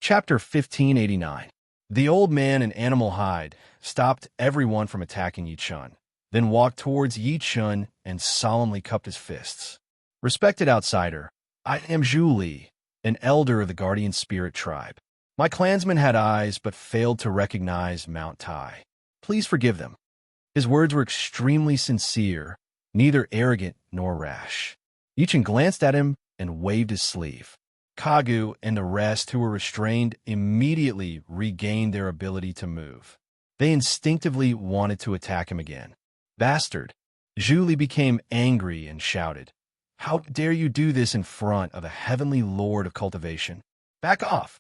Chapter 1589. The old man in animal hide stopped everyone from attacking Yi Chun, then walked towards Yi Chun and solemnly cupped his fists. Respected outsider, I am Zhu Li, an elder of the guardian spirit tribe. My clansmen had eyes but failed to recognize Mount Tai. Please forgive them. His words were extremely sincere, neither arrogant nor rash. Yi Chun glanced at him and waved his sleeve. Kagu and the rest who were restrained immediately regained their ability to move. They instinctively wanted to attack him again. Bastard! Zhu Li became angry and shouted, "How dare you do this in front of a heavenly lord of cultivation? Back off!"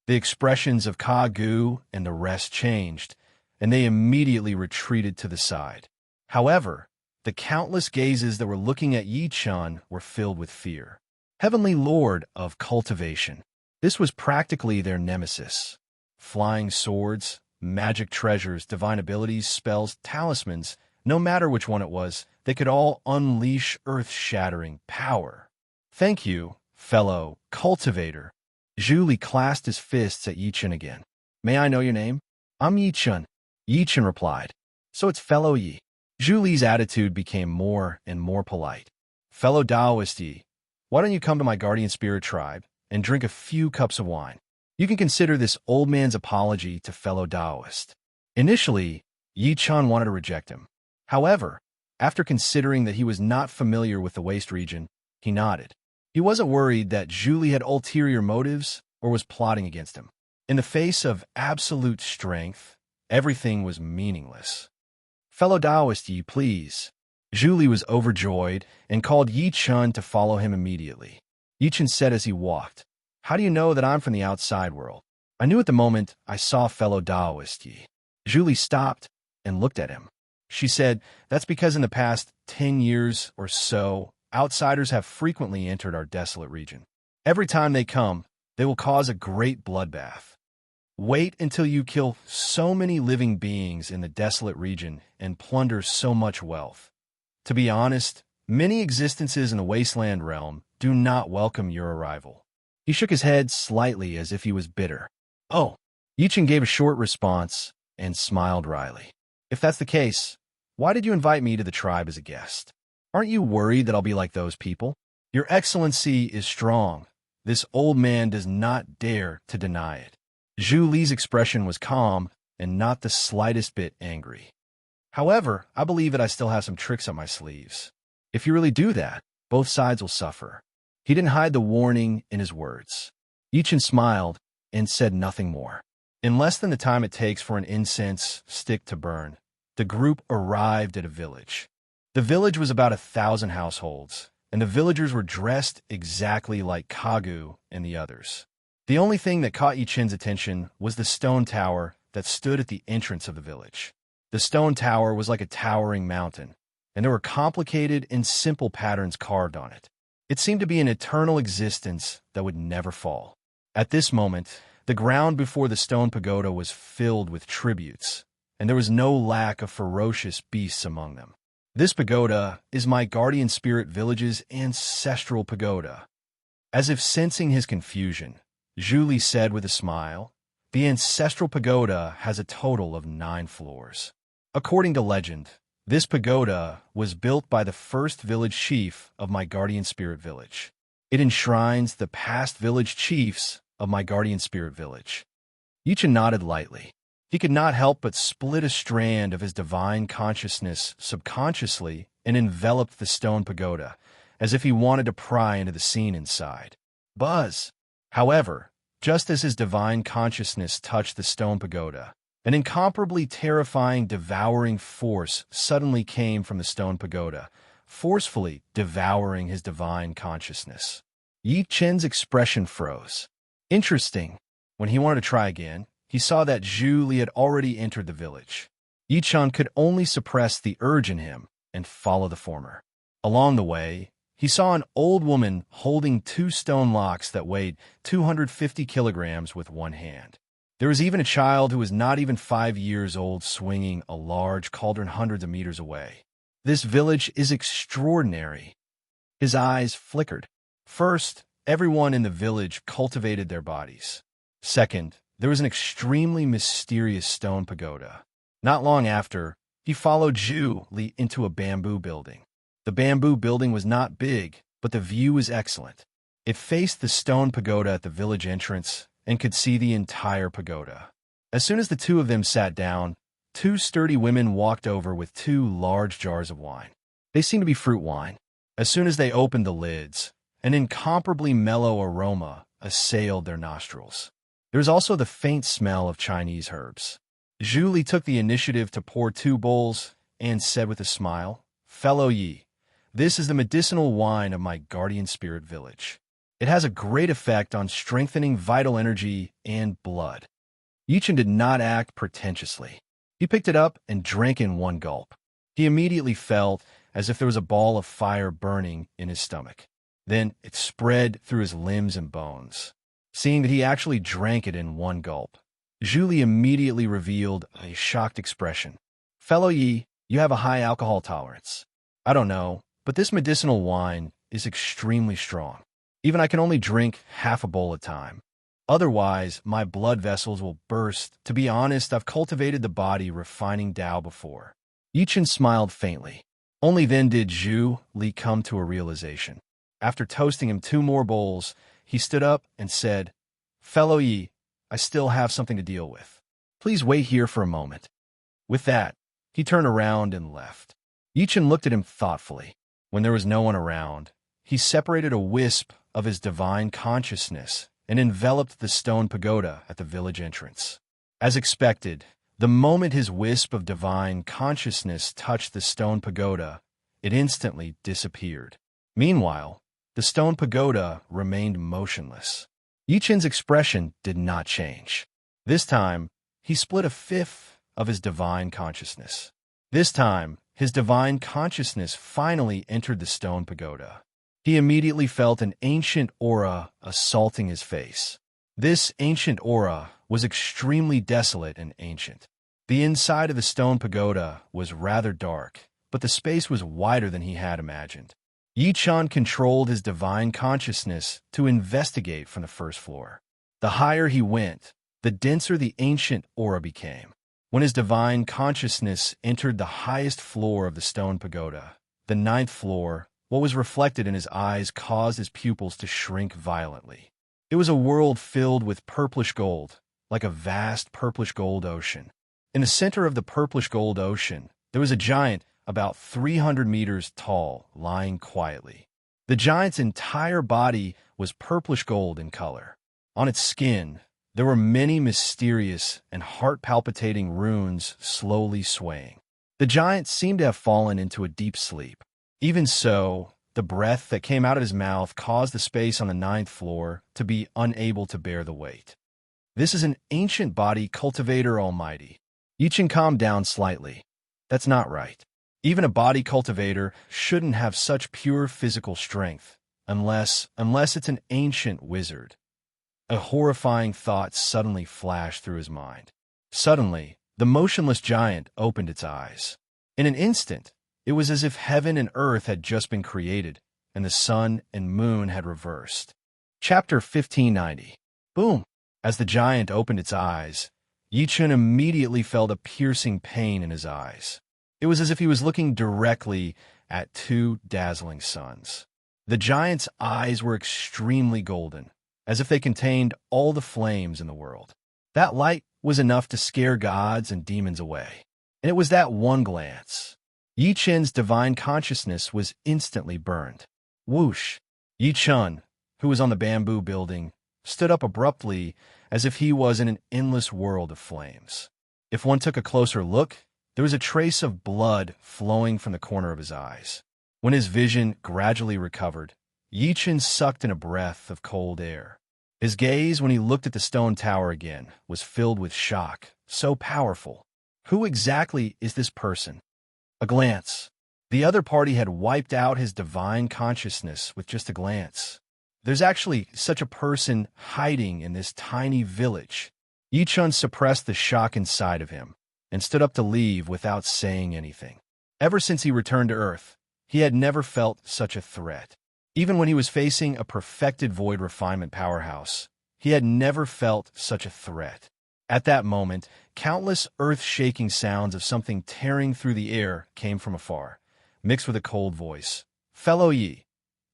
The expressions of Kagu and the rest changed, and they immediately retreated to the side. However, the countless gazes that were looking at Yi Chun were filled with fear. Heavenly Lord of Cultivation. This was practically their nemesis. Flying swords, magic treasures, divine abilities, spells, talismans, no matter which one it was, they could all unleash earth-shattering power. Thank you, fellow cultivator. Zhu Li clasped his fists at Yi Chun again. May I know your name? I'm Yi Chun. Yi Chun replied. So it's fellow Yi. Zhu Li's attitude became more and more polite. Fellow Taoist Yi, why don't you come to my guardian spirit tribe and drink a few cups of wine? You can consider this old man's apology to fellow Taoist. Initially, Yi Chun wanted to reject him. However, after considering that he was not familiar with the waste region, he nodded. He wasn't worried that Zhu Li had ulterior motives or was plotting against him. In the face of absolute strength, everything was meaningless. Fellow Taoist Yi, please. Zhu Li was overjoyed and called Yi Chun to follow him immediately. Yi Chun said as he walked, "How do you know that I'm from the outside world?" I knew at the moment I saw fellow Taoist Yi. Zhu Li stopped and looked at him. She said, "That's because in the past 10 years or so, outsiders have frequently entered our desolate region. Every time they come, they will cause a great bloodbath. Wait until you kill so many living beings in the desolate region and plunder so much wealth. To be honest, many existences in the wasteland realm do not welcome your arrival." He shook his head slightly as if he was bitter. "Oh." Yi Chun gave a short response and smiled wryly. "If that's the case, why did you invite me to the tribe as a guest? Aren't you worried that I'll be like those people? Your Excellency is strong. This old man does not dare to deny it." Zhu Li's expression was calm and not the slightest bit angry. "However, I believe that I still have some tricks up my sleeves. If you really do that, both sides will suffer." He didn't hide the warning in his words. Yi Chun smiled and said nothing more. In less than the time it takes for an incense stick to burn, the group arrived at a village. The village was about 1,000 households, and the villagers were dressed exactly like Kagu and the others. The only thing that caught Yi Chun's attention was the stone tower that stood at the entrance of the village. The stone tower was like a towering mountain, and there were complicated and simple patterns carved on it. It seemed to be an eternal existence that would never fall. At this moment, the ground before the stone pagoda was filled with tributes, and there was no lack of ferocious beasts among them. "This pagoda is my guardian spirit village's ancestral pagoda." As if sensing his confusion, Zhu Li said with a smile, "The ancestral pagoda has a total of 9 floors. According to legend, this pagoda was built by the first village chief of my guardian spirit village. It enshrines the past village chiefs of my guardian spirit village." Yi Chun nodded lightly. He could not help but split a strand of his divine consciousness subconsciously and enveloped the stone pagoda, as if he wanted to pry into the scene inside. Buzz! However, just as his divine consciousness touched the stone pagoda, an incomparably terrifying, devouring force suddenly came from the stone pagoda, forcefully devouring his divine consciousness. Yi Chun's expression froze. Interesting. When he wanted to try again, he saw that Zhu Li had already entered the village. Yi Chun could only suppress the urge in him and follow the former. Along the way, he saw an old woman holding 2 stone locks that weighed 250 kilograms with one hand. There was even a child who was not even 5 years old swinging a large cauldron hundreds of meters away. This village is extraordinary. His eyes flickered. First, everyone in the village cultivated their bodies. Second, there was an extremely mysterious stone pagoda. Not long after, he followed Zhu Li into a bamboo building. The bamboo building was not big, but the view was excellent. It faced the stone pagoda at the village entrance and could see the entire pagoda. As soon as the two of them sat down, two sturdy women walked over with two large jars of wine. They seemed to be fruit wine. As soon as they opened the lids, an incomparably mellow aroma assailed their nostrils. There was also the faint smell of Chinese herbs. Zhu Li took the initiative to pour two bowls and said with a smile, "Fellow Yi, this is the medicinal wine of my guardian spirit village. It has a great effect on strengthening vital energy and blood." Yichen did not act pretentiously. He picked it up and drank in one gulp. He immediately felt as if there was a ball of fire burning in his stomach. Then it spread through his limbs and bones. Seeing that he actually drank it in one gulp, Zhu Li immediately revealed a shocked expression. "Fellow Yi, you have a high alcohol tolerance. I don't know, but this medicinal wine is extremely strong. Even I can only drink half a bowl at a time. Otherwise, my blood vessels will burst. To be honest, I've cultivated the body refining Tao before." Yichen smiled faintly. Only then did Zhu Li come to a realization. After toasting him two more bowls, he stood up and said, "Fellow Yi, I still have something to deal with. Please wait here for a moment." With that, he turned around and left. Yichen looked at him thoughtfully. When there was no one around, he separated a wisp of his divine consciousness and enveloped the stone pagoda at the village entrance. As expected, the moment his wisp of divine consciousness touched the stone pagoda, it instantly disappeared. Meanwhile, the stone pagoda remained motionless. Yichen's expression did not change. This time, he split a fifth of his divine consciousness. This time, his divine consciousness finally entered the stone pagoda. He immediately felt an ancient aura assaulting his face. This ancient aura was extremely desolate and ancient. The inside of the stone pagoda was rather dark, but the space was wider than he had imagined. Yichen controlled his divine consciousness to investigate from the first floor. The higher he went, the denser the ancient aura became. When his divine consciousness entered the highest floor of the stone pagoda, the 9th floor, what was reflected in his eyes caused his pupils to shrink violently. It was a world filled with purplish gold, like a vast purplish gold ocean. In the center of the purplish gold ocean, there was a giant about 300 meters tall, lying quietly. The giant's entire body was purplish gold in color. On its skin, there were many mysterious and heart-palpitating runes slowly swaying. The giant seemed to have fallen into a deep sleep. Even so, the breath that came out of his mouth caused the space on the 9th floor to be unable to bear the weight. "This is an ancient body cultivator almighty." Yichen calmed down slightly. "That's not right. Even a body cultivator shouldn't have such pure physical strength, unless it's an ancient wizard." A horrifying thought suddenly flashed through his mind. Suddenly, the motionless giant opened its eyes. In an instant, it was as if heaven and earth had just been created, and the sun and moon had reversed. Chapter 1590. Boom! As the giant opened its eyes, Yichen immediately felt a piercing pain in his eyes. It was as if he was looking directly at two dazzling suns. The giant's eyes were extremely golden, as if they contained all the flames in the world. That light was enough to scare gods and demons away. And it was that one glance. Yichen's divine consciousness was instantly burned. Whoosh! Yichen, who was on the bamboo building, stood up abruptly as if he was in an endless world of flames. If one took a closer look, there was a trace of blood flowing from the corner of his eyes. When his vision gradually recovered, Yichen sucked in a breath of cold air. His gaze, when he looked at the stone tower again, was filled with shock, so powerful. Who exactly is this person? A glance. The other party had wiped out his divine consciousness with just a glance. There's actually such a person hiding in this tiny village. Yichen suppressed the shock inside of him and stood up to leave without saying anything. Ever since he returned to Earth, he had never felt such a threat. Even when he was facing a perfected void refinement powerhouse, He had never felt such a threat. At that moment, countless earth-shaking sounds of something tearing through the air came from afar, mixed with a cold voice. "Fellow Yi,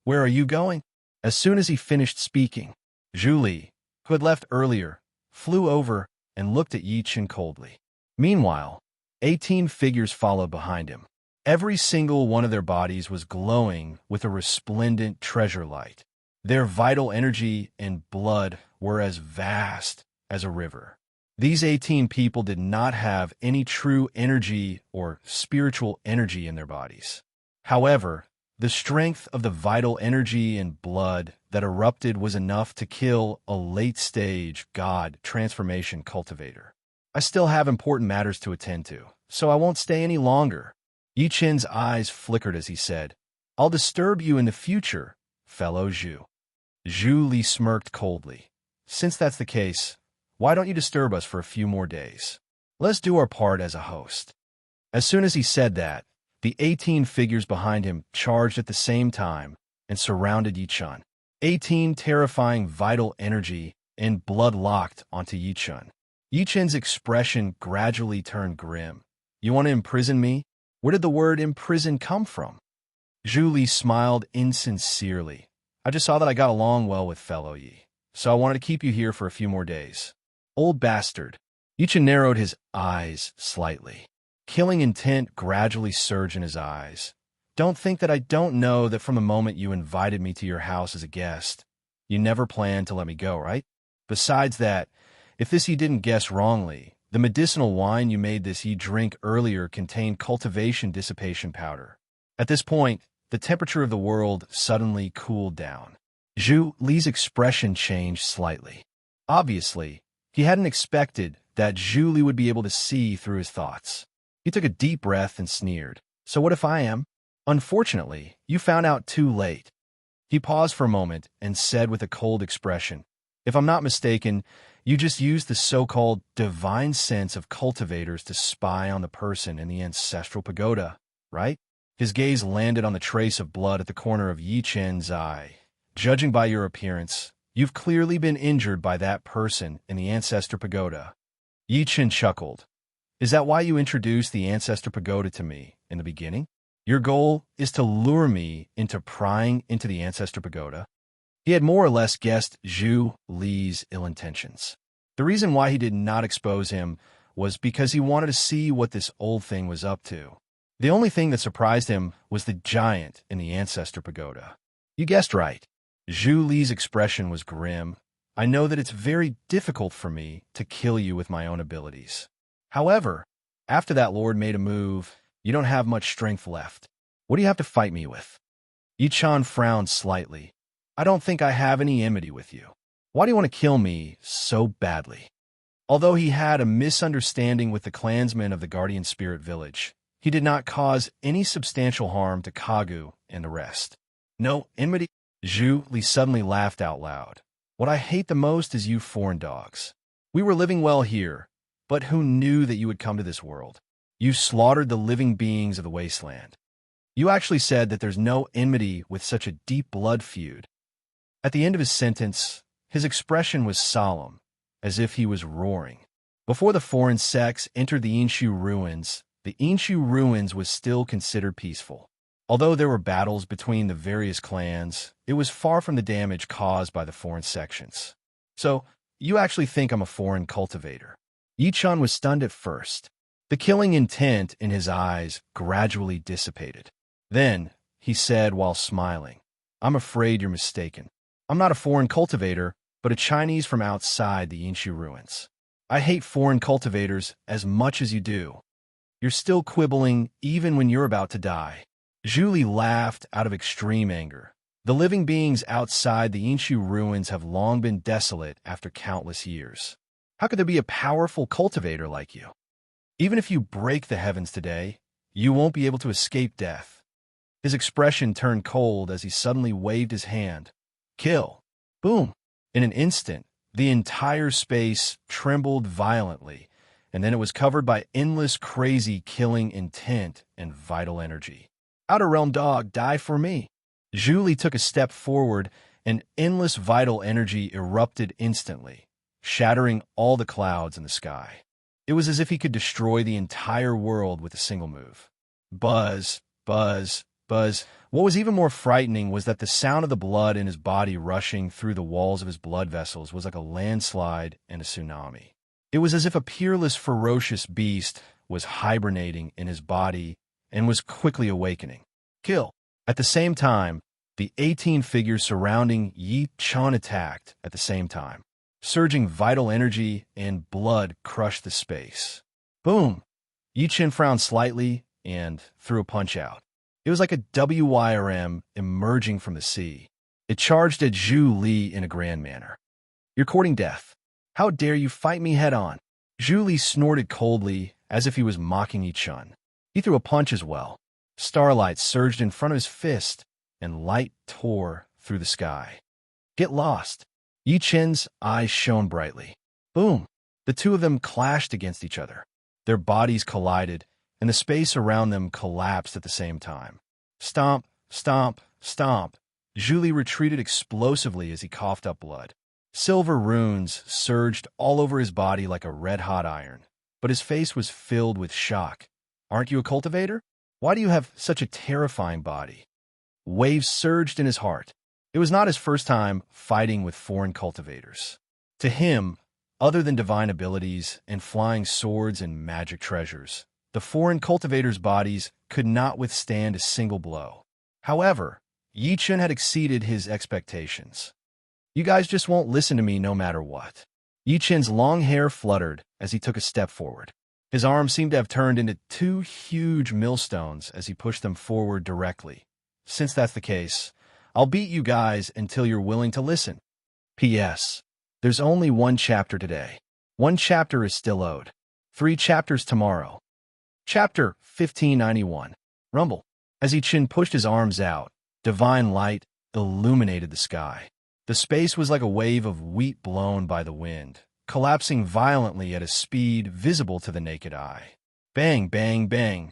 where are you going?" As soon as he finished speaking, Zhu Li, who had left earlier, flew over and looked at Yi Chen coldly. Meanwhile, 18 figures followed behind him. Every single one of their bodies was glowing with a resplendent treasure light. Their vital energy and blood were as vast as a river. These 18 people did not have any true energy or spiritual energy in their bodies. However, the strength of the vital energy and blood that erupted was enough to kill a late-stage god transformation cultivator. I still have important matters to attend to, so I won't stay any longer. Yi Chen's eyes flickered as he said, "I'll disturb you in the future, fellow Zhu." Zhu Li smirked coldly. "Since that's the case, why don't you disturb us for a few more days? Let's do our part as a host." As soon as he said that, the 18 figures behind him charged at the same time and surrounded Yi Chen. 18 terrifying vital energy and blood locked onto Yi Chen. Yi Chen's expression gradually turned grim. "You want to imprison me? Where did the word imprison come from?" Zhu Li smiled insincerely. "I just saw that I got along well with fellow Yi, so I wanted to keep you here for a few more days." "Old bastard." Yi Chen narrowed his eyes slightly. Killing intent gradually surged in his eyes. "Don't think that I don't know that from the moment you invited me to your house as a guest, you never planned to let me go, right? Besides that, if this you didn't guess wrongly, the medicinal wine you made this Yi drink earlier contained cultivation dissipation powder." At this point, the temperature of the world suddenly cooled down. Zhu Li's expression changed slightly. Obviously, he hadn't expected that Zhu Li would be able to see through his thoughts. He took a deep breath and sneered. "So what if I am? Unfortunately, you found out too late." He paused for a moment and said with a cold expression, "If I'm not mistaken, you just used the so-called divine sense of cultivators to spy on the person in the ancestral pagoda, right?" His gaze landed on the trace of blood at the corner of Yi Chen's eye. "Judging by your appearance, you've clearly been injured by that person in the ancestor pagoda." Yi Chen chuckled. "Is that why you introduced the ancestor pagoda to me in the beginning? Your goal is to lure me into prying into the ancestor pagoda?" He had more or less guessed Zhu Li's ill intentions. The reason why he did not expose him was because he wanted to see what this old thing was up to. The only thing that surprised him was the giant in the ancestor pagoda. "You guessed right." Zhu Li's expression was grim. "I know that it's very difficult for me to kill you with my own abilities. However, after that lord made a move, you don't have much strength left. What do you have to fight me with?" Yi Chen frowned slightly. "I don't think I have any enmity with you. Why do you want to kill me so badly?" Although he had a misunderstanding with the clansmen of the Guardian Spirit Village, he did not cause any substantial harm to Kagu and the rest. "No enmity?" Zhu Li suddenly laughed out loud. "What I hate the most is you foreign dogs. We were living well here, but who knew that you would come to this world? You slaughtered the living beings of the wasteland. You actually said that there's no enmity with such a deep blood feud." At the end of his sentence, his expression was solemn, as if he was roaring. Before the foreign sects entered the Inshu ruins, the Inshu ruins was still considered peaceful. Although there were battles between the various clans, it was far from the damage caused by the foreign sections. "So, you actually think I'm a foreign cultivator?" Yi Chen was stunned at first. The killing intent in his eyes gradually dissipated. Then, he said while smiling, "I'm afraid you're mistaken. I'm not a foreign cultivator, but a Chinese from outside the Inshu ruins. I hate foreign cultivators as much as you do. You're still quibbling even when you're about to die." Zhu Li laughed out of extreme anger. "The living beings outside the Inshu ruins have long been desolate after countless years. How could there be a powerful cultivator like you? Even if you break the heavens today, you won't be able to escape death." His expression turned cold as he suddenly waved his hand. "Kill!" Boom! In an instant, the entire space trembled violently, and then it was covered by endless crazy killing intent and vital energy. "Outer Realm dog, die for me!" Zhu Li took a step forward An endless vital energy erupted instantly, shattering all the clouds in the sky. It was as if he could destroy the entire world with a single move. Buzz, buzz, buzz. What was even more frightening was that the sound of the blood in his body rushing through the walls of his blood vessels was like a landslide and a tsunami. It was as if a peerless, ferocious beast was hibernating in his body and was quickly awakening. Kill. At the same time, the 18 figures surrounding Yi Chun attacked at the same time. Surging vital energy and blood crushed the space. Boom! Yi Chun frowned slightly and threw a punch out. It was like a WYRM emerging from the sea. It charged at Zhu Li in a grand manner. You're courting death. How dare you fight me head-on? Zhu Li snorted coldly, as if he was mocking Yi Chun. He threw a punch as well. Starlight surged in front of his fist, and light tore through the sky. Get lost. Yi Chun's eyes shone brightly. Boom! The two of them clashed against each other. Their bodies collided, and the space around them collapsed at the same time. Stomp, stomp, stomp. Zhu Li retreated explosively as he coughed up blood. Silver runes surged all over his body like a red-hot iron, but his face was filled with shock. Aren't you a cultivator? Why do you have such a terrifying body? Waves surged in his heart. It was not his first time fighting with foreign cultivators. To him, other than divine abilities and flying swords and magic treasures, the foreign cultivators' bodies could not withstand a single blow. However, Yi Chun had exceeded his expectations. You guys just won't listen to me no matter what. Yi Chun's long hair fluttered as he took a step forward. His arms seemed to have turned into two huge millstones as he pushed them forward directly. Since that's the case, I'll beat you guys until you're willing to listen. P.S. There's only one chapter today. One chapter is still owed. 3 chapters tomorrow. Chapter 1591. Rumble. As Yi Chun pushed his arms out, divine light illuminated the sky. The space was like a wave of wheat blown by the wind, collapsing violently at a speed visible to the naked eye. Bang, bang, bang.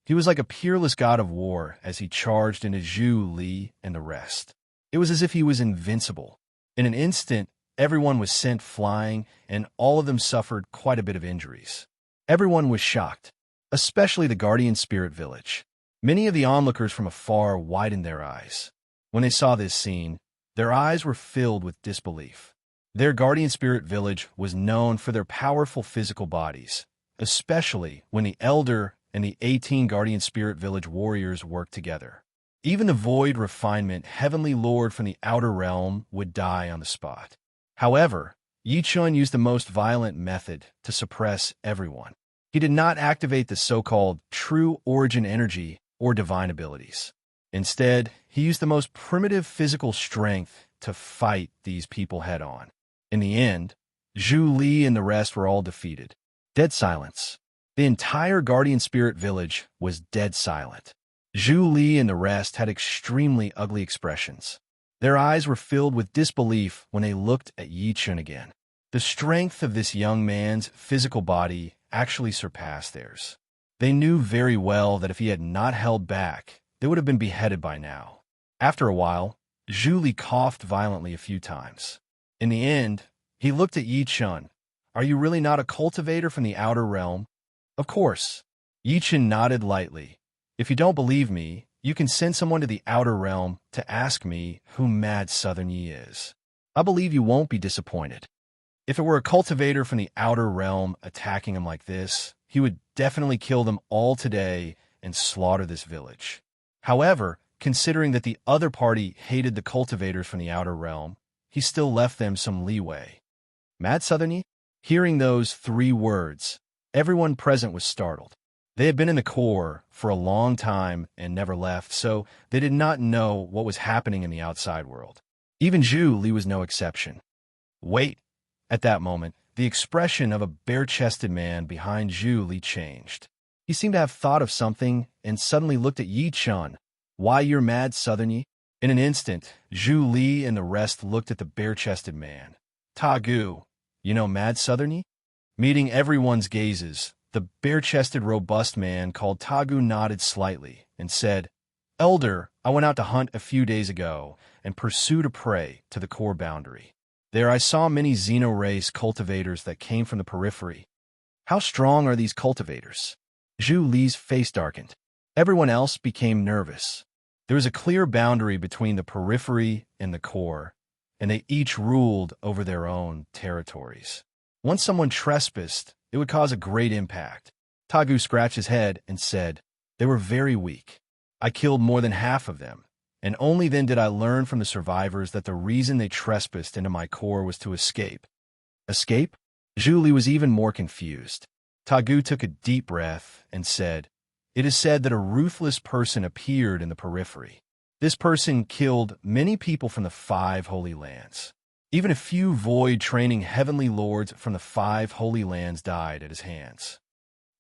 He was like a peerless god of war as he charged into Zhu Li and the rest. It was as if he was invincible. In an instant, everyone was sent flying, and all of them suffered quite a bit of injuries. Everyone was shocked, especially the Guardian Spirit Village. Many of the onlookers from afar widened their eyes. When they saw this scene, their eyes were filled with disbelief. Their Guardian Spirit Village was known for their powerful physical bodies, especially when the Elder and the 18 Guardian Spirit Village warriors worked together. Even the Void Refinement Heavenly Lord from the Outer Realm would die on the spot. However, Yi Chun used the most violent method to suppress everyone. He did not activate the so-called true origin energy or divine abilities. Instead, he used the most primitive physical strength to fight these people head-on. In the end, Zhu Li and the rest were all defeated. Dead silence. The entire Guardian Spirit Village was dead silent. Zhu Li and the rest had extremely ugly expressions. Their eyes were filled with disbelief when they looked at Yi Chun again. The strength of this young man's physical body actually surpassed theirs. They knew very well that if he had not held back, they would have been beheaded by now. After a while, Zhu Li coughed violently a few times. In the end, he looked at Yi Chun. Are you really not a cultivator from the Outer Realm? Of course. Yi Chun nodded lightly. If you don't believe me, you can send someone to the Outer Realm to ask me who Mad Southern Yi is. I believe you won't be disappointed. If it were a cultivator from the Outer Realm attacking him like this, he would definitely kill them all today and slaughter this village. However, considering that the other party hated the cultivators from the Outer Realm, he still left them some leeway. Mad Southern Yi? Hearing those 3 words, everyone present was startled. They had been in the core for a long time and never left, so they did not know what was happening in the outside world. Even Zhu Li was no exception. Wait! At that moment, the expression of a bare-chested man behind Zhu Li changed. He seemed to have thought of something and suddenly looked at Yi Chun. Why, you're Mad Southern Yi? In an instant, Zhu Li and the rest looked at the bare-chested man. Tagu, you know Mad Southern Yi? Meeting everyone's gazes, the bare-chested, robust man called Tagu nodded slightly and said, Elder, I went out to hunt a few days ago and pursued a prey to the core boundary. There I saw many xeno-race cultivators that came from the periphery. How strong are these cultivators? Zhu Li's face darkened. Everyone else became nervous. There was a clear boundary between the periphery and the core, and they each ruled over their own territories. Once someone trespassed, it would cause a great impact. Tagu scratched his head and said, "They were very weak. I killed more than half of them, and only then did I learn from the survivors that the reason they trespassed into my core was to escape." Escape? Zhu Li was even more confused. Tagu took a deep breath and said, "It is said that a ruthless person appeared in the periphery. This person killed many people from the 5 Holy Lands. Even a few void-training heavenly lords from the 5 Holy Lands died at his hands."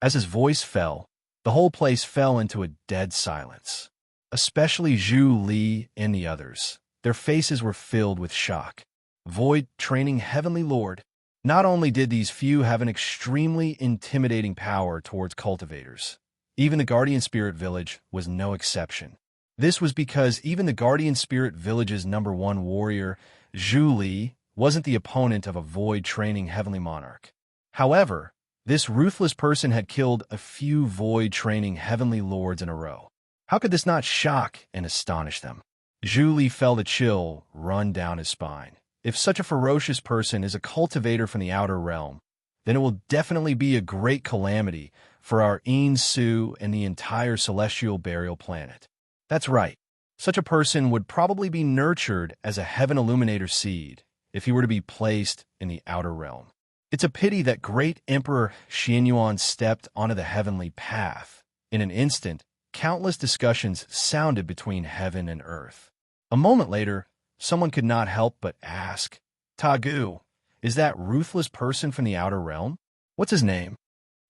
As his voice fell, the whole place fell into a dead silence. Especially Zhu Li and the others. Their faces were filled with shock. Void-training heavenly lord. Not only did these few have an extremely intimidating power towards cultivators, even the Guardian Spirit Village was no exception. This was because even the Guardian Spirit Village's #1 warrior, Zhu Li, wasn't the opponent of a void-training heavenly monarch. However, this ruthless person had killed a few void-training heavenly lords in a row. How could this not shock and astonish them? Zhu Li felt a chill run down his spine. If such a ferocious person is a cultivator from the outer realm, then it will definitely be a great calamity for our Su and the entire celestial burial planet. That's right. Such a person would probably be nurtured as a heaven illuminator seed if he were to be placed in the outer realm. It's a pity that great Emperor Xianyuan stepped onto the heavenly path. In an instant, countless discussions sounded between heaven and earth. A moment later, someone could not help but ask, "Tagu, is that ruthless person from the outer realm? What's his name?"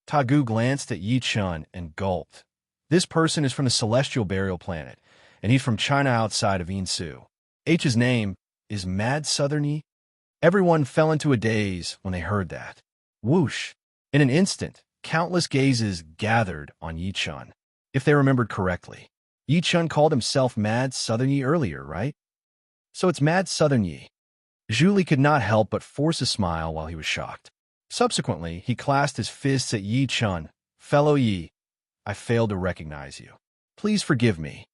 Tagu glanced at Yi Chun and gulped. "This person is from the celestial burial planet, and he's from China outside of Su. H's name is Mad Southern Yi." Everyone fell into a daze when they heard that. Whoosh! In an instant, countless gazes gathered on Yi Chun. If they remembered correctly, Yi Chun called himself Mad Southern Yi earlier, right? So it's Mad Southern Yi. Zhu Li could not help but force a smile while he was shocked. Subsequently, he clasped his fists at Yi Chun. "Fellow Yi, I failed to recognize you. Please forgive me."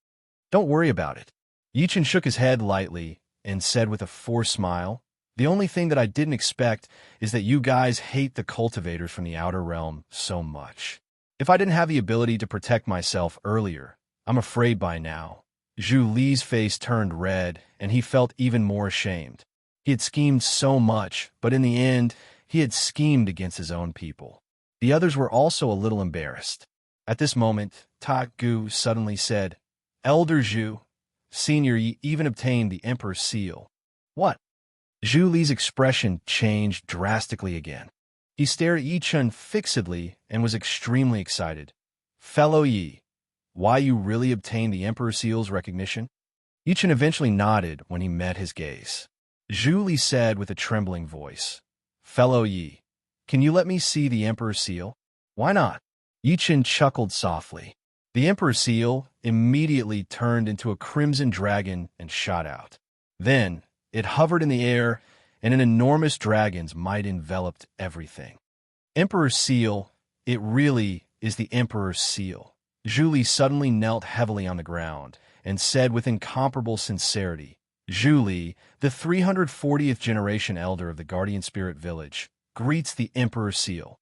"Don't worry about it." Yi Chun shook his head lightly and said with a forced smile, "The only thing that I didn't expect is that you guys hate the cultivators from the outer realm so much. If I didn't have the ability to protect myself earlier, I'm afraid by now." Zhu Li's face turned red, and he felt even more ashamed. He had schemed so much, but in the end, he had schemed against his own people. The others were also a little embarrassed. At this moment, Tagu suddenly said, "Elder Zhu, Senior, you even obtained the Emperor's seal." "What?" Zhu Li's expression changed drastically again. He stared at Yi Chun fixedly and was extremely excited. "Fellow Yi, why you really obtained the Emperor's seal's recognition?" Yi Chun eventually nodded when he met his gaze. Zhu Li said with a trembling voice, "Fellow Yi, can you let me see the Emperor's seal?" "Why not?" Yi Chun chuckled softly. The Emperor's seal immediately turned into a crimson dragon and shot out. Then, it hovered in the air, and an enormous dragon's might enveloped everything. Emperor's seal, it really is the Emperor's seal. Zhu Li suddenly knelt heavily on the ground and said with incomparable sincerity, "Zhu Li, the 340th generation elder of the Guardian Spirit Village, greets the Emperor's seal."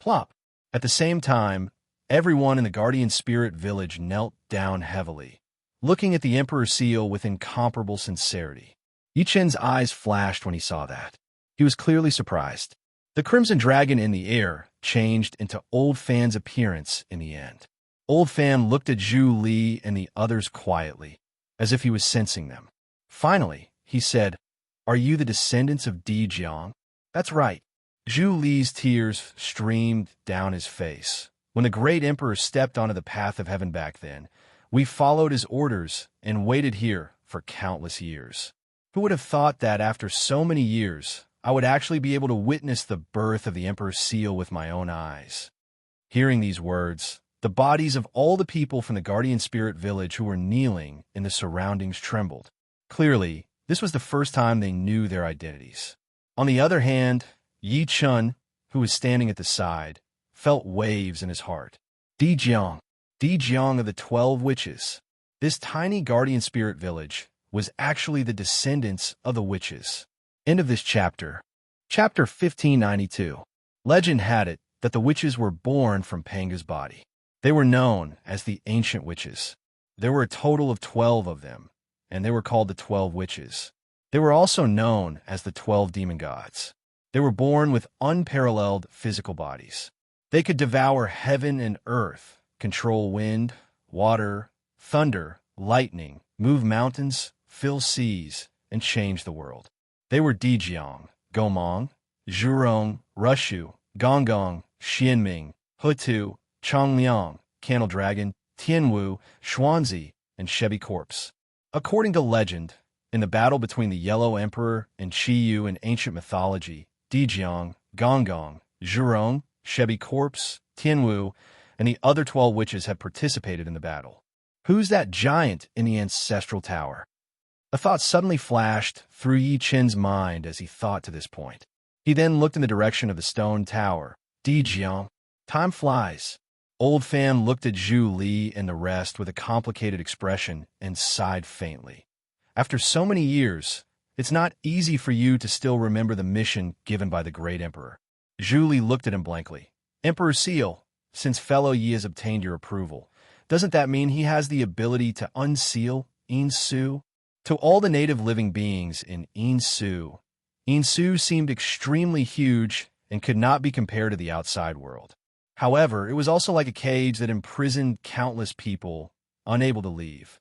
Plop! At the same time, everyone in the Guardian Spirit Village knelt down heavily, looking at the Emperor's seal with incomparable sincerity. Yi Chun's eyes flashed when he saw that. He was clearly surprised. The crimson dragon in the air changed into Old Fan's appearance in the end. Old Fan looked at Zhu Li and the others quietly, as if he was sensing them. Finally, he said, "Are you the descendants of Di Jiang?" "That's right." Zhu Li's tears streamed down his face. "When the great emperor stepped onto the path of heaven back then, we followed his orders and waited here for countless years. Who would have thought that after so many years, I would actually be able to witness the birth of the Emperor's seal with my own eyes?" Hearing these words, The bodies of all the people from the guardian spirit village who were kneeling in the surroundings trembled. Clearly, this was the first time they knew their identities. On the other hand, Yi Chun, who was standing at the side, felt waves in his heart. Di Jiang of the 12 witches. This tiny guardian spirit village was actually the descendants of the witches. End of this chapter. Chapter 1592. Legend had it that the witches were born from Panga's body. They were known as the ancient witches. There were a total of 12 of them, and they were called the 12 witches. They were also known as the 12 demon gods. They were born with unparalleled physical bodies. They could devour heaven and earth, control wind, water, thunder, lightning, move mountains, fill seas, and change the world. They were Dijiang, Gomong, Zhurong, Rushu, Gonggong, Xianming, Hutu, Chongliang, Candle Dragon, Tianwu, Xuanzi, and Shebi Corpse. According to legend, in the battle between the Yellow Emperor and Qiyu in ancient mythology, Dijiang, Gonggong, Zhurong, Shebi Corpse, Tianwu, and the other 12 witches had participated in the battle. Who's that giant in the ancestral tower? A thought suddenly flashed through Yi Chen's mind as he thought to this point. He then looked in the direction of the stone tower. Dijiang, time flies. Old Fan looked at Zhu Li and the rest with a complicated expression and sighed faintly. After so many years, it's not easy for you to still remember the mission given by the great emperor. Zhu Li looked at him blankly. Emperor Seal, since fellow Yi has obtained your approval, doesn't that mean he has the ability to unseal Yin-Su? To all the native living beings in Yin-Su seemed extremely huge and could not be compared to the outside world. However, it was also like a cage that imprisoned countless people, unable to leave.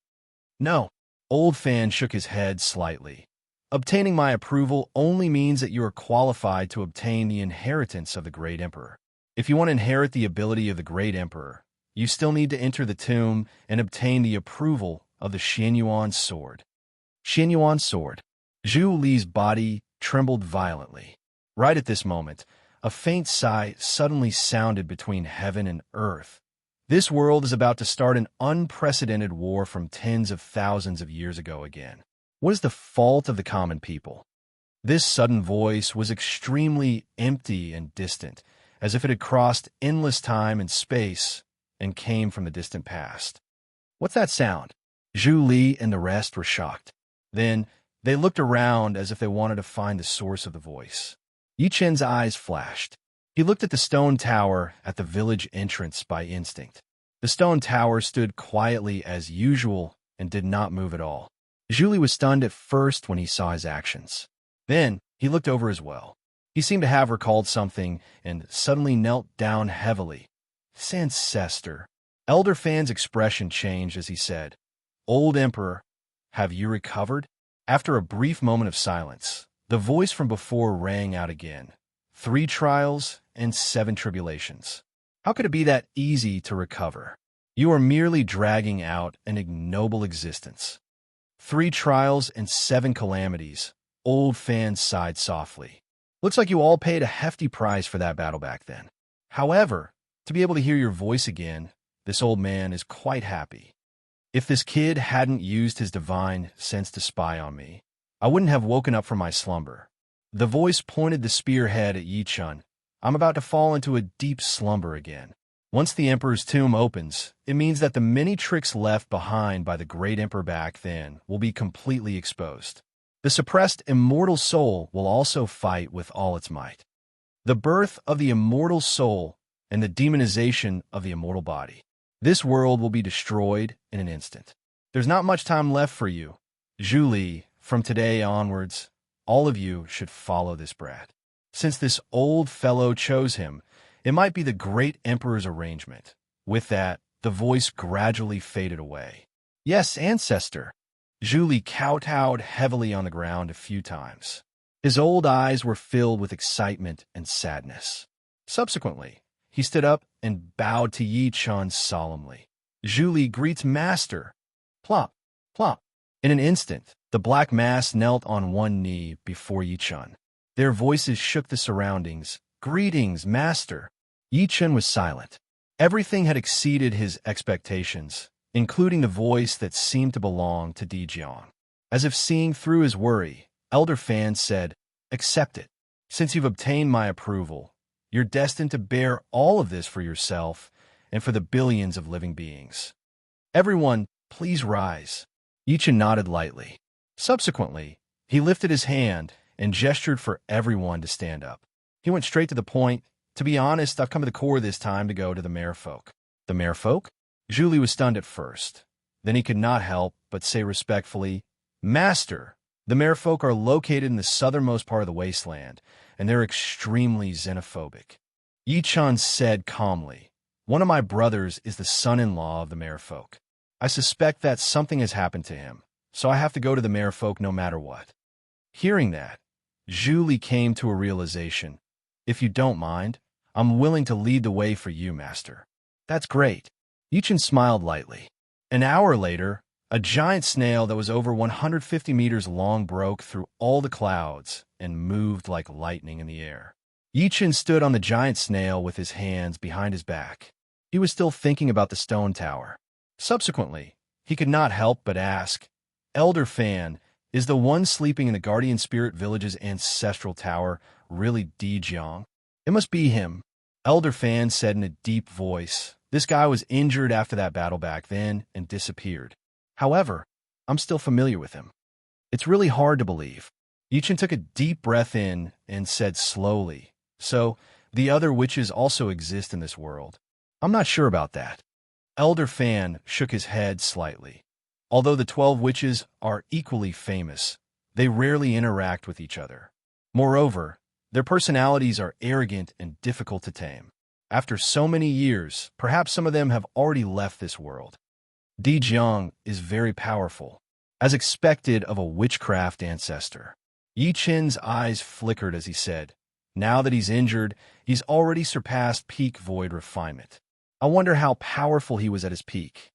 No, Old Fan shook his head slightly. Obtaining my approval only means that you are qualified to obtain the inheritance of the Great Emperor. If you want to inherit the ability of the Great Emperor, you still need to enter the tomb and obtain the approval of the Xianyuan sword. Xianyuan sword. Zhu Li's body trembled violently. Right at this moment, a faint sigh suddenly sounded between heaven and earth. This world is about to start an unprecedented war from tens of thousands of years ago again. What is the fault of the common people? This sudden voice was extremely empty and distant, as if it had crossed endless time and space and came from the distant past. What's that sound? Zhu Li and the rest were shocked. Then they looked around as if they wanted to find the source of the voice. Yi Chen's eyes flashed. He looked at the stone tower at the village entrance by instinct. The stone tower stood quietly as usual and did not move at all. Zhu Li was stunned at first when he saw his actions. Then he looked over as well. He seemed to have recalled something and suddenly knelt down heavily. Ancestor. Elder Fan's expression changed as he said, "Old Emperor, have you recovered?" After a brief moment of silence, the voice from before rang out again. 3 trials and 7 tribulations. How could it be that easy to recover? You are merely dragging out an ignoble existence. 3 trials and 7 calamities. Old Fan sighed softly. Looks like you all paid a hefty price for that battle back then. However, to be able to hear your voice again, this old man is quite happy. If this kid hadn't used his divine sense to spy on me, I wouldn't have woken up from my slumber. The voice pointed the spearhead at Yi Chun. I'm about to fall into a deep slumber again. Once the Emperor's tomb opens, it means that the many tricks left behind by the great Emperor back then will be completely exposed. The suppressed immortal soul will also fight with all its might. The birth of the immortal soul and the demonization of the immortal body. This world will be destroyed in an instant. There's not much time left for you. Zhu Li, from today onwards, all of you should follow this brat. Since this old fellow chose him, it might be the great Emperor's arrangement. With that, the voice gradually faded away. Yes, ancestor. Zhu Li kowtowed heavily on the ground a few times. His old eyes were filled with excitement and sadness. Subsequently, he stood up and bowed to Yi Chun solemnly. Zhu Li greets master. Plop, plop. In an instant, the black mass knelt on one knee before Yi Chun. Their voices shook the surroundings. Greetings, master. Yi Chun was silent. Everything had exceeded his expectations, including the voice that seemed to belong to Dijiang. As if seeing through his worry, Elder Fan said, "Accept it. Since you've obtained my approval, you're destined to bear all of this for yourself and for the billions of living beings. Everyone, please rise." Yichen nodded lightly. Subsequently, he lifted his hand and gestured for everyone to stand up. He went straight to the point. "To be honest, I've come to the core this time to go to the merfolk." The merfolk? Julie was stunned at first. Then he could not help but say respectfully, "Master, the merfolk are located in the southernmost part of the wasteland, and they're extremely xenophobic." Yichun said calmly, "One of my brothers is the son-in-law of the merfolk. I suspect that something has happened to him, so I have to go to the merfolk no matter what." Hearing that, Julie came to a realization. "If you don't mind, I'm willing to lead the way for you, Master." "That's great." Yichen smiled lightly. An hour later, a giant snail that was over 150 meters long broke through all the clouds and moved like lightning in the air. Yichen stood on the giant snail with his hands behind his back. He was still thinking about the stone tower. Subsequently, he could not help but ask, "Elder Fan, is the one sleeping in the Guardian Spirit Village's ancestral tower really Dijiang?" "It must be him," Elder Fan said in a deep voice. "This guy was injured after that battle back then and disappeared. However, I'm still familiar with him." "It's really hard to believe." Yichen took a deep breath in and said slowly, "So, the other witches also exist in this world?" "I'm not sure about that." Elder Fan shook his head slightly. "Although the 12 witches are equally famous, they rarely interact with each other. Moreover, their personalities are arrogant and difficult to tame. After so many years, perhaps some of them have already left this world. Dijiang is very powerful, as expected of a witchcraft ancestor." Yi Chen's eyes flickered as he said, "Now that he's injured, he's already surpassed peak void refinement. I wonder how powerful he was at his peak."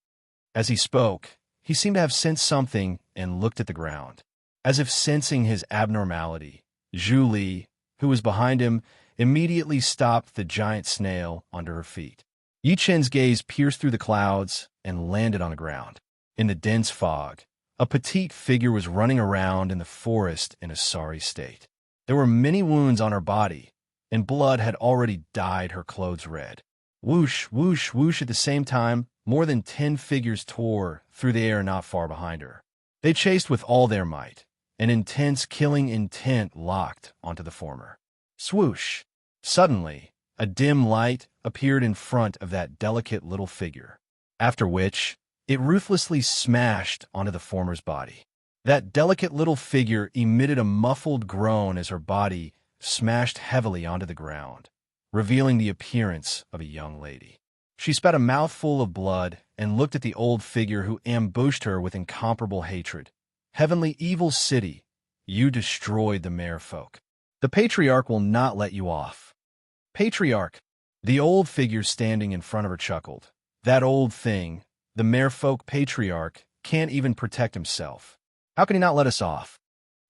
As he spoke, he seemed to have sensed something and looked at the ground. As if sensing his abnormality, Julie, who was behind him, immediately stopped the giant snail under her feet. Yi Chen's gaze pierced through the clouds and landed on the ground. In the dense fog, a petite figure was running around in the forest in a sorry state. There were many wounds on her body, and blood had already dyed her clothes red. Whoosh, whoosh, whoosh at the same time, more than 10 figures tore through the air not far behind her. They chased with all their might, an intense killing intent locked onto the former. Swoosh! Suddenly, a dim light appeared in front of that delicate little figure, after which it ruthlessly smashed onto the former's body. That delicate little figure emitted a muffled groan as her body smashed heavily onto the ground, revealing the appearance of a young lady. She spat a mouthful of blood and looked at the old figure who ambushed her with incomparable hatred. "Heavenly Evil City, you destroyed the merfolk. The Patriarch will not let you off." "Patriarch," the old figure standing in front of her chuckled. "That old thing, the merfolk Patriarch, can't even protect himself. How can he not let us off?"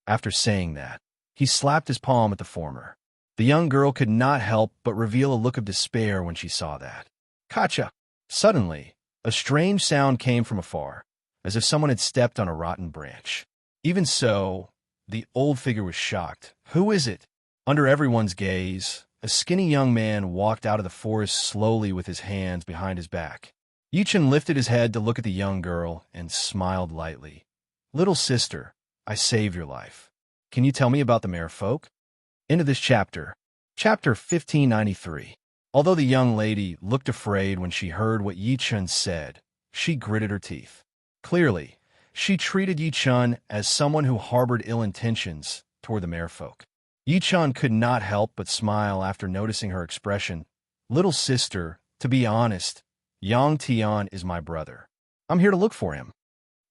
After saying that, he slapped his palm at the former. The young girl could not help but reveal a look of despair when she saw that. "Kacha!" Suddenly, a strange sound came from afar, as if someone had stepped on a rotten branch. Even so, the old figure was shocked. "Who is it?" Under everyone's gaze, a skinny young man walked out of the forest slowly with his hands behind his back. Yichen lifted his head to look at the young girl and smiled lightly. "Little sister, I saved your life. Can you tell me about the merfolk?" End of this chapter. Chapter 1593. Although the young lady looked afraid when she heard what Yichen said, she gritted her teeth. Clearly, she treated Yichen as someone who harbored ill intentions toward the merfolk. Yichen could not help but smile after noticing her expression. "Little sister, to be honest, Yang Tian is my brother. I'm here to look for him."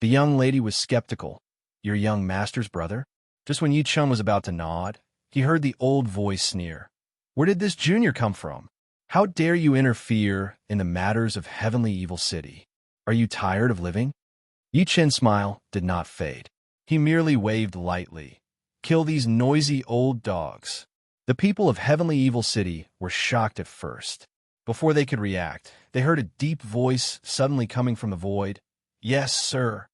The young lady was skeptical. "Your young master's brother?" Just when Yichen was about to nod, he heard the old voice sneer. "Where did this junior come from? How dare you interfere in the matters of Heavenly Evil City? Are you tired of living?" Yichen's smile did not fade. He merely waved lightly. "Kill these noisy old dogs." The people of Heavenly Evil City were shocked at first, Before they could react, they heard a deep voice suddenly coming from the void. "Yes, sir."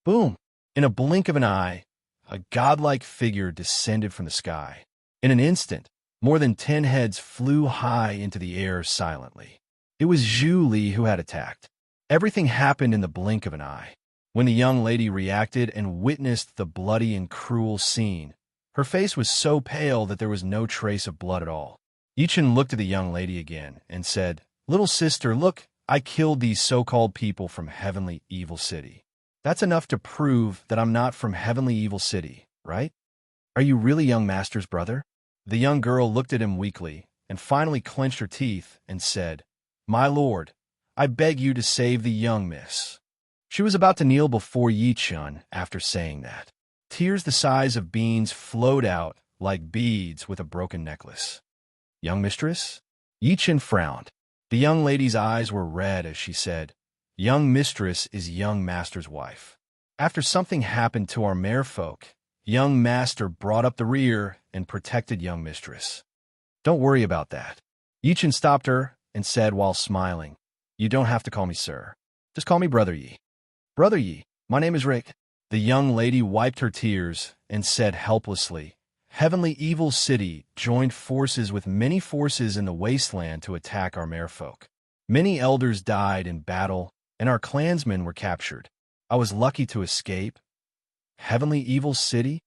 Boom! In a blink of an eye, a godlike figure descended from the sky. In an instant, more than 10 heads flew high into the air silently. It was Zhu Li who had attacked. Everything happened in the blink of an eye. When the young lady reacted and witnessed the bloody and cruel scene, her face was so pale that there was no trace of blood at all. Yichen looked at the young lady again and said, "Little sister, look, I killed these so-called people from Heavenly Evil City. That's enough to prove that I'm not from Heavenly Evil City, right? Are you really young master's brother?" The young girl looked at him weakly and finally clenched her teeth and said, "My lord, I beg you to save the young miss." She was about to kneel before Yichen after saying that. Tears the size of beans flowed out like beads with a broken necklace. "Young mistress?" Yichen frowned. The young lady's eyes were red as she said, "Young mistress is young master's wife. After something happened to our merfolk, young master brought up the rear and protected young mistress. Don't worry about that." Yichen stopped her and said while smiling, "You don't have to call me sir. Just call me Brother Yi." "Brother Yi, my name is Rick." The young lady wiped her tears and said helplessly, "Heavenly Evil City joined forces with many forces in the wasteland to attack our merfolk. Many elders died in battle, and our clansmen were captured. I was lucky to escape." "Heavenly Evil City?"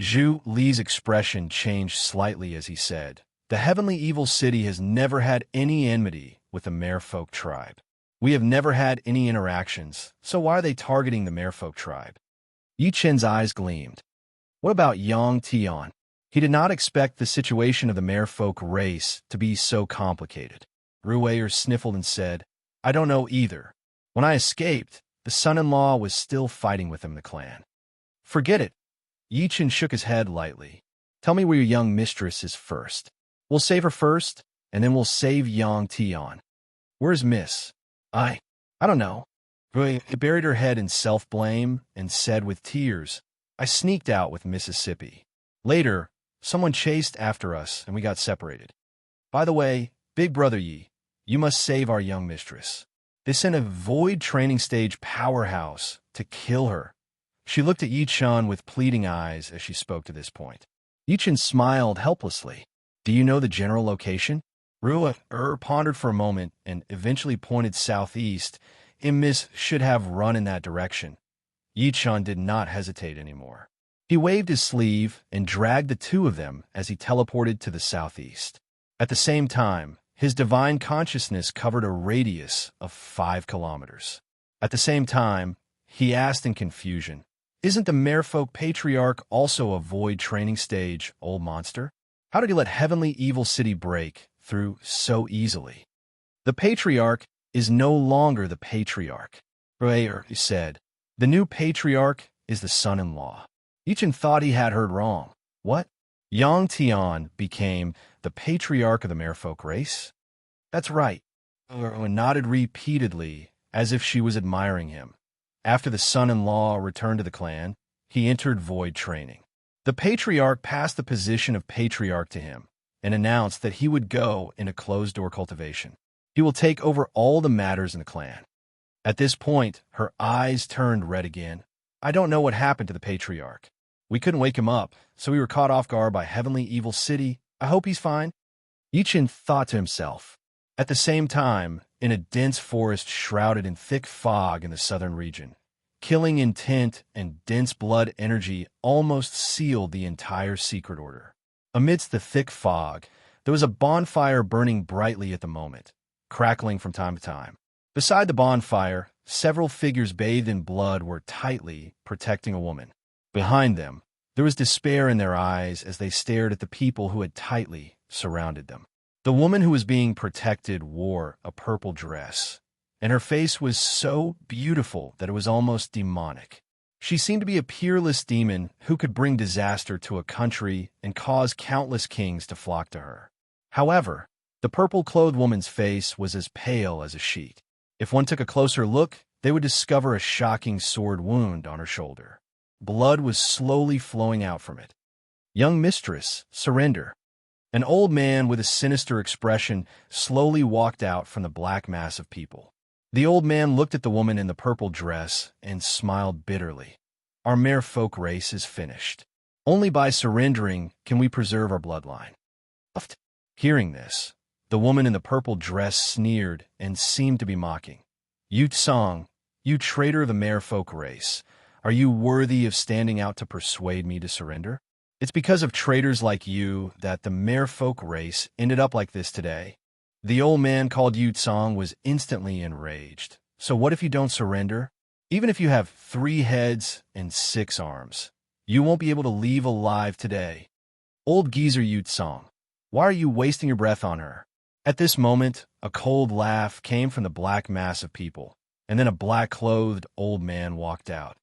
Zhu Li's expression changed slightly as he said, "The Heavenly Evil City has never had any enmity with the merfolk tribe. We have never had any interactions, so why are they targeting the merfolk tribe?" Yichen's eyes gleamed. What about Yang Tian? He did not expect the situation of the merfolk race to be so complicated. Rueyer sniffled and said, "I don't know either. When I escaped, the son-in-law was still fighting with him in the clan." "Forget it." Yichen shook his head lightly. "Tell me where your young mistress is first. We'll save her first, and then we'll save Yang Tian. Where's Miss?" I don't know." Rueyer buried her head in self-blame and said with tears, "I sneaked out with Mississippi. Later, someone chased after us and we got separated. By the way, Big Brother Yi, you must save our young mistress. They sent a void training stage powerhouse to kill her." She looked at Yichen with pleading eyes as she spoke to this point. Yichen smiled helplessly. "Do you know the general location?" Rueyer pondered for a moment and eventually pointed southeast. Miss should have run in that direction. Yichen did not hesitate anymore. He waved his sleeve and dragged the two of them as he teleported to the southeast. At the same time, his divine consciousness covered a radius of 5 kilometers. At the same time, he asked in confusion, "Isn't the Merfolk Patriarch also a void training stage, old monster? How did he let Heavenly Evil City break through so easily?" "The Patriarch is no longer the Patriarch," Rueyer said. "The new Patriarch is the son-in-law." Yichen thought he had heard wrong. What? Yang Tian became the Patriarch of the Merfolk race? That's right. Rueyer nodded repeatedly, as if she was admiring him. After the son-in-law returned to the clan, he entered void training. The Patriarch passed the position of Patriarch to him and announced that he would go into closed-door cultivation. He will take over all the matters in the clan. At this point, her eyes turned red again. "I don't know what happened to the Patriarch. We couldn't wake him up, so we were caught off guard by Heavenly Evil City. I hope he's fine." Yichen thought to himself. At the same time, in a dense forest shrouded in thick fog in the southern region, killing intent and dense blood energy almost sealed the entire secret order. Amidst the thick fog, there was a bonfire burning brightly at the moment, crackling from time to time. Beside the bonfire, several figures bathed in blood were tightly protecting a woman. Behind them, there was despair in their eyes as they stared at the people who had tightly surrounded them. The woman who was being protected wore a purple dress, and her face was so beautiful that it was almost demonic. She seemed to be a peerless demon who could bring disaster to a country and cause countless kings to flock to her. However, the purple-clothed woman's face was as pale as a sheet. If one took a closer look, they would discover a shocking sword wound on her shoulder. Blood was slowly flowing out from it. "Young mistress, surrender." An old man with a sinister expression slowly walked out from the black mass of people. The old man looked at the woman in the purple dress and smiled bitterly. Our mere folk race is finished. Only by surrendering can we preserve our bloodline. Hearing this, the woman in the purple dress sneered and seemed to be mocking. You Tsang, you traitor of the mere folk race, are you worthy of standing out to persuade me to surrender? It's because of traitors like you that the mere folk race ended up like this today. The old man called Yu Tsang was instantly enraged. So what if you don't surrender? Even if you have 3 heads and 6 arms, you won't be able to leave alive today. Old geezer Yu Tsang, why are you wasting your breath on her? At this moment, a cold laugh came from the black mass of people, and then a black-clothed old man walked out.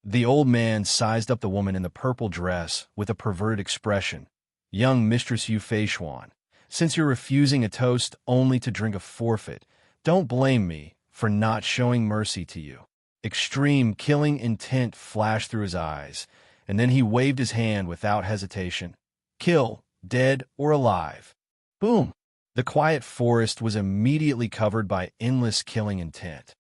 The old man sized up the woman in the purple dress with a perverted expression. Young Mistress Yu Feishuan, since you're refusing a toast only to drink a forfeit, don't blame me for not showing mercy to you. Extreme killing intent flashed through his eyes, and then he waved his hand without hesitation. Kill, dead or alive. Boom! The quiet forest was immediately covered by endless killing intent.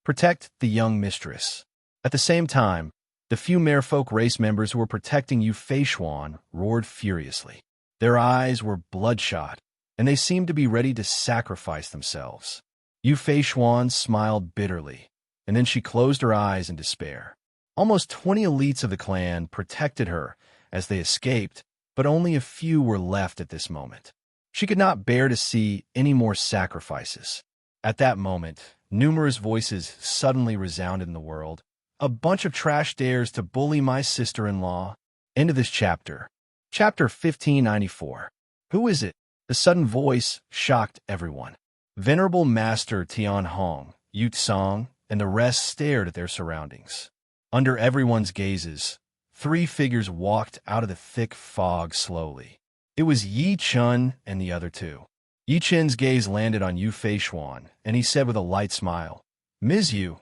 Protect the young mistress. At the same time, the few merfolk race members who were protecting Yu Feishuan roared furiously. Their eyes were bloodshot, and they seemed to be ready to sacrifice themselves. Yu Feishuan smiled bitterly, and then she closed her eyes in despair. Almost 20 elites of the clan protected her as they escaped, but only a few were left at this moment. She could not bear to see any more sacrifices. At that moment, numerous voices suddenly resounded in the world. A bunch of trash dares to bully my sister-in-law. End of this chapter. Chapter 1594. Who is it? The sudden voice shocked everyone. Venerable Master Tian Hong, Yu Tsang, and the rest stared at their surroundings. Under everyone's gazes, 3 figures walked out of the thick fog slowly. It was Yi Chun and the other 2. Yi Chun's gaze landed on Yu Feishuan, and he said with a light smile, Ms. Yu,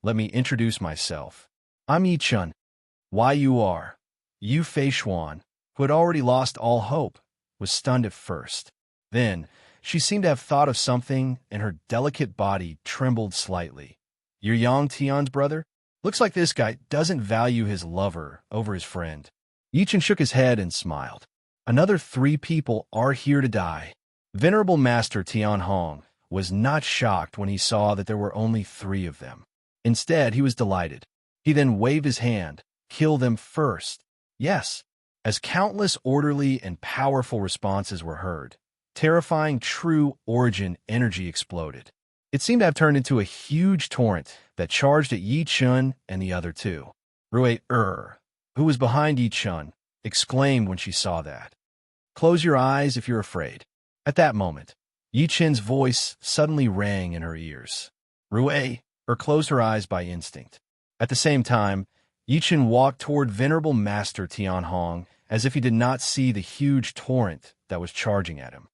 let me introduce myself. I'm Yi Chun. Why you are? Yu Feishuan, who had already lost all hope, was stunned at first. Then, she seemed to have thought of something, and her delicate body trembled slightly. You're Yang Tian's brother? Looks like this guy doesn't value his lover over his friend. Yi Chun shook his head and smiled. Another 3 people are here to die. Venerable Master Tian Hong was not shocked when he saw that there were only 3 of them. Instead, he was delighted. He then waved his hand. Kill them first. Yes. As countless orderly and powerful responses were heard, terrifying true origin energy exploded. It seemed to have turned into a huge torrent that charged at Yi Chun and the other 2. Rui who was behind Yi Chun, exclaimed when she saw that. Close your eyes if you're afraid. At that moment, Yi Chun's voice suddenly rang in her ears. Rui closed her eyes by instinct. At the same time, Yi Chun walked toward Venerable Master Tian Hong as if he did not see the huge torrent that was charging at him.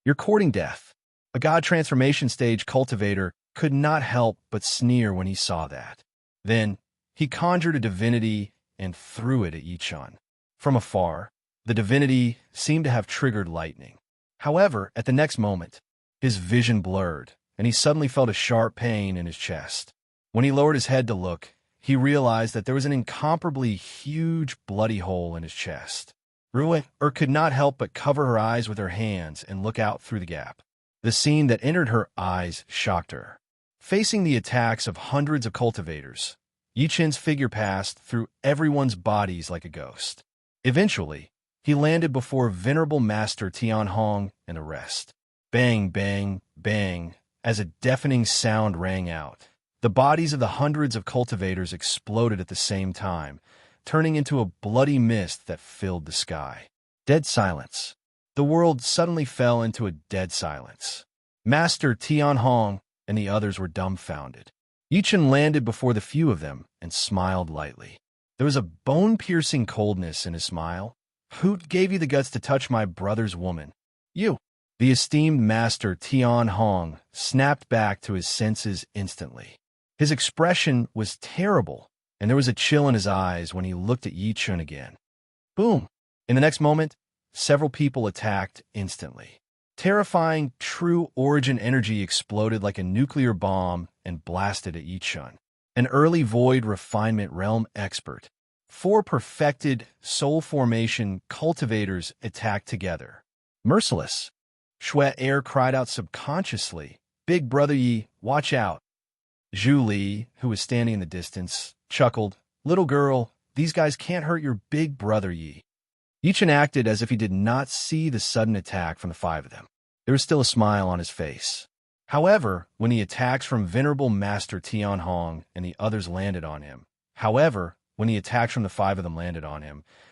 You're courting death. A god transformation stage cultivator could not help but sneer when he saw that. Then, he conjured a divinity and threw it at Yi Chun. From afar, the divinity seemed to have triggered lightning. However, at the next moment, his vision blurred, and he suddenly felt a sharp pain in his chest. When he lowered his head to look, he realized that there was an incomparably huge bloody hole in his chest. Rui could not help but cover her eyes with her hands and look out through the gap. The scene that entered her eyes shocked her. Facing the attacks of hundreds of cultivators, Yi Chun's figure passed through everyone's bodies like a ghost. Eventually, he landed before Venerable Master Tian Hong and the rest. Bang, bang, bang, as a deafening sound rang out. The bodies of the hundreds of cultivators exploded at the same time, turning into a bloody mist that filled the sky. Dead silence. The world suddenly fell into a dead silence. Master Tian Hong and the others were dumbfounded. Yi Chun landed before the few of them and smiled lightly. There was a bone-piercing coldness in his smile. Who gave you the guts to touch my brother's woman? You. The esteemed Master Tian Hong snapped back to his senses instantly. His expression was terrible, and there was a chill in his eyes when he looked at Yi Chun again. Boom! In the next moment, several people attacked instantly. Terrifying true origin energy exploded like a nuclear bomb and blasted at Yichun, an early void refinement realm expert. 4 perfected soul formation cultivators attacked together. Merciless. Shui Air cried out subconsciously, "Big brother Yi, watch out." Zhu Li, who was standing in the distance, chuckled, "Little girl, these guys can't hurt your big brother Yi." Yichun acted as if he did not see the sudden attack from the 5 of them. There was still a smile on his face. However, when the attacks from Venerable Master Tianhong and the others landed on him,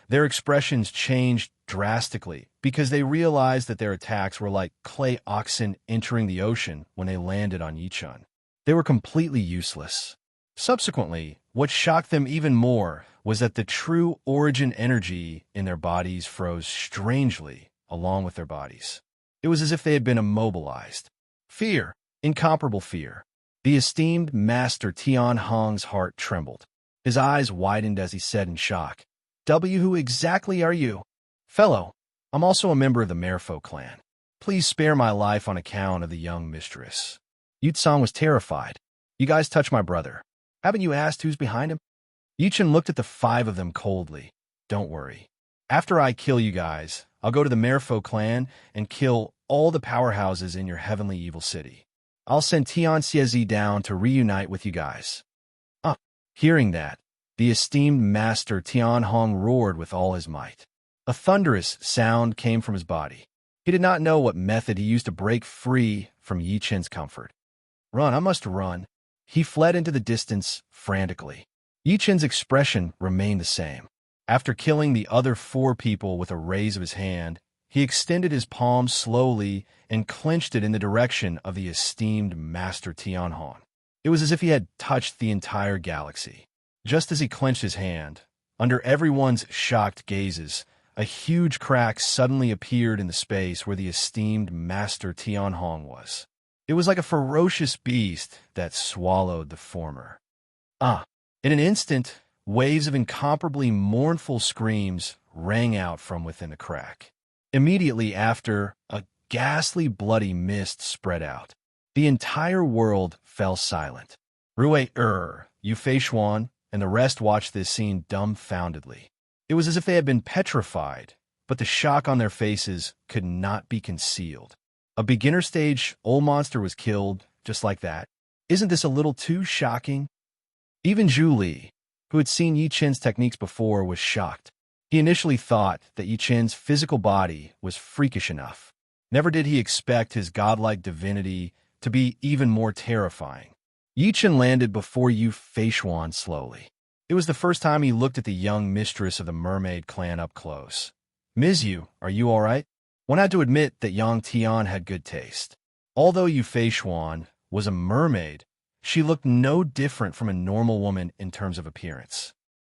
their expressions changed drastically because they realized that their attacks were like clay oxen entering the ocean when they landed on Yichun. They were completely useless. Subsequently, what shocked them even more was that the true origin energy in their bodies froze strangely along with their bodies. It was as if they had been immobilized. Fear, incomparable fear. The esteemed Master Tianhong's heart trembled. His eyes widened as he said in shock, "Who exactly are you?" "Fellow, I'm also a member of the Merfolk clan. Please spare my life on account of the young mistress." Yutsong was terrified. "You guys touched my brother. Haven't you asked who's behind him?" Yichun looked at the 5 of them coldly. "Don't worry. After I kill you guys, I'll go to the Merfolk clan and kill all the powerhouses in your heavenly evil city. I'll send Tian Xiezi down to reunite with you guys." Hearing that, the esteemed Master Tianhong roared with all his might. A thunderous sound came from his body. He did not know what method he used to break free from Yichun's comfort. "Run, I must run." He fled into the distance frantically. Yichun's expression remained the same. After killing the other 4 people with a raise of his hand, he extended his palm slowly and clenched it in the direction of the esteemed Master Tianhong. It was as if he had touched the entire galaxy. Just as he clenched his hand, under everyone's shocked gazes, a huge crack suddenly appeared in the space where the esteemed Master Tianhong was. It was like a ferocious beast that swallowed the former. In an instant, waves of incomparably mournful screams rang out from within the crack. Immediately after, a ghastly bloody mist spread out. The entire world fell silent. Rui Yu Feishuan, and the rest watched this scene dumbfoundedly. It was as if they had been petrified, but the shock on their faces could not be concealed. A beginner-stage old monster was killed just like that. Isn't this a little too shocking? Even Zhu Li, who had seen Yichun's techniques before, was shocked. He initially thought that Yichun's physical body was freakish enough. Never did he expect his godlike divinity to be even more terrifying. Yichun landed before Yu Feishuan slowly. It was the first time he looked at the young mistress of the mermaid clan up close. "Ms. Yu, are you all right?" One had to admit that Yang Tian had good taste. Although Yu Feishuan was a mermaid, she looked no different from a normal woman in terms of appearance.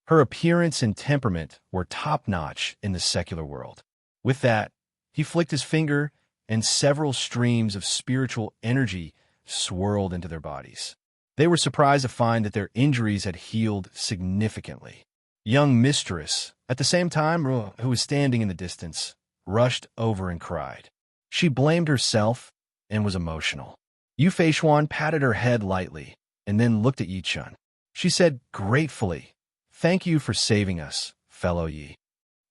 Her appearance and temperament were top-notch in the secular world. With that, he flicked his finger, and several streams of spiritual energy swirled into their bodies. They were surprised to find that their injuries had healed significantly. Young mistress, at the same time, who was standing in the distance, rushed over and cried. She blamed herself and was emotional. Yu Feishuan patted her head lightly and then looked at Yichun. She said gratefully, "Thank you for saving us, fellow Yi."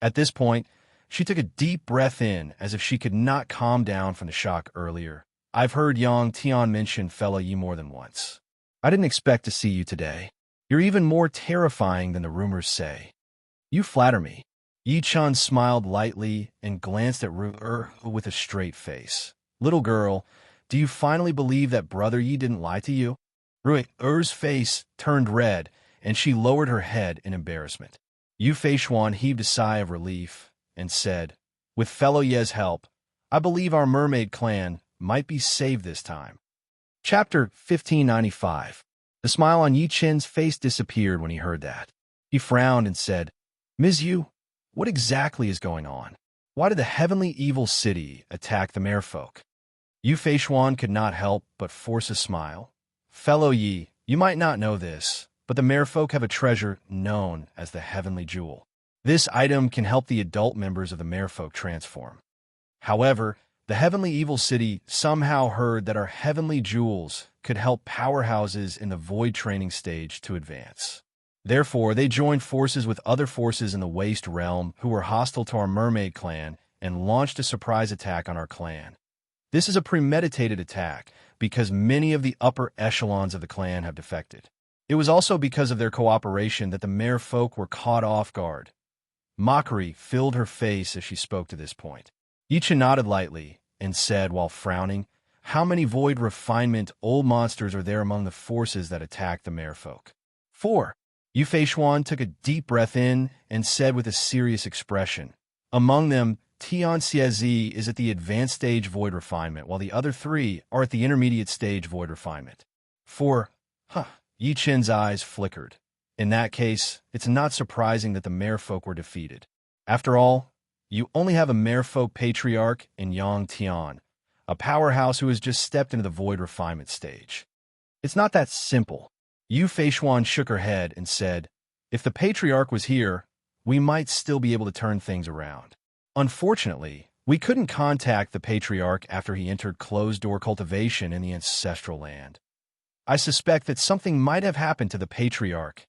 At this point, she took a deep breath in as if she could not calm down from the shock earlier. "I've heard Yang Tian mention fellow Yi more than once. I didn't expect to see you today. You're even more terrifying than the rumors say." "You flatter me." Yichun smiled lightly and glanced at Ru with a straight face. "Little girl, do you finally believe that Brother Yi didn't lie to you?" Ru's face turned red, and she lowered her head in embarrassment. Yu Feishuan heaved a sigh of relief and said, "With fellow Ye's help, I believe our mermaid clan might be saved this time." Chapter 1595. The smile on Yichun's face disappeared when he heard that. He frowned and said, "Ms. Yu, what exactly is going on? Why did the heavenly evil city attack the merfolk?" Yu Feishuan could not help but force a smile. "Fellow Yi, you might not know this, but the merfolk have a treasure known as the Heavenly Jewel. This item can help the adult members of the merfolk transform. However, the Heavenly Evil City somehow heard that our heavenly jewels could help powerhouses in the void training stage to advance. Therefore, they joined forces with other forces in the Waste Realm who were hostile to our mermaid clan and launched a surprise attack on our clan. This is a premeditated attack because many of the upper echelons of the clan have defected. It was also because of their cooperation that the merfolk were caught off guard. Mockery filled her face as she spoke to this point. Yichen nodded lightly and said while frowning, "How many void refinement old monsters are there among the forces that attacked the merfolk?" 4. Yu Feishuan took a deep breath in and said with a serious expression, "Among them, Tian Xiezi is at the advanced stage void refinement, while the other 3 are at the intermediate stage void refinement." 4. Yi Chen's eyes flickered. In that case, it's not surprising that the merfolk were defeated. After all, you only have a merfolk patriarch in Yang Tian, a powerhouse who has just stepped into the void refinement stage. It's not that simple. Yu Feishuan shook her head and said, "If the patriarch was here, we might still be able to turn things around. Unfortunately, we couldn't contact the patriarch after he entered closed-door cultivation in the ancestral land. I suspect that something might have happened to the patriarch."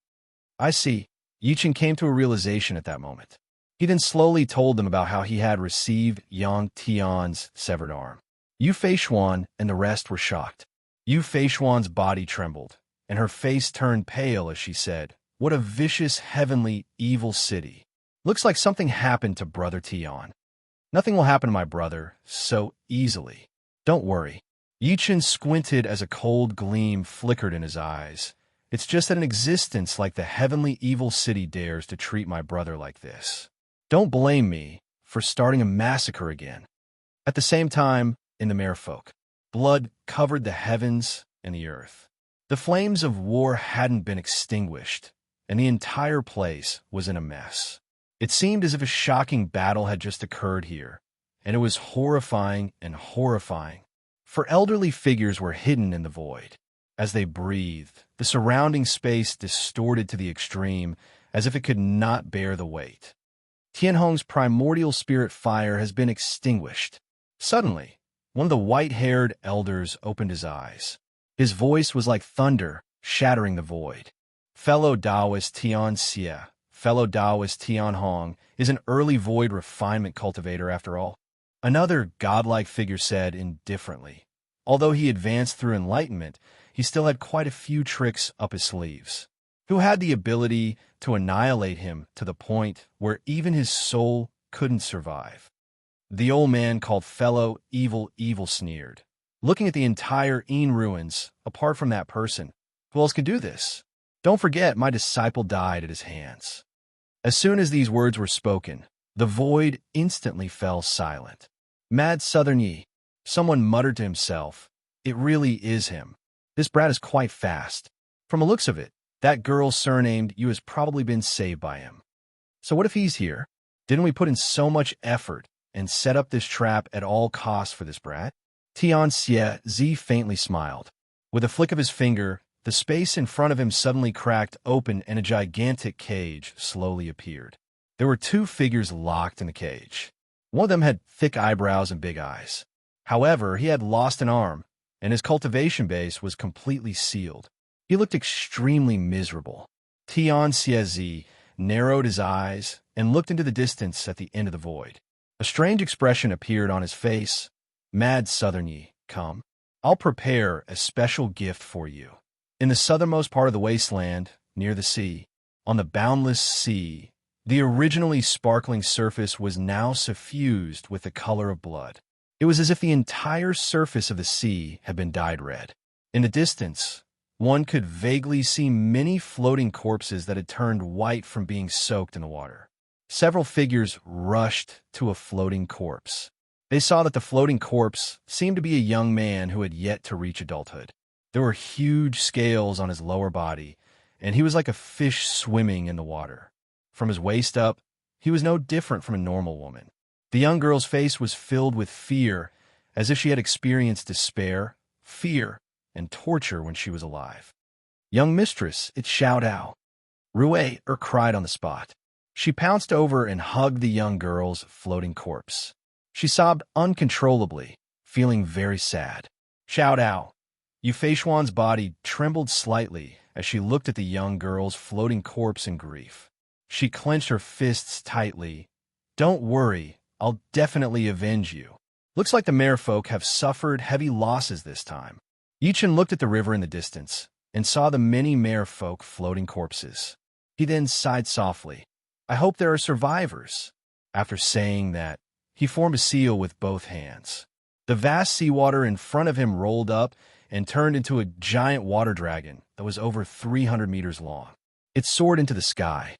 "I see." Yichen came to a realization at that moment. He then slowly told them about how he had received Yang Tian's severed arm. Yu Feishuan and the rest were shocked. Yu Feishuan's body trembled, and her face turned pale as she said, "What a vicious, heavenly, evil city. Looks like something happened to Brother Tian." "Nothing will happen to my brother so easily. Don't worry." Yichen squinted as a cold gleam flickered in his eyes. "It's just that an existence like the heavenly evil city dares to treat my brother like this. Don't blame me for starting a massacre again." At the same time, in the merfolk, blood covered the heavens and the earth. The flames of war hadn't been extinguished, and the entire place was in a mess. It seemed as if a shocking battle had just occurred here, and it was horrifying and horrifying. For elderly figures were hidden in the void. As they breathed, the surrounding space distorted to the extreme, as if it could not bear the weight. Tianhong's primordial spirit fire has been extinguished. Suddenly, one of the white-haired elders opened his eyes. His voice was like thunder, shattering the void. "Fellow Taoist Tian Xie, fellow Taoist Tianhong, is an early void refinement cultivator after all." Another godlike figure said indifferently. Although he advanced through enlightenment, he still had quite a few tricks up his sleeves. Who had the ability to annihilate him to the point where even his soul couldn't survive? The old man called fellow evil sneered. "Looking at the entire Een ruins, apart from that person, who else could do this? Don't forget, my disciple died at his hands." As soon as these words were spoken, the void instantly fell silent. "Mad Southern Yi," someone muttered to himself. "It really is him. This brat is quite fast. From the looks of it, that girl surnamed Yu has probably been saved by him. So what if he's here? Didn't we put in so much effort and set up this trap at all costs for this brat?" Tian Xie faintly smiled. With a flick of his finger, the space in front of him suddenly cracked open and a gigantic cage slowly appeared. There were 2 figures locked in the cage. One of them had thick eyebrows and big eyes. However, he had lost an arm, and his cultivation base was completely sealed. He looked extremely miserable. Tian Xie narrowed his eyes and looked into the distance at the end of the void. A strange expression appeared on his face. "Mad Southern Yi, come. I'll prepare a special gift for you." In the southernmost part of the wasteland, near the sea, on the boundless sea, the originally sparkling surface was now suffused with the color of blood. It was as if the entire surface of the sea had been dyed red. In the distance, one could vaguely see many floating corpses that had turned white from being soaked in the water. Several figures rushed to a floating corpse. They saw that the floating corpse seemed to be a young man who had yet to reach adulthood. There were huge scales on his lower body, and he was like a fish swimming in the water. From his waist up, he was no different from a normal woman. The young girl's face was filled with fear, as if she had experienced despair, fear, and torture when she was alive. "Young mistress, it's Xiao Dao." Rue cried on the spot. She pounced over and hugged the young girl's floating corpse. She sobbed uncontrollably, feeling very sad. Xiao Dao. Yufeishuan's body trembled slightly as she looked at the young girl's floating corpse in grief. She clenched her fists tightly. Don't worry, I'll definitely avenge you. Looks like the merfolk have suffered heavy losses this time. Yichen looked at the river in the distance and saw the many merfolk floating corpses. He then sighed softly. I hope there are survivors. After saying that, he formed a seal with both hands. The vast seawater in front of him rolled up and turned into a giant water dragon that was over 300 meters long. It soared into the sky.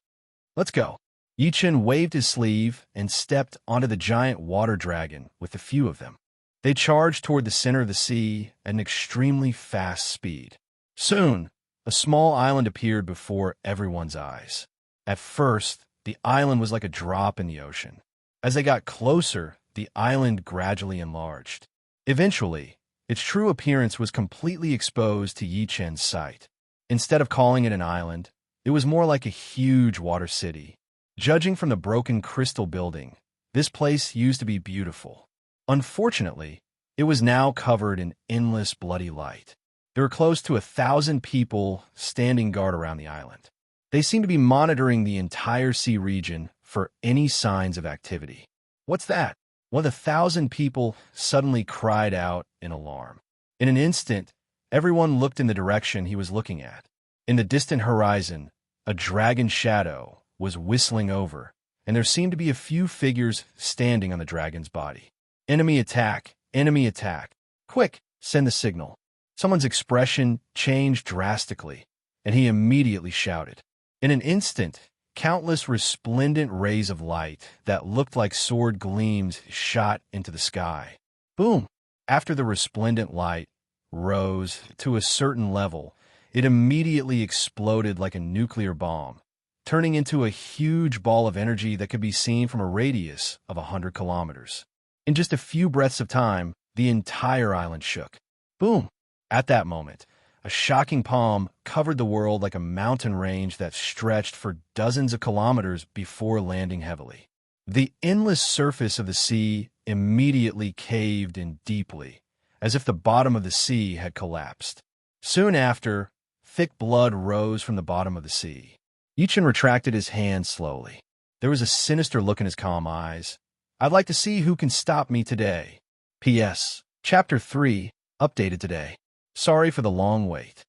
Let's go. Yichen waved his sleeve and stepped onto the giant water dragon with a few of them. They charged toward the center of the sea at an extremely fast speed. Soon, a small island appeared before everyone's eyes. At first, the island was like a drop in the ocean. As they got closer, the island gradually enlarged. Eventually, its true appearance was completely exposed to Yichen's sight. Instead of calling it an island, it was more like a huge water city. Judging from the broken crystal building, this place used to be beautiful. Unfortunately, it was now covered in endless bloody light. There were close to 1,000 people standing guard around the island. They seemed to be monitoring the entire sea region for any signs of activity. What's that? One of the 1,000 people suddenly cried out in alarm. In an instant, everyone looked in the direction he was looking at. In the distant horizon, a dragon shadow was whistling over, and there seemed to be a few figures standing on the dragon's body. Enemy attack! Enemy attack! Quick, send the signal. Someone's expression changed drastically, and he immediately shouted. In an instant, countless resplendent rays of light that looked like sword gleams shot into the sky. Boom! After the resplendent light rose to a certain level, it immediately exploded like a nuclear bomb, turning into a huge ball of energy that could be seen from a radius of 100 kilometers. In just a few breaths of time, the entire island shook. Boom! At that moment, a shocking palm covered the world like a mountain range that stretched for dozens of kilometers before landing heavily. The endless surface of the sea immediately caved in deeply, as if the bottom of the sea had collapsed. Soon after, thick blood rose from the bottom of the sea. Yichen retracted his hand slowly. There was a sinister look in his calm eyes. I'd like to see who can stop me today. P.S. Chapter 3, updated today. Sorry for the long wait.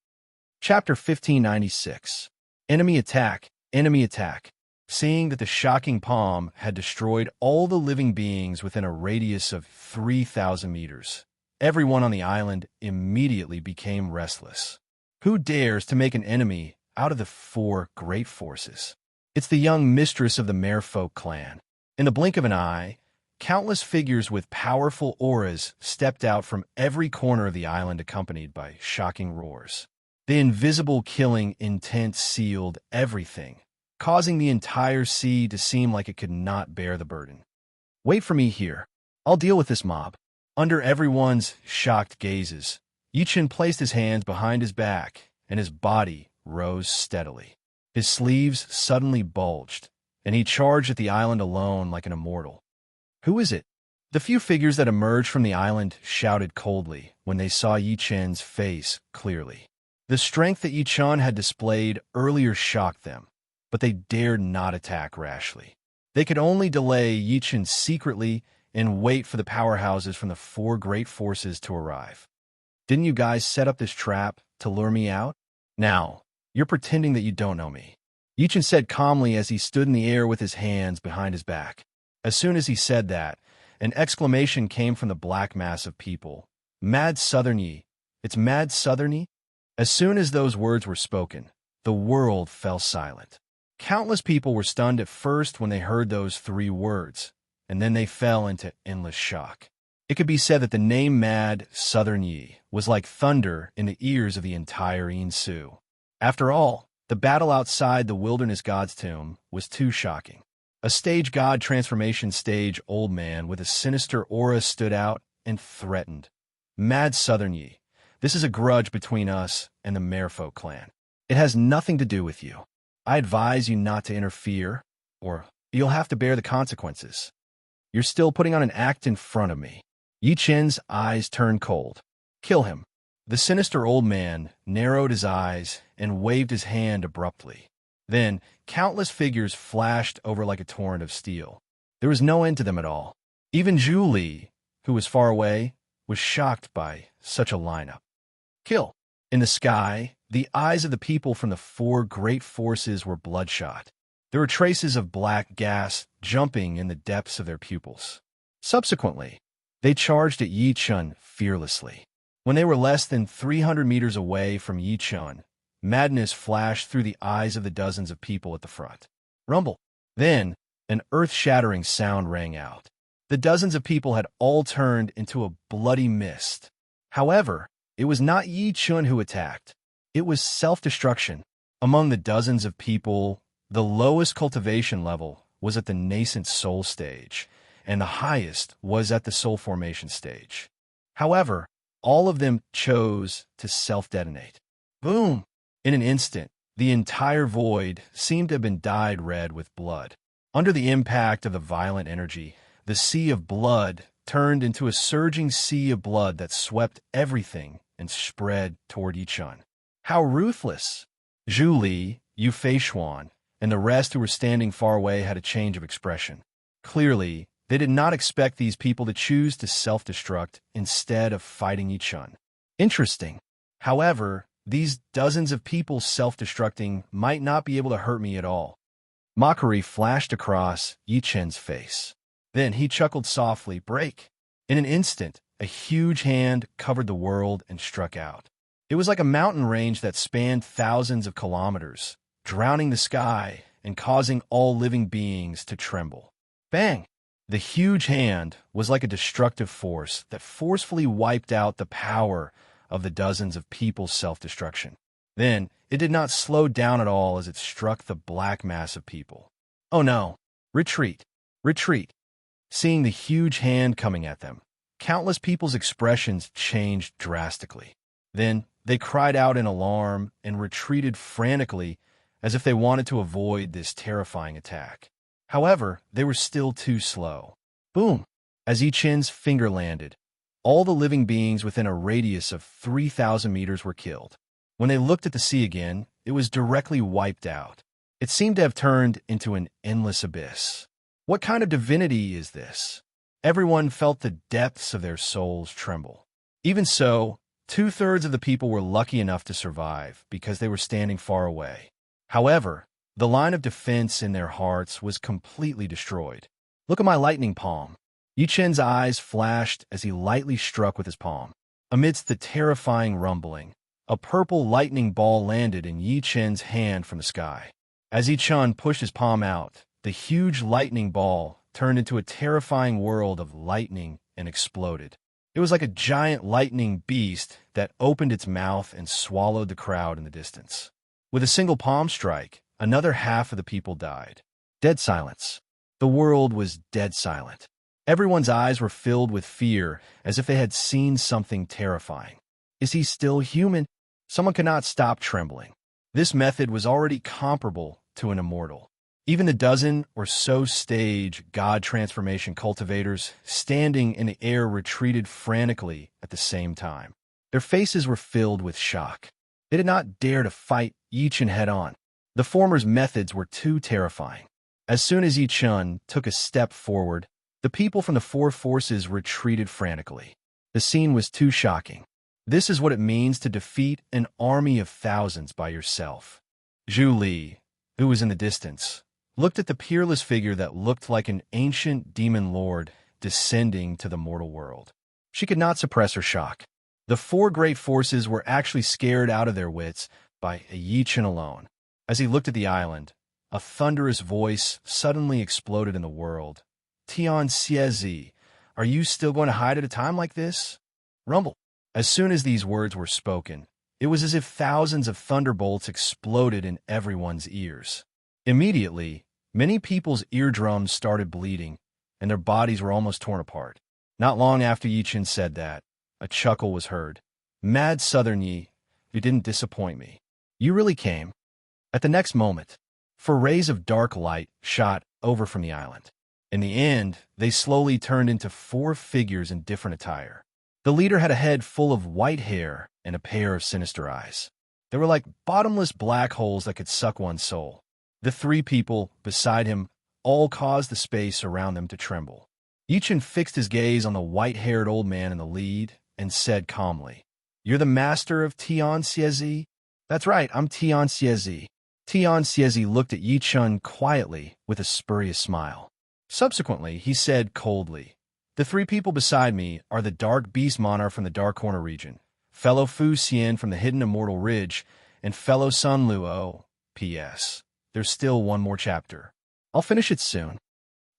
Chapter 1596. Enemy attack, enemy attack. Seeing that the shocking palm had destroyed all the living beings within a radius of 3,000 meters, everyone on the island immediately became restless. Who dares to make an enemy out of the 4 great forces? It's the young mistress of the Merfolk clan. In the blink of an eye, countless figures with powerful auras stepped out from every corner of the island accompanied by shocking roars. The invisible killing intent sealed everything, causing the entire sea to seem like it could not bear the burden. Wait for me here. I'll deal with this mob. Under everyone's shocked gazes, Yichen placed his hands behind his back, and his body rose steadily. His sleeves suddenly bulged, and he charged at the island alone like an immortal. Who is it? The few figures that emerged from the island shouted coldly when they saw Yichen's face clearly. The strength that Yichen had displayed earlier shocked them, but they dared not attack rashly. They could only delay Yichen secretly and wait for the powerhouses from the 4 great forces to arrive. Didn't you guys set up this trap to lure me out? Now, you're pretending that you don't know me. Yichen said calmly as he stood in the air with his hands behind his back. As soon as he said that, an exclamation came from the black mass of people. Mad Southerny! It's Mad Southerny! As soon as those words were spoken, the world fell silent. Countless people were stunned at first when they heard those 3 words, and then they fell into endless shock. It could be said that the name Mad Southerny was like thunder in the ears of the entire Insu. After all, the battle outside the Wilderness God's tomb was too shocking. A stage god transformation stage old man with a sinister aura stood out and threatened. Mad Southerny, this is a grudge between us and the Merfolk clan. It has nothing to do with you. I advise you not to interfere. or you'll have to bear the consequences. You're still putting on an act in front of me. Yi Chen's eyes turned cold. Kill him. The sinister old man narrowed his eyes and waved his hand abruptly. Then, countless figures flashed over like a torrent of steel. There was no end to them at all. Even Zhu Li, who was far away, was shocked by such a lineup. Kill. In the sky, the eyes of the people from the four great forces were bloodshot. There were traces of black gas jumping in the depths of their pupils. Subsequently, they charged at Yi Chen fearlessly. When they were less than 300 meters away from Yi Chen, madness flashed through the eyes of the dozens of people at the front. Rumble. Then, an earth-shattering sound rang out. The dozens of people had all turned into a bloody mist. However, it was not Yi Chen who attacked. It was self-destruction. Among the dozens of people, the lowest cultivation level was at the nascent soul stage, and the highest was at the soul formation stage. However, all of them chose to self-detonate. Boom! In an instant, the entire void seemed to have been dyed red with blood. Under the impact of the violent energy, the sea of blood turned into a surging sea of blood that swept everything and spread toward Yi Chen. How ruthless! Zhu Li, Yu Feishuan, and the rest who were standing far away had a change of expression. Clearly, they did not expect these people to choose to self-destruct instead of fighting Yi Chen. Interesting. However, these dozens of people self-destructing might not be able to hurt me at all. Mockery flashed across Yi Chen's face. Then he chuckled softly, break. In an instant, a huge hand covered the world and struck out. It was like a mountain range that spanned thousands of kilometers, drowning the sky and causing all living beings to tremble. Bang! The huge hand was like a destructive force that forcefully wiped out the power of the dozens of people's self-destruction. Then, it did not slow down at all as it struck the black mass of people. Oh no! Retreat! Retreat! Seeing the huge hand coming at them, countless people's expressions changed drastically. Then, they cried out in alarm and retreated frantically as if they wanted to avoid this terrifying attack. However, they were still too slow. Boom! As Yi Chen's finger landed, all the living beings within a radius of 3,000 meters were killed. When they looked at the sea again, it was directly wiped out. It seemed to have turned into an endless abyss. What kind of divinity is this? Everyone felt the depths of their souls tremble. Even so, 2/3 of the people were lucky enough to survive because they were standing far away. However, the line of defense in their hearts was completely destroyed. Look at my lightning palm. Yi Chen's eyes flashed as he lightly struck with his palm. Amidst the terrifying rumbling, a purple lightning ball landed in Yi Chen's hand from the sky. As Yi Chen pushed his palm out, the huge lightning ball turned into a terrifying world of lightning and exploded. It was like a giant lightning beast that opened its mouth and swallowed the crowd in the distance. With a single palm strike, another half of the people died. Dead silence. The world was dead silent. Everyone's eyes were filled with fear, as if they had seen something terrifying. Is he still human? Someone could not stop trembling. This method was already comparable to an immortal. Even the dozen or so stage god transformation cultivators standing in the air retreated frantically at the same time. Their faces were filled with shock. They did not dare to fight Yi Chen head-on. The former's methods were too terrifying. As soon as Yi Chen took a step forward, the people from the four forces retreated frantically. The scene was too shocking. This is what it means to defeat an army of thousands by yourself. Zhu Li, who was in the distance, looked at the peerless figure that looked like an ancient demon lord descending to the mortal world. She could not suppress her shock. The four great forces were actually scared out of their wits by Yi Chen alone. As he looked at the island, a thunderous voice suddenly exploded in the world. Tian Xiezi, are you still going to hide at a time like this? Rumble. As soon as these words were spoken, it was as if thousands of thunderbolts exploded in everyone's ears. Immediately, many people's eardrums started bleeding, and their bodies were almost torn apart. Not long after Yi Chen said that, a chuckle was heard. Mad Southern Yi, you didn't disappoint me. You really came. At the next moment, 4 rays of dark light shot over from the island. In the end, they slowly turned into 4 figures in different attire. The leader had a head full of white hair and a pair of sinister eyes. They were like bottomless black holes that could suck one's soul. The 3 people beside him all caused the space around them to tremble. Yichin fixed his gaze on the white-haired old man in the lead and said calmly, "You're the master of Tian Xiezi?" "That's right, I'm Tian Xiezi." Tian Xiezi looked at Yichun quietly with a spurious smile. Subsequently, he said coldly, "The 3 people beside me are the Dark Beast Monarch from the Dark Corner region, fellow Fu Xian from the Hidden Immortal Ridge, and fellow Sun Luo. P.S. There's still one more chapter. I'll finish it soon."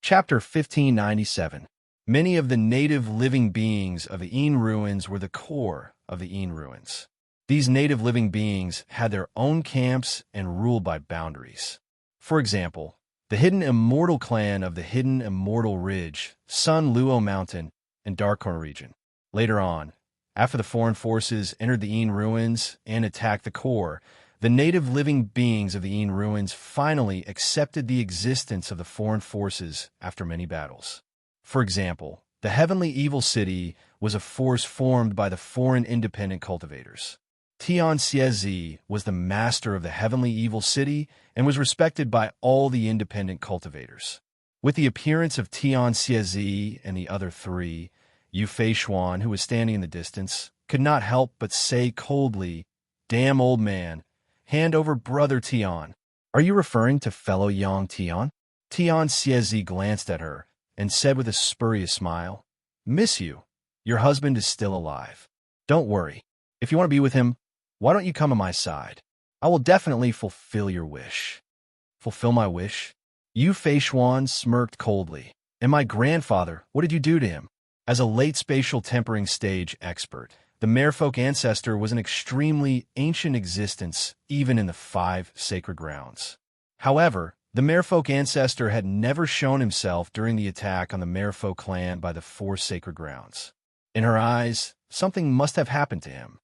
Chapter 1597. Many of the native living beings of the Yin ruins were the core of the Yin ruins. These native living beings had their own camps and ruled by boundaries. For example, the Hidden Immortal clan of the Hidden Immortal Ridge, Sun Luo Mountain, and Dark Corner region. Later on, after the foreign forces entered the Yin ruins and attacked the core, the native living beings of the Yin ruins finally accepted the existence of the foreign forces after many battles. For example, the Heavenly Evil City was a force formed by the foreign independent cultivators. Tian Xiezi was the master of the Heavenly Evil City and was respected by all the independent cultivators. With the appearance of Tian Xiezi and the other 3, Yu Feishuan, who was standing in the distance, could not help but say coldly, "Damn old man, hand over brother Tian." "Are you referring to fellow Yang Tian?" Tian Xiezi glanced at her and said with a spurious smile, "Miss you. Your husband is still alive. Don't worry. If you want to be with him, why don't you come on my side? I will definitely fulfill your wish." "Fulfill my wish?" Yu Feishuan smirked coldly. "And my grandfather, what did you do to him?" As a late spatial tempering stage expert, the Merfolk ancestor was an extremely ancient existence even in the 5 sacred grounds. However, the Merfolk ancestor had never shown himself during the attack on the Merfolk clan by the 4 sacred grounds. In her eyes, something must have happened to him.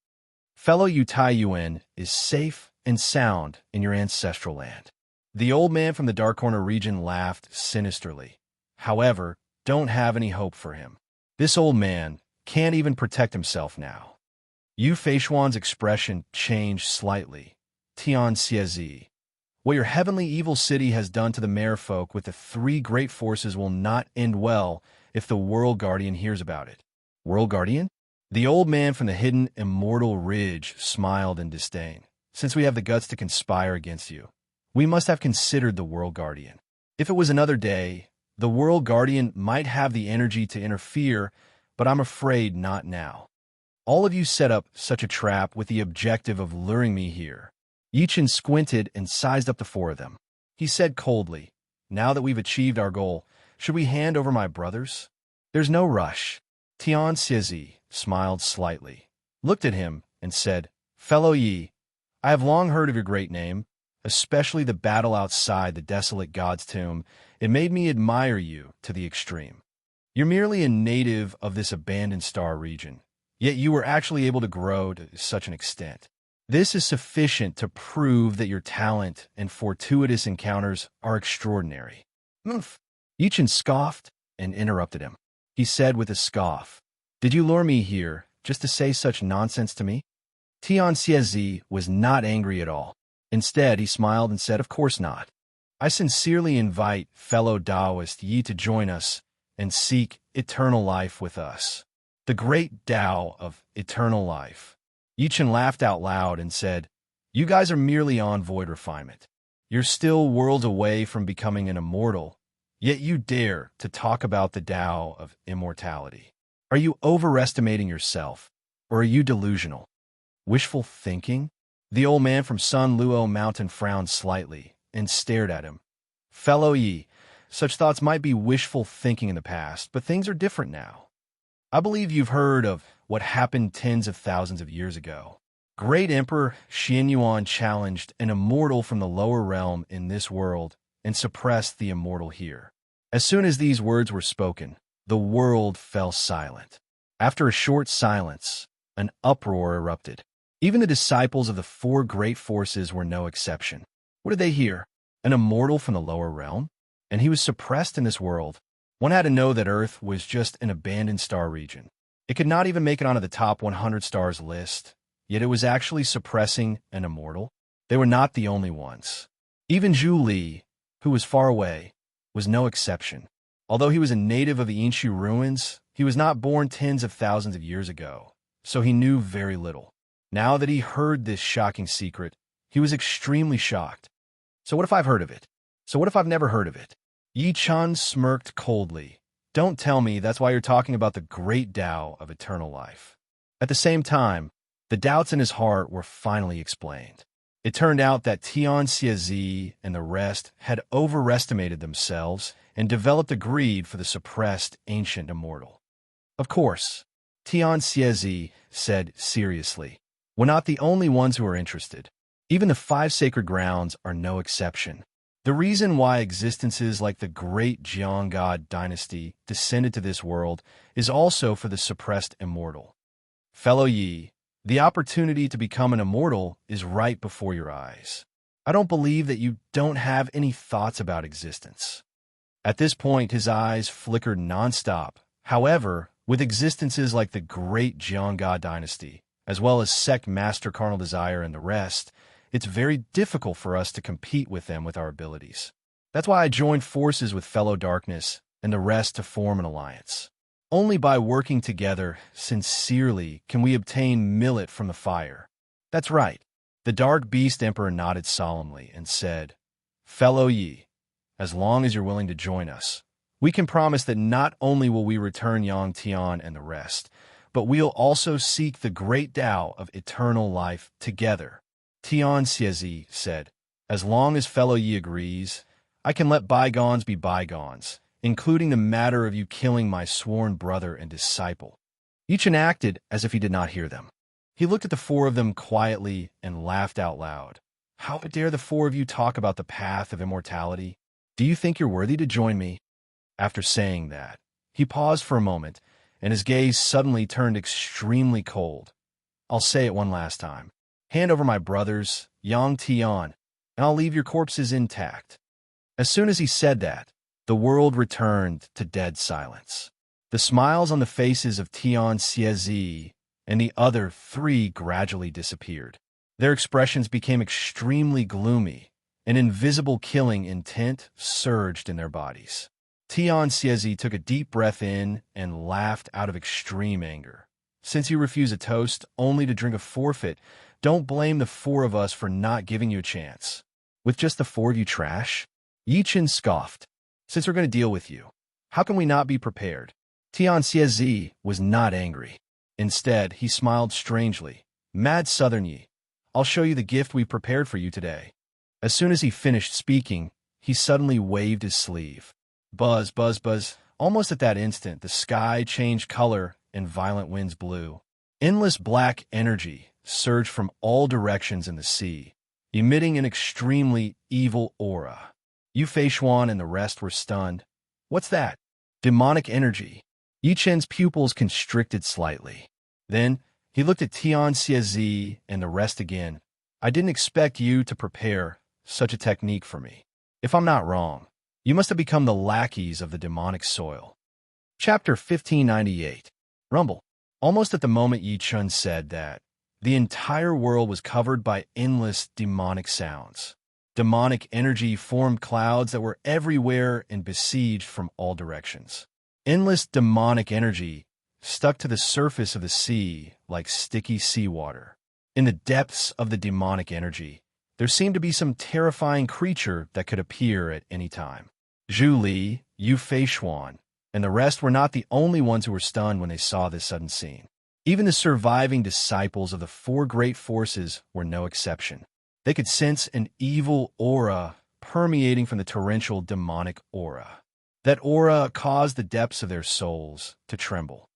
"Fellow Yu Taiyuan is safe and sound in your ancestral land." The old man from the Dark Corner region laughed sinisterly. "However, don't have any hope for him. This old man can't even protect himself now." Yu Feishuan's expression changed slightly. "Tian Xiezi, what your Heavenly Evil City has done to the Merfolk with the 3 great forces will not end well if the World Guardian hears about it." "World Guardian?" The old man from the Hidden Immortal Ridge smiled in disdain. "Since we have the guts to conspire against you, we must have considered the World Guardian. If it was another day, the World Guardian might have the energy to interfere, but I'm afraid not now. All of you set up such a trap with the objective of luring me here." Yichin squinted and sized up the 4 of them. He said coldly, "Now that we've achieved our goal, should we hand over my brothers?" "There's no rush." Tian Xiezi smiled slightly, looked at him, and said, "Fellow Yi, I have long heard of your great name, especially the battle outside the desolate god's tomb. It made me admire you to the extreme. You're merely a native of this abandoned star region, yet you were actually able to grow to such an extent. This is sufficient to prove that your talent and fortuitous encounters are extraordinary." "Oomph!" Yichin scoffed and interrupted him. He said with a scoff, "Did you lure me here just to say such nonsense to me?" Tian Xiezi was not angry at all. Instead, he smiled and said, "Of course not. I sincerely invite fellow Taoist Yi to join us and seek eternal life with us. The great Tao of eternal life." Yichin laughed out loud and said, "You guys are merely on void refinement. You're still worlds away from becoming an immortal, yet you dare to talk about the Tao of immortality. Are you overestimating yourself, or are you delusional? Wishful thinking?" The old man from Sun Luo Mountain frowned slightly and stared at him. "Fellow Yi, such thoughts might be wishful thinking in the past, but things are different now. I believe you've heard of what happened tens of thousands of years ago. Great Emperor Xian Yuan challenged an immortal from the lower realm in this world and suppressed the immortal here. As soon as these words were spoken, the world fell silent. After a short silence, an uproar erupted. Even the disciples of the 4 great forces were no exception. What did they hear? An immortal from the lower realm? and he was suppressed in this world. One had to know that Earth was just an abandoned star region. It could not even make it onto the top 100 stars list, yet it was actually suppressing an immortal. They were not the only ones. Even Zhu Li, who was far away, was no exception. Although he was a native of the Inshu ruins, he was not born tens of thousands of years ago, so he knew very little. Now that he heard this shocking secret, he was extremely shocked. So what if I've heard of it? So what if I've never heard of it? Yi Chun smirked coldly. Don't tell me that's why you're talking about the great Tao of eternal life. At the same time, the doubts in his heart were finally explained. It turned out that Tian Xiezi and the rest had overestimated themselves and developed a greed for the suppressed ancient immortal. Of course, Tian Xiezi said seriously, we're not the only ones who are interested. Even the 5 sacred grounds are no exception. The reason why existences like the great Jiang God dynasty descended to this world is also for the suppressed immortal. Fellow Yi, the opportunity to become an immortal is right before your eyes. I don't believe that you don't have any thoughts about existence. At this point, his eyes flickered nonstop. However, with existences like the great Jiang God dynasty, as well as sect master carnal desire and the rest, it's very difficult for us to compete with them with our abilities. That's why I joined forces with fellow darkness and the rest to form an alliance. Only by working together sincerely can we obtain millet from the fire. That's right. The Dark Beast Emperor nodded solemnly and said, Fellow Yi, as long as you're willing to join us, we can promise that not only will we return Yang Tian and the rest, but we'll also seek the great Tao of eternal life together. Tian Xiezi said, as long as Fellow Yi agrees, I can let bygones be bygones, including the matter of you killing my sworn brother and disciple. Yi Chun acted as if he did not hear them. He looked at the 4 of them quietly and laughed out loud. How dare the 4 of you talk about the path of immortality? Do you think you're worthy to join me? After saying that, he paused for a moment, and his gaze suddenly turned extremely cold. I'll say it one last time. Hand over my brothers, Yang Tian, and I'll leave your corpses intact. As soon as he said that, the world returned to dead silence. The smiles on the faces of Tian Xiezi and the other 3 gradually disappeared. Their expressions became extremely gloomy. An invisible killing intent surged in their bodies. Tian Xiezi took a deep breath in and laughed out of extreme anger. Since you refuse a toast only to drink a forfeit, don't blame the 4 of us for not giving you a chance. With just the 4 of you trash? Yi Chun scoffed. Since we're going to deal with you, how can we not be prepared? Tian Xiezi was not angry. Instead, he smiled strangely. Mad Southern Yi, I'll show you the gift we prepared for you today. As soon as he finished speaking, he suddenly waved his sleeve. Buzz, buzz, buzz. Almost at that instant, the sky changed color and violent winds blew. Endless black energy surged from all directions in the sea, emitting an extremely evil aura. Yu Feishuan and the rest were stunned. What's that? Demonic energy. Yi Chun's pupils constricted slightly. Then, he looked at Tian Xiezi and the rest again. I didn't expect you to prepare such a technique for me. If I'm not wrong, you must have become the lackeys of the demonic soil. Chapter 1598. Rumble. Almost at the moment Yi Chun said that, the entire world was covered by endless demonic sounds. Demonic energy formed clouds that were everywhere and besieged from all directions. Endless demonic energy stuck to the surface of the sea like sticky seawater. In the depths of the demonic energy, there seemed to be some terrifying creature that could appear at any time. Zhu Li, Yu Feishuan, and the rest were not the only ones who were stunned when they saw this sudden scene. Even the surviving disciples of the 4 great forces were no exception. They could sense an evil aura permeating from the torrential demonic aura. That aura caused the depths of their souls to tremble.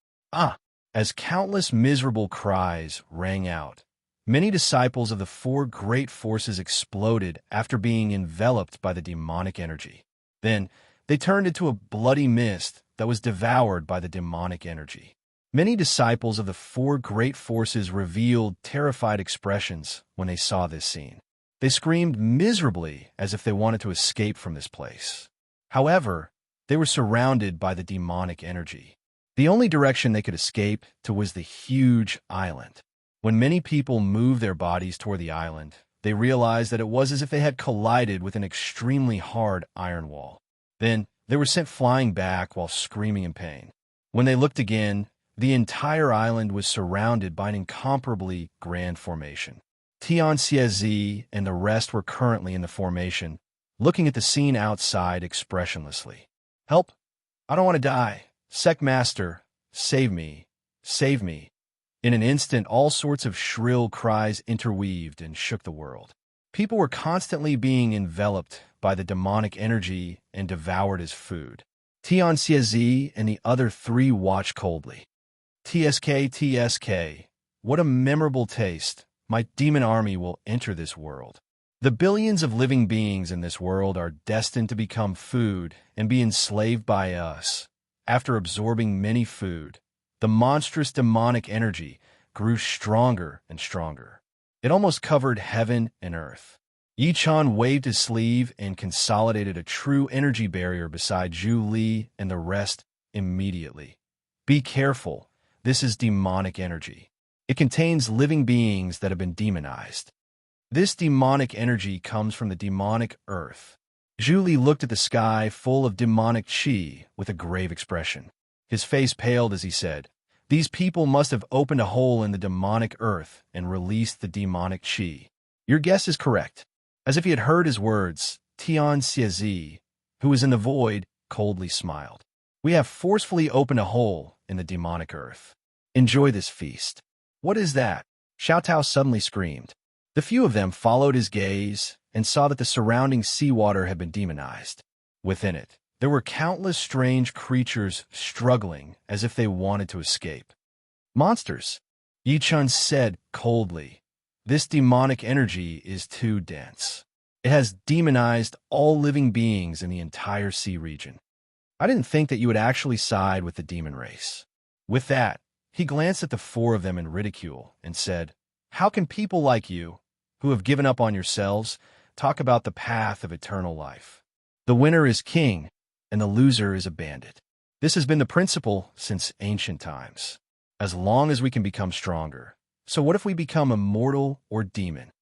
As countless miserable cries rang out, many disciples of the 4 great forces exploded after being enveloped by the demonic energy. Then, they turned into a bloody mist that was devoured by the demonic energy. Many disciples of the 4 great forces revealed terrified expressions when they saw this scene. They screamed miserably as if they wanted to escape from this place. However, they were surrounded by the demonic energy. The only direction they could escape to was the huge island. When many people moved their bodies toward the island, they realized that it was as if they had collided with an extremely hard iron wall. Then, they were sent flying back while screaming in pain. When they looked again, the entire island was surrounded by an incomparably grand formation. Tianxiezi and the rest were currently in the formation, looking at the scene outside expressionlessly. "Help! I don't want to die! Sect Master, save me! Save me!" In an instant, all sorts of shrill cries interweaved and shook the world. People were constantly being enveloped by the demonic energy and devoured as food. Tianxiezi and the other three watched coldly. "TSK, TSK, what a memorable taste. My demon army will enter this world. The billions of living beings in this world are destined to become food and be enslaved by us." After absorbing many food, the monstrous demonic energy grew stronger and stronger. It almost covered heaven and earth. Yichun waved his sleeve and consolidated a true energy barrier beside Zhu Li and the rest immediately. "Be careful. This is demonic energy. It contains living beings that have been demonized. This demonic energy comes from the demonic earth." Zhu Li looked at the sky full of demonic qi with a grave expression. His face paled as he said, "These people must have opened a hole in the demonic earth and released the demonic qi." "Your guess is correct." As if he had heard his words, Tianxiezi, who was in the void, coldly smiled. "We have forcefully opened a hole in the demonic earth. Enjoy this feast." "What is that?" Xiao Tao suddenly screamed. The few of them followed his gaze and saw that the surrounding seawater had been demonized. Within it, there were countless strange creatures struggling as if they wanted to escape. "Monsters," Yichun said coldly. "This demonic energy is too dense. It has demonized all living beings in the entire sea region. I didn't think that you would actually side with the demon race." With that, he glanced at the four of them in ridicule and said, "How can people like you, who have given up on yourselves, talk about the path of eternal life? The winner is king, and the loser is a bandit. This has been the principle since ancient times. As long as we can become stronger. So what if we become immortal or demon?"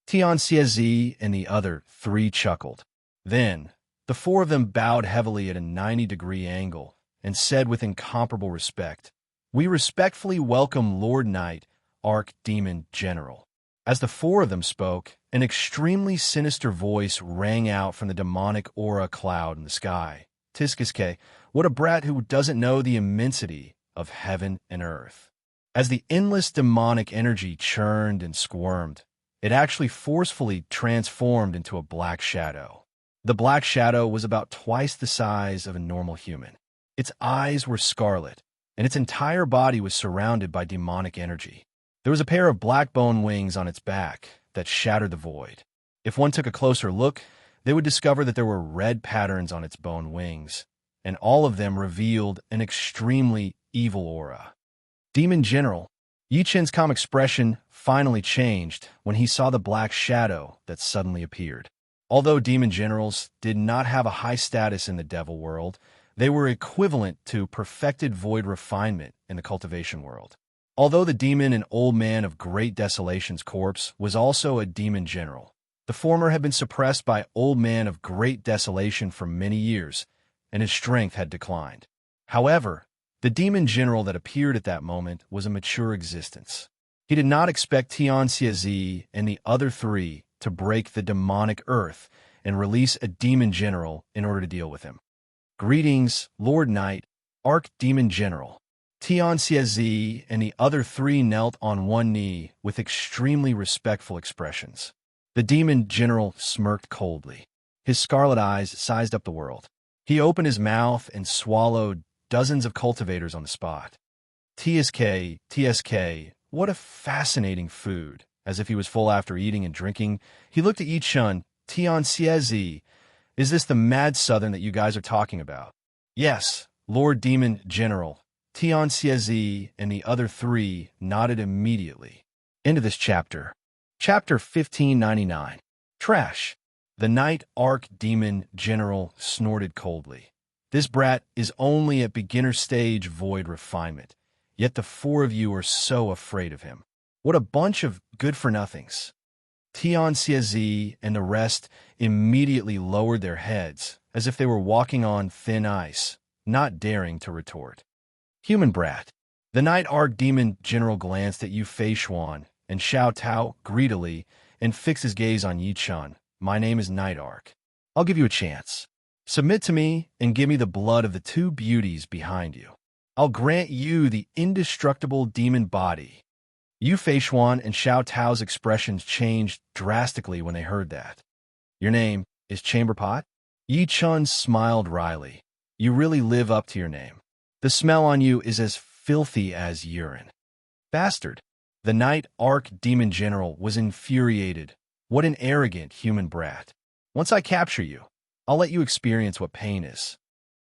Tianxiezi and the other three chuckled. Then, the four of them bowed heavily at a 90-degree angle and said with incomparable respect, "We respectfully welcome Lord Knight, Archdemon General." As the four of them spoke, an extremely sinister voice rang out from the demonic aura cloud in the sky. "Tiskiske, what a brat who doesn't know the immensity of heaven and earth." As the endless demonic energy churned and squirmed, it actually forcefully transformed into a black shadow. The black shadow was about twice the size of a normal human. Its eyes were scarlet, and its entire body was surrounded by demonic energy. There was a pair of black bone wings on its back that shattered the void. If one took a closer look, they would discover that there were red patterns on its bone wings, and all of them revealed an extremely evil aura. "Demon General." Yichun's calm expression finally changed when he saw the black shadow that suddenly appeared. Although demon generals did not have a high status in the devil world, they were equivalent to perfected void refinement in the cultivation world. Although the demon and old man of Great Desolation's corpse was also a demon general, the former had been suppressed by old man of Great Desolation for many years, and his strength had declined. However, the demon general that appeared at that moment was a mature existence. He did not expect Tianxiezi and the other three to break the demonic earth and release a demon general in order to deal with him. "Greetings, Lord Knight, Archdemon General." Tianxiezi and the other three knelt on one knee with extremely respectful expressions. The demon general smirked coldly. His scarlet eyes sized up the world. He opened his mouth and swallowed dozens of cultivators on the spot. "TSK, TSK, what a fascinating food." As if he was full after eating and drinking, he looked at Yichun. "Tianxiezi, is this the mad southern that you guys are talking about?" "Yes, Lord Demon General." Tianxiezi and the other three nodded immediately. End of this chapter. Chapter 1599. Trash. The Night Arch-Demon General snorted coldly. This brat is only at beginner stage void refinement, yet the four of you are so afraid of him. What a bunch of good-for-nothings. Tian Xiezi and the rest immediately lowered their heads, as if they were walking on thin ice, not daring to retort. Human brat. The Night Arch-Demon General glanced at Yu Feishuan and Xiao Tao greedily and fixed his gaze on Yi Chun. My name is Night Arch. I'll give you a chance. Submit to me and give me the blood of the two beauties behind you. I'll grant you the indestructible demon body. Yu Feishuan and Xiao Tao's expressions changed drastically when they heard that. Your name is Chamberpot? Yi Chun smiled wryly. You really live up to your name. The smell on you is as filthy as urine. Bastard. The Night Arch-Demon General was infuriated. What an arrogant human brat. Once I capture you, I'll let you experience what pain is.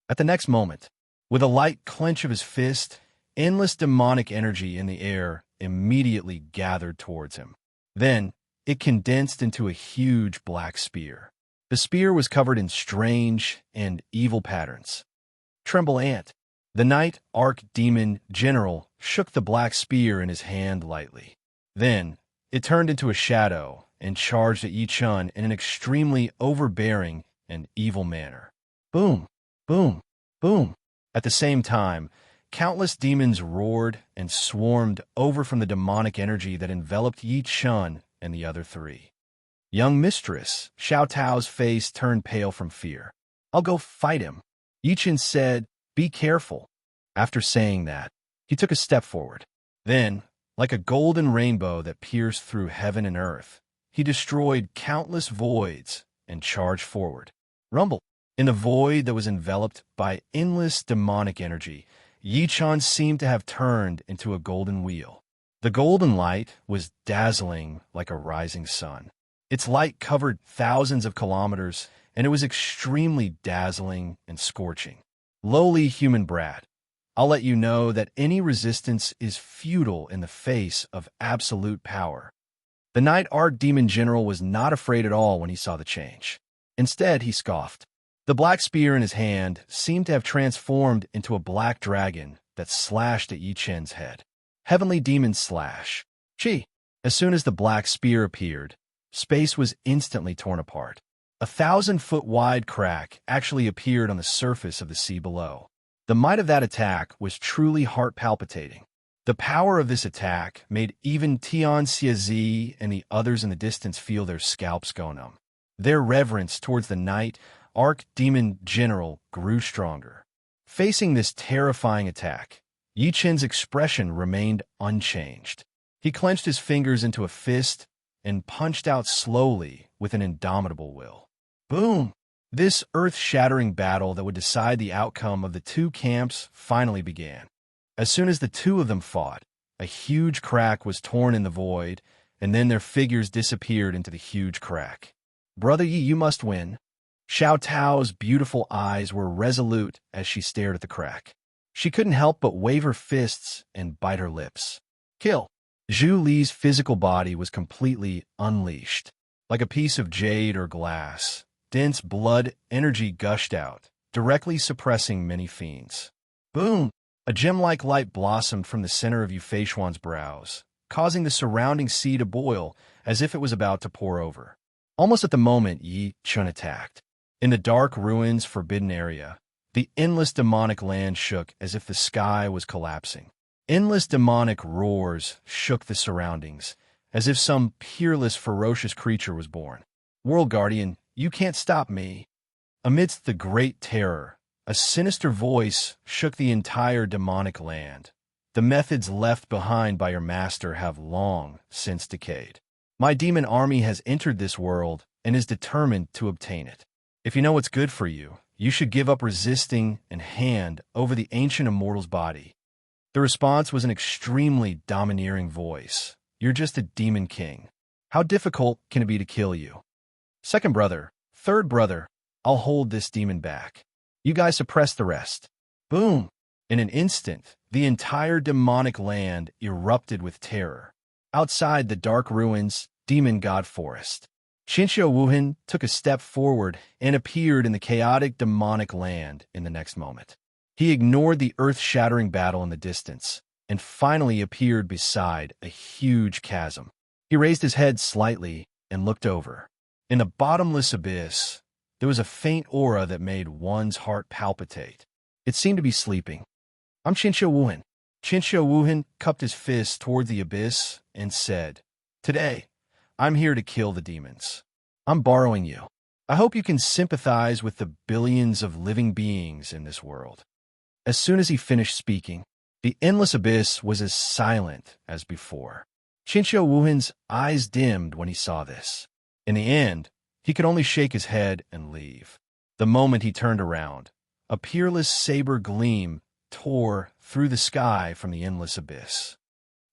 At the next moment, with a light clench of his fist, endless demonic energy in the air immediately gathered towards him. Then, it condensed into a huge black spear. The spear was covered in strange and evil patterns. Tremble Ant. The Night Arch-Demon General shook the black spear in his hand lightly. Then, it turned into a shadow and charged at Yi Chun in an extremely overbearing and evil manner. Boom, boom, boom. At the same time, countless demons roared and swarmed over from the demonic energy that enveloped Yi Chun and the other three. Young mistress, Xiao Tao's face turned pale from fear. I'll go fight him. Yi Chun said, be careful. After saying that, he took a step forward. Then, like a golden rainbow that pierced through heaven and earth, he destroyed countless voids and charged forward. Rumble. In the void that was enveloped by endless demonic energy, Yi Chun seemed to have turned into a golden wheel. The golden light was dazzling like a rising sun. Its light covered thousands of kilometers, and it was extremely dazzling and scorching. Lowly human brat, I'll let you know that any resistance is futile in the face of absolute power. The Night Arch-Demon General was not afraid at all when he saw the change. Instead, he scoffed. The black spear in his hand seemed to have transformed into a black dragon that slashed at Yi Chun's head. Heavenly Demon Slash. Chi! As soon as the black spear appeared, space was instantly torn apart. A 1,000-foot-wide crack actually appeared on the surface of the sea below. The might of that attack was truly heart-palpitating. The power of this attack made even Tian Xiezi and the others in the distance feel their scalps go numb. Their reverence towards the Night Arch-Demon General grew stronger. Facing this terrifying attack, Yi Chun's expression remained unchanged. He clenched his fingers into a fist and punched out slowly with an indomitable will. Boom! This earth-shattering battle that would decide the outcome of the two camps finally began. As soon as the two of them fought, a huge crack was torn in the void, and then their figures disappeared into the huge crack. Brother Yi, you must win. Xiao Tao's beautiful eyes were resolute as she stared at the crack. She couldn't help but wave her fists and bite her lips. Kill! Zhu Li's physical body was completely unleashed. Like a piece of jade or glass, dense blood energy gushed out, directly suppressing many fiends. Boom! A gem-like light blossomed from the center of Yu Feishuan's brows, causing the surrounding sea to boil as if it was about to pour over. Almost at the moment Yi Chun attacked. In the dark ruins forbidden area, the endless demonic land shook as if the sky was collapsing. Endless demonic roars shook the surroundings, as if some peerless, ferocious creature was born. World Guardian, you can't stop me. Amidst the great terror, a sinister voice shook the entire demonic land. The methods left behind by your master have long since decayed. My demon army has entered this world and is determined to obtain it. If you know what's good for you, you should give up resisting and hand over the ancient immortal's body. The response was an extremely domineering voice. You're just a demon king. How difficult can it be to kill you? Second brother, third brother, I'll hold this demon back. You guys suppress the rest. Boom! In an instant, the entire demonic land erupted with terror. Outside the dark ruins, Demon God Forest. Qinshu Wuhan took a step forward and appeared in the chaotic demonic land in the next moment. He ignored the earth-shattering battle in the distance and finally appeared beside a huge chasm. He raised his head slightly and looked over. In the bottomless abyss, there was a faint aura that made one's heart palpitate. It seemed to be sleeping. I'm Qinshu Wuhan. Qinshu Wuhan cupped his fist toward the abyss and said, "Today, I'm here to kill the demons. I'm borrowing you. I hope you can sympathize with the billions of living beings in this world." As soon as he finished speaking, the endless abyss was as silent as before. Qinshu Wuhan's eyes dimmed when he saw this. In the end, he could only shake his head and leave. The moment he turned around, a peerless saber gleam tore through the sky from the endless abyss.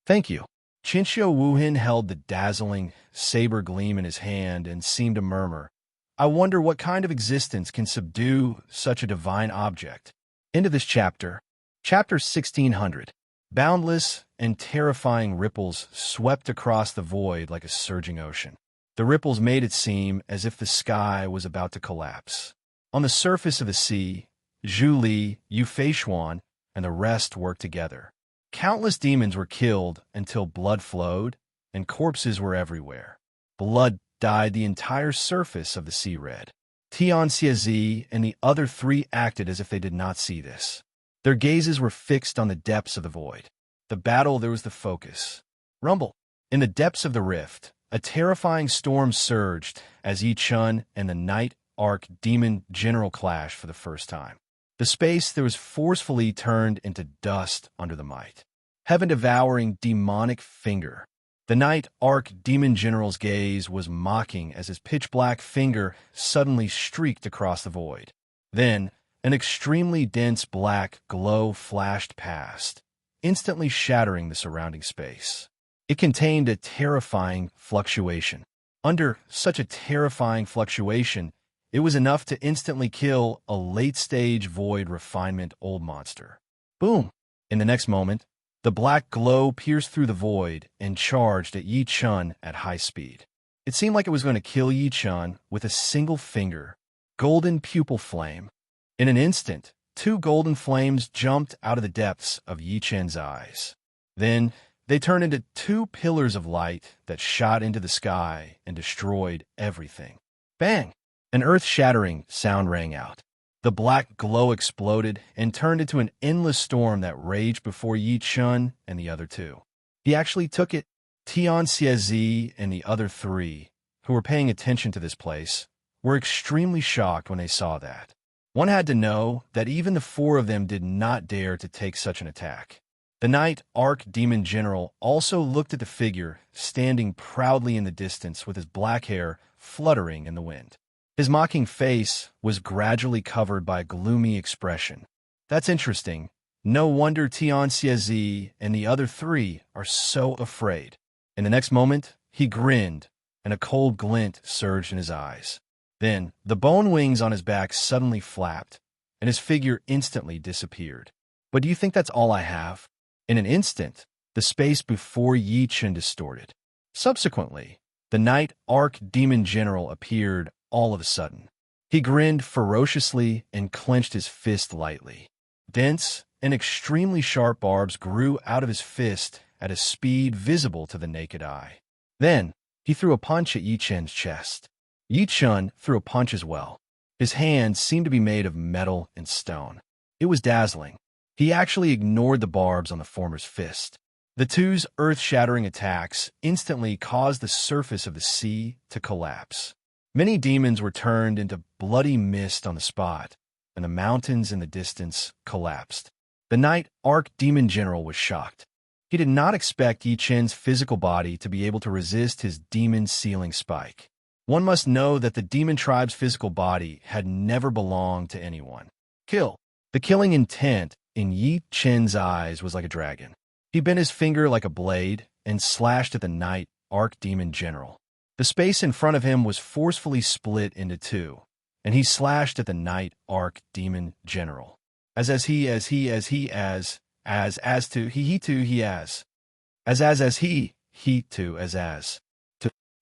"Thank you." Qinshu Wuhan held the dazzling saber gleam in his hand and seemed to murmur, "I wonder what kind of existence can subdue such a divine object." End of this chapter. Chapter 1600. Boundless and terrifying ripples swept across the void like a surging ocean. The ripples made it seem as if the sky was about to collapse. On the surface of the sea, Zhu Li, Yu Feishuan, and the rest worked together. Countless demons were killed until blood flowed, and corpses were everywhere. Blood dyed the entire surface of the sea red. Tian Xiezi and the other three acted as if they did not see this. Their gazes were fixed on the depths of the void. The battle, there was the focus. Rumble. In the depths of the rift, a terrifying storm surged as Yi Chun and the Night Arc Demon General clashed for the first time. The space there was forcefully turned into dust under the might. Heaven-devouring demonic finger. The Night Arc Demon General's gaze was mocking as his pitch-black finger suddenly streaked across the void. Then, an extremely dense black glow flashed past, instantly shattering the surrounding space. It contained a terrifying fluctuation. Under such a terrifying fluctuation, it was enough to instantly kill a late-stage void refinement old monster. Boom! In the next moment, the black glow pierced through the void and charged at Yi Chun at high speed. It seemed like it was going to kill Yi Chun with a single finger. Golden pupil flame. In an instant, two golden flames jumped out of the depths of Yi Chun's eyes. Then, they turned into two pillars of light that shot into the sky and destroyed everything. Bang! An earth-shattering sound rang out. The black glow exploded and turned into an endless storm that raged before Yi Chun and the other two. He actually took it. Tian Xiezi and the other three, who were paying attention to this place, were extremely shocked when they saw that. One had to know that even the four of them did not dare to take such an attack. The Night Arc Demon General also looked at the figure standing proudly in the distance with his black hair fluttering in the wind. His mocking face was gradually covered by a gloomy expression. That's interesting. No wonder Tian Xiezi and the other three are so afraid. In the next moment, he grinned, and a cold glint surged in his eyes. Then, the bone wings on his back suddenly flapped, and his figure instantly disappeared. But do you think that's all I have? In an instant, the space before Yi Chun distorted. Subsequently, the Night Arc Demon General appeared all of a sudden. He grinned ferociously and clenched his fist lightly. Dense and extremely sharp barbs grew out of his fist at a speed visible to the naked eye. Then, he threw a punch at Yi Chun's chest. Yi Chun threw a punch as well. His hands seemed to be made of metal and stone. It was dazzling. He actually ignored the barbs on the former's fist. The two's earth-shattering attacks instantly caused the surface of the sea to collapse. Many demons were turned into bloody mist on the spot, and the mountains in the distance collapsed. The Night Arc Demon General was shocked. He did not expect Yi Chun's physical body to be able to resist his demon sealing spike. One must know that the demon tribe's physical body had never belonged to anyone. Kill. The killing intent in Yi Chun's eyes was like a dragon. He bent his finger like a blade and slashed at the Night Arc Demon General. The space in front of him was forcefully split into two, and he slashed at the Night Arc Demon General. He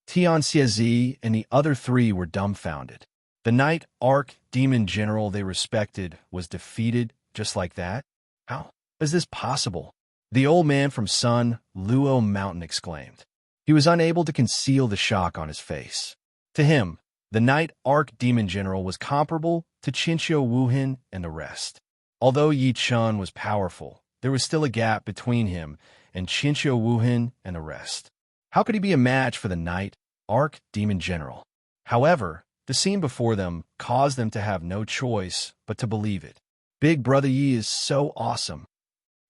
Tianxiezi and the other three were dumbfounded. The Night Arch-Demon General they respected was defeated just like that? How is this possible? The old man from Sun Luo Mountain exclaimed. He was unable to conceal the shock on his face. To him, the Night Arch-Demon General was comparable to Qinqiu Wuhan and the rest. Although Yi Chun was powerful, there was still a gap between him and Qinqiu Wuhan and the rest. How could he be a match for the Night Arch-Demon General? However, the scene before them caused them to have no choice but to believe it. Big Brother Yi is so awesome.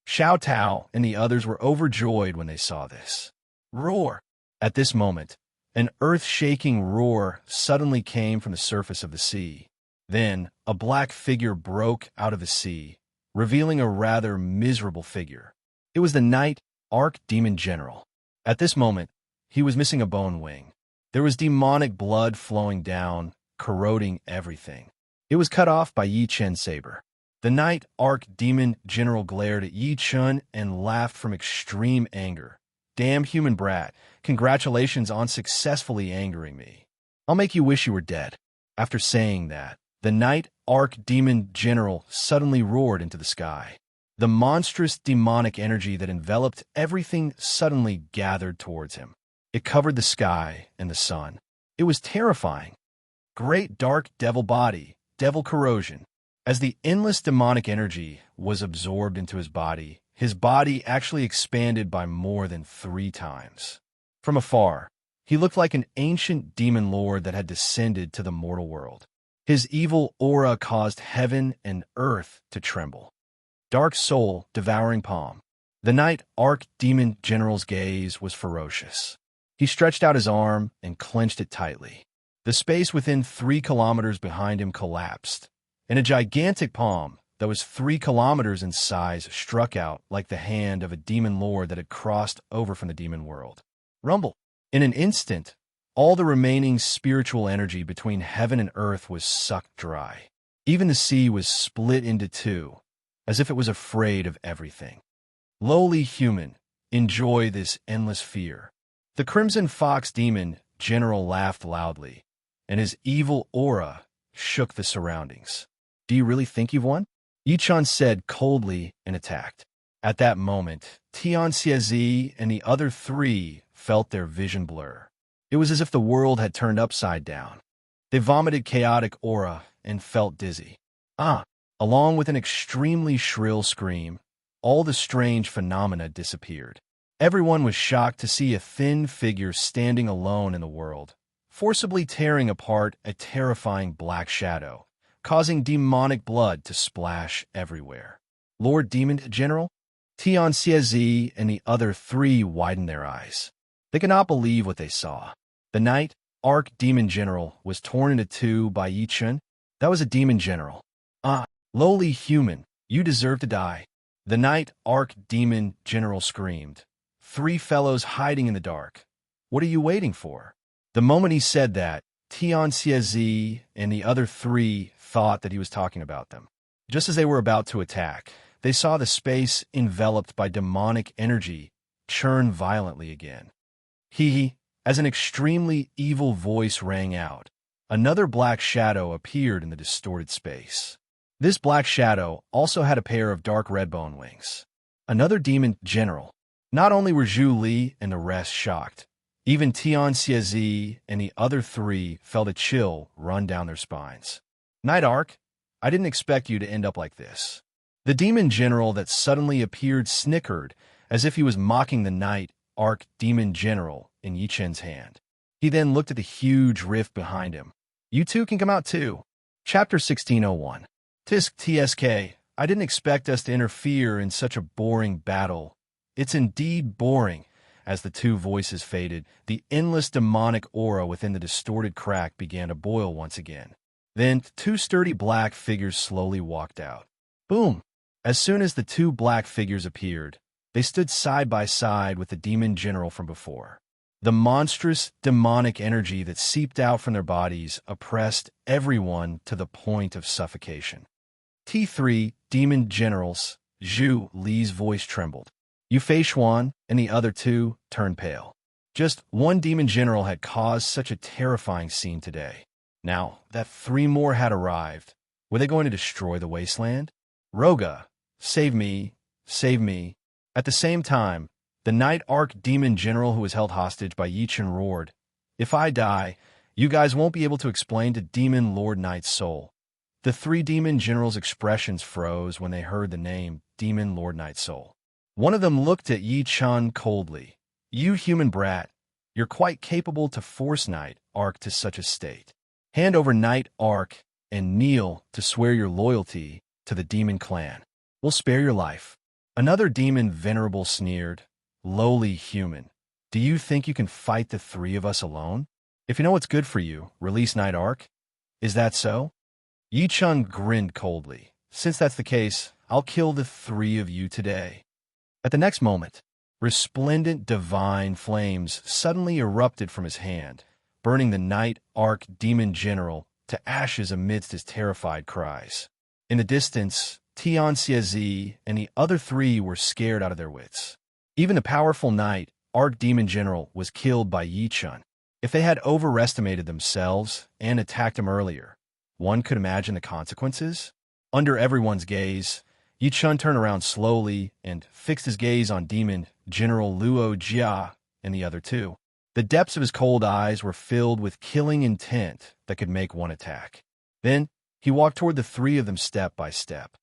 Xiao Tao and the others were overjoyed when they saw this. Roar! At this moment, an earth-shaking roar suddenly came from the surface of the sea. Then, a black figure broke out of the sea, revealing a rather miserable figure. It was the Night Arch-Demon General. At this moment, he was missing a bone wing. There was demonic blood flowing down, corroding everything. It was cut off by Yi Chen's saber. The Night Arch-Demon General glared at Yi Chun and laughed from extreme anger. Damn human brat, congratulations on successfully angering me. I'll make you wish you were dead. After saying that, the Night Arch-Demon General suddenly roared into the sky. The monstrous demonic energy that enveloped everything suddenly gathered towards him. It covered the sky and the sun. It was terrifying. Great dark devil body, devil corrosion. As the endless demonic energy was absorbed into his body actually expanded by more than 3 times. From afar, he looked like an ancient demon lord that had descended to the mortal world. His evil aura caused heaven and earth to tremble. Dark soul, devouring palm. The Night Arch-Demon General's gaze was ferocious. He stretched out his arm and clenched it tightly. The space within 3 kilometers behind him collapsed, and a gigantic palm that was 3 kilometers in size struck out like the hand of a demon lord that had crossed over from the demon world. Rumble! In an instant, all the remaining spiritual energy between heaven and earth was sucked dry. Even the sea was split into 2, as if it was afraid of everything. Lowly human, enjoy this endless fear. The Crimson Fox Demon General laughed loudly, and his evil aura shook the surroundings. Do you really think you've won? Yi Chun said coldly and attacked. At that moment, Tianxiezi and the other 3 felt their vision blur. It was as if the world had turned upside down. They vomited chaotic aura and felt dizzy. Along with an extremely shrill scream, all the strange phenomena disappeared. Everyone was shocked to see a thin figure standing alone in the world, forcibly tearing apart a terrifying black shadow, causing demonic blood to splash everywhere. Lord Demon General? Tianxiezi and the other 3 widened their eyes. They could not believe what they saw. The Night Arch-Demon General was torn into 2 by Yi Chun. That was a demon general. Lowly human, you deserve to die. The Night Arch-Demon General screamed. 3 fellows hiding in the dark. What are you waiting for? The moment he said that, Tianxiezi and the other 3 thought that he was talking about them. Just as they were about to attack, they saw the space enveloped by demonic energy churn violently again. As an extremely evil voice rang out, another black shadow appeared in the distorted space. This black shadow also had a pair of dark red bone wings. Another demon general. Not only were Zhu Li and the rest shocked, even Tianxiezi and the other 3 felt a chill run down their spines. Night Arc, I didn't expect you to end up like this. The demon general that suddenly appeared snickered as if he was mocking the Night Arch-Demon General in Yi Chen's hand. He then looked at the huge rift behind him. You 2 can come out too. Chapter 1601. Tisk TSK, I didn't expect us to interfere in such a boring battle. It's indeed boring. As the 2 voices faded, the endless demonic aura within the distorted crack began to boil once again. Then 2 sturdy black figures slowly walked out. Boom! As soon as the 2 black figures appeared, they stood side by side with the demon general from before. The monstrous demonic energy that seeped out from their bodies oppressed everyone to the point of suffocation. T3 demon generals, Zhu Li's voice trembled. Yu Fei Xuan and the other 2 turned pale. Just one demon general had caused such a terrifying scene today. Now that 3 more had arrived, were they going to destroy the wasteland? Roga, save me, save me. At the same time, the Night Arc demon general who was held hostage by Yichen roared, "If I die, you guys won't be able to explain to Demon Lord Night's soul." The 3 demon generals' expressions froze when they heard the name Demon Lord Night's soul. One of them looked at Yi Chun coldly. "You human brat, you're quite capable to force Night Arc to such a state. Hand over Night Arc and kneel to swear your loyalty to the demon clan. We'll spare your life." Another demon venerable sneered, "Lowly human, do you think you can fight the 3 of us alone? If you know what's good for you, release Night Arc. Is that so?" Yi Chun grinned coldly. "Since that's the case, I'll kill the 3 of you today." At the next moment, resplendent divine flames suddenly erupted from his hand, burning the Night Arc demon general to ashes amidst his terrified cries. In the distance, Tian Xiezi and the other 3 were scared out of their wits. Even the powerful Night Arc demon general was killed by Yi Chun. If they had overestimated themselves and attacked him earlier, one could imagine the consequences. Under everyone's gaze, Yi Chun turned around slowly and fixed his gaze on Demon General Luo Jia and the other 2. The depths of his cold eyes were filled with killing intent that could make one attack. Then, he walked toward the 3 of them step by step.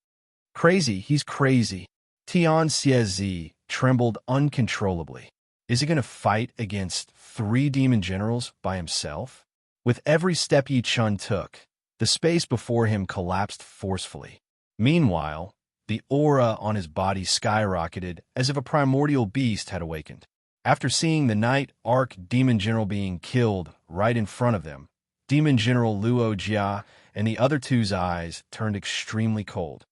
"Crazy, he's crazy." Tian Xiezi trembled uncontrollably. Is he going to fight against 3 demon generals by himself? With every step Yi Chun took, the space before him collapsed forcefully. Meanwhile, the aura on his body skyrocketed as if a primordial beast had awakened. After seeing the Night Arc demon general being killed right in front of them, Demon General Luo Jia and the other 2's eyes turned extremely cold.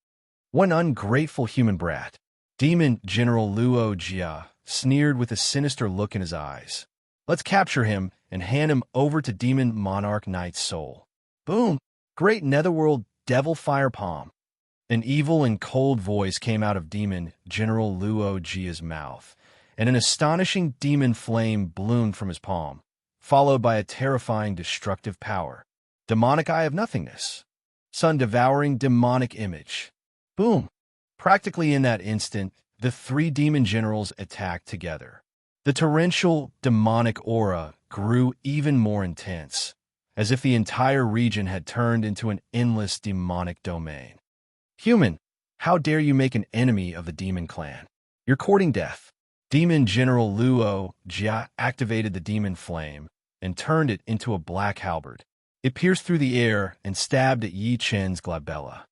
"One ungrateful human brat." Demon General Luo Jia sneered with a sinister look in his eyes. "Let's capture him and hand him over to Demon Monarch Night's soul." Boom! Great netherworld devil fire palm. An evil and cold voice came out of Demon General Luo Jia's mouth, and an astonishing demon flame bloomed from his palm, followed by a terrifying destructive power. Demonic Eye of Nothingness. Sun-devouring demonic image. Boom! Practically in that instant, the 3 demon generals attacked together. The torrential demonic aura grew even more intense, as if the entire region had turned into an endless demonic domain. "Human, how dare you make an enemy of the demon clan? You're courting death." Demon General Luo Jia activated the demon flame and turned it into a black halberd. It pierced through the air and stabbed at Yi Chen's glabella.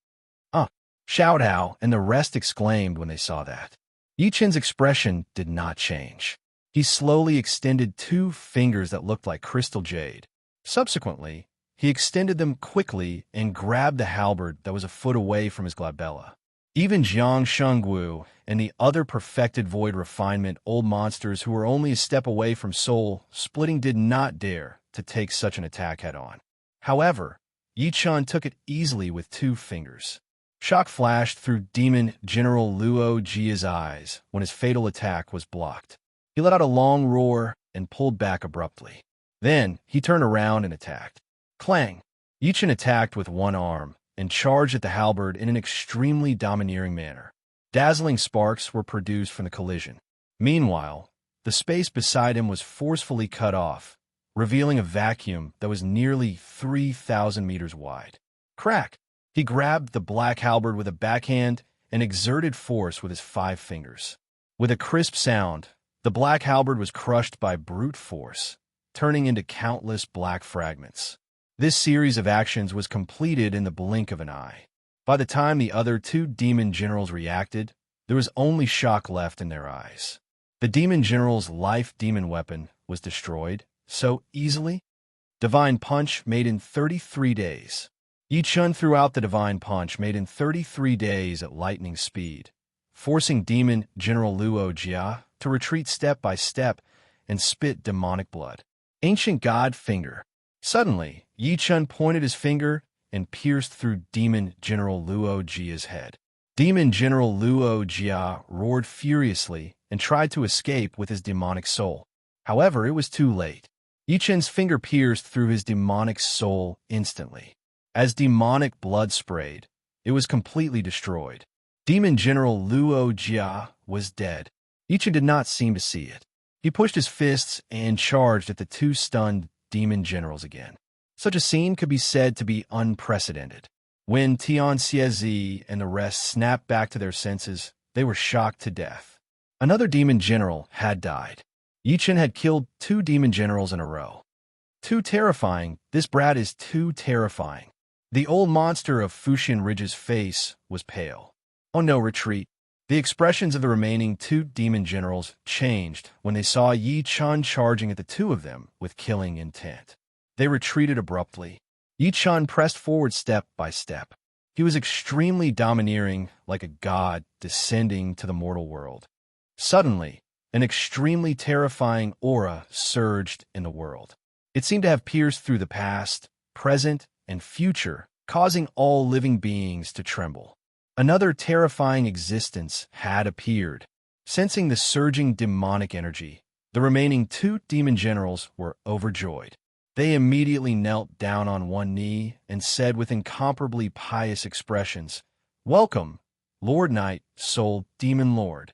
Xiao Dao and the rest exclaimed when they saw that. Yi Chen's expression did not change. He slowly extended 2 fingers that looked like crystal jade. Subsequently, he extended them quickly and grabbed the halberd that was a foot away from his glabella. Even Jiang Shengwu and the other perfected void refinement old monsters who were only a step away from soul splitting did not dare to take such an attack head-on. However, Yi Chun took it easily with 2 fingers. Shock flashed through Demon General Luo Jia's eyes when his fatal attack was blocked. He let out a long roar and pulled back abruptly. Then, he turned around and attacked. Clang! Yi Chun attacked with one arm and charged at the halberd in an extremely domineering manner. Dazzling sparks were produced from the collision. Meanwhile, the space beside him was forcefully cut off, revealing a vacuum that was nearly 3,000 meters wide. Crack! He grabbed the black halberd with a backhand and exerted force with his 5 fingers. With a crisp sound, the black halberd was crushed by brute force, turning into countless black fragments. This series of actions was completed in the blink of an eye. By the time the other 2 demon generals reacted, there was only shock left in their eyes. The demon general's life demon weapon was destroyed so easily. Divine Punch made in 33 days. Yi Chun threw out the Divine Punch made in 33 days at lightning speed, forcing Demon General Luo Jia to retreat step by step and spit demonic blood. Ancient God Finger. Suddenly, Yi Chun pointed his finger and pierced through Demon General Luo Jia's head. Demon General Luo Jia roared furiously and tried to escape with his demonic soul. However, it was too late. Yi Chen's finger pierced through his demonic soul instantly. As demonic blood sprayed, it was completely destroyed. Demon General Luo Jia was dead. Yi Chen did not seem to see it. He pushed his fists and charged at the two stunned demon generals again. Such a scene could be said to be unprecedented. When Tian Xiezi and the rest snapped back to their senses, they were shocked to death. Another demon general had died. Yi Chen had killed 2 demon generals in a row. Too terrifying. This brat is too terrifying. The old monster of Fuxian Ridge's face was pale. Oh no, retreat. The expressions of the remaining 2 demon generals changed when they saw Yi Chen charging at the 2 of them with killing intent. They retreated abruptly. Yi Chen pressed forward step by step. He was extremely domineering, like a god descending to the mortal world. Suddenly, an extremely terrifying aura surged in the world. It seemed to have pierced through the past, present, and future, causing all living beings to tremble. Another terrifying existence had appeared. Sensing the surging demonic energy, the remaining 2 demon generals were overjoyed. They immediately knelt down on one knee and said with incomparably pious expressions, "Welcome, Lord Knight, Soul Demon Lord."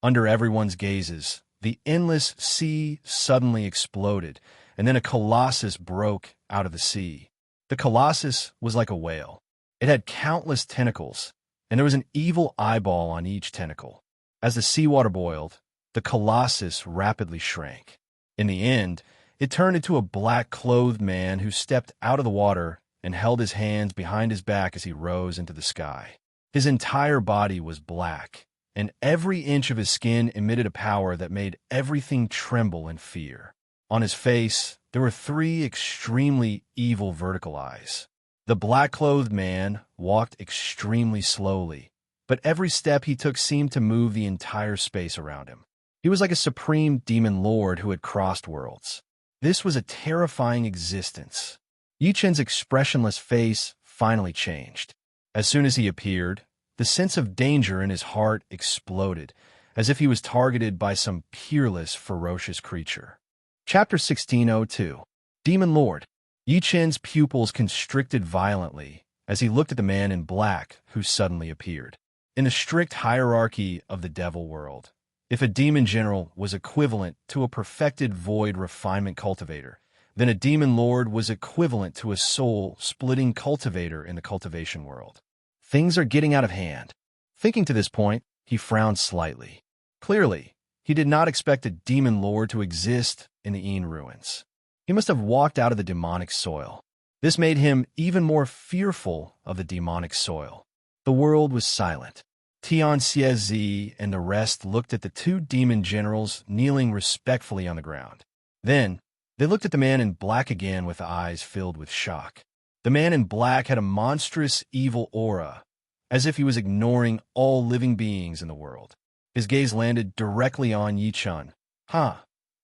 Under everyone's gazes, the endless sea suddenly exploded, and then a colossus broke out of the sea. The colossus was like a whale. It had countless tentacles, and there was an evil eyeball on each tentacle. As the seawater boiled, the colossus rapidly shrank. In the end, it turned into a black-clothed man who stepped out of the water and held his hands behind his back as he rose into the sky. His entire body was black, and every inch of his skin emitted a power that made everything tremble in fear. On his face, there were 3 extremely evil vertical eyes. The black-clothed man walked extremely slowly, but every step he took seemed to move the entire space around him. He was like a supreme demon lord who had crossed worlds. This was a terrifying existence. Yi Chen's expressionless face finally changed. As soon as he appeared, the sense of danger in his heart exploded, as if he was targeted by some peerless, ferocious creature. Chapter 1602. Demon Lord. Yi Chen's pupils constricted violently as he looked at the man in black who suddenly appeared. In the strict hierarchy of the devil world, if a demon general was equivalent to a perfected void refinement cultivator, then a demon lord was equivalent to a soul-splitting cultivator in the cultivation world. Things are getting out of hand. Thinking to this point, he frowned slightly. Clearly, he did not expect a demon lord to exist in the Yin ruins. He must have walked out of the demonic soil. This made him even more fearful of the demonic soil. The world was silent. Tian Xiezi and the rest looked at the 2 demon generals kneeling respectfully on the ground. Then, they looked at the man in black again with eyes filled with shock. The man in black had a monstrous evil aura, as if he was ignoring all living beings in the world. His gaze landed directly on Yi Chen. "Huh,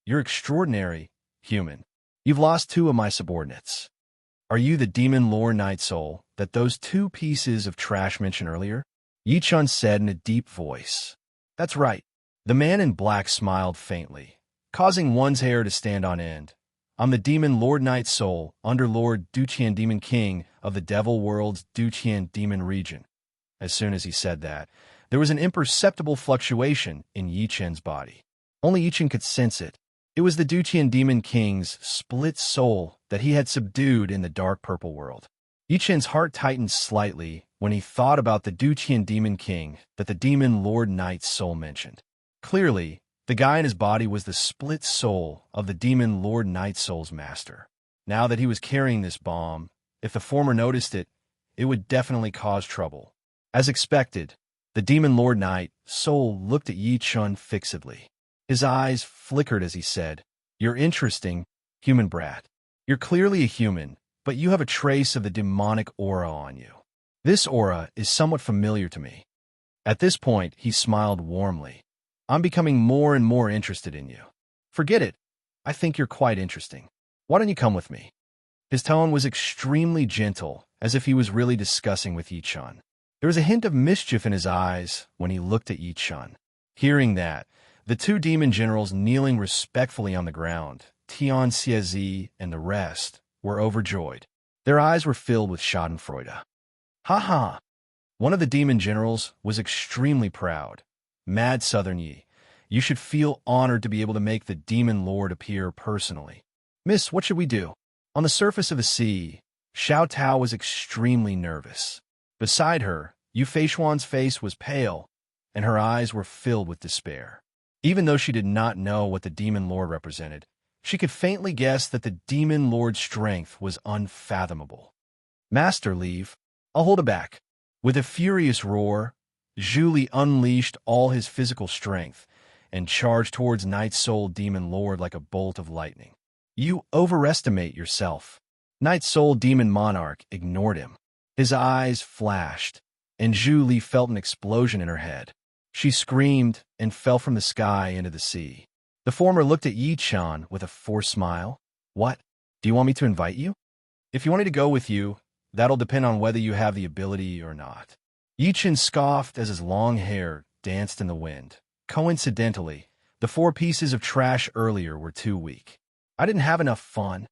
you're extraordinary, human. You've lost 2 of my subordinates. Are you the demon lore Night Soul that those 2 pieces of trash mentioned earlier?" Yi Chen said in a deep voice. "That's right." The man in black smiled faintly, causing one's hair to stand on end. "I'm the demon Lord Night Soul, Underlord Duqian Demon King of the Devil World's Duqian Demon Region." As soon as he said that, there was an imperceptible fluctuation in Yi Chen's body. Only Yi Chen could sense it. It was the Duqian Demon King's split soul that he had subdued in the dark purple world. Yi Chen's heart tightened slightly when he thought about the Duqian Demon King that the demon Lord Night Soul mentioned. Clearly, the guy in his body was the split soul of the demon Lord Night Soul's master. Now that he was carrying this bomb, if the former noticed it, it would definitely cause trouble. As expected, the demon Lord Night Soul looked at Yi Chen fixedly. His eyes flickered as he said, "You're interesting, human brat. You're clearly a human, but you have a trace of the demonic aura on you. This aura is somewhat familiar to me." At this point, he smiled warmly. "I'm becoming more and more interested in you." "Forget it. I think you're quite interesting. Why don't you come with me?" His tone was extremely gentle, as if he was really discussing with Yi Chen. There was a hint of mischief in his eyes when he looked at Yi Chen. Hearing that, The two demon generals kneeling respectfully on the ground, Tion Siezi and the rest, were overjoyed. Their eyes were filled with schadenfreude. Ha ha! One of the demon generals was extremely proud. Mad Southern Yi, you should feel honored to be able to make the demon lord appear personally. Miss, what should we do? On the surface of the sea, Xiao Tao was extremely nervous. Beside her, Yu Feishuan's face was pale, and her eyes were filled with despair. Even though she did not know what the demon lord represented, she could faintly guess that the demon lord's strength was unfathomable. Master, leave. I'll hold it back. With a furious roar, Zhu Li unleashed all his physical strength and charged towards Night Soul Demon Lord like a bolt of lightning. You overestimate yourself. Night Soul Demon Monarch ignored him. His eyes flashed, and Zhu Li felt an explosion in her head. She screamed and fell from the sky into the sea. The former looked at Yi Chan with a forced smile. What? Do you want me to invite you? If you want me to go with you, that'll depend on whether you have the ability or not. Yi Chan scoffed as his long hair danced in the wind. Coincidentally, the 4 pieces of trash earlier were too weak. I didn't have enough fun.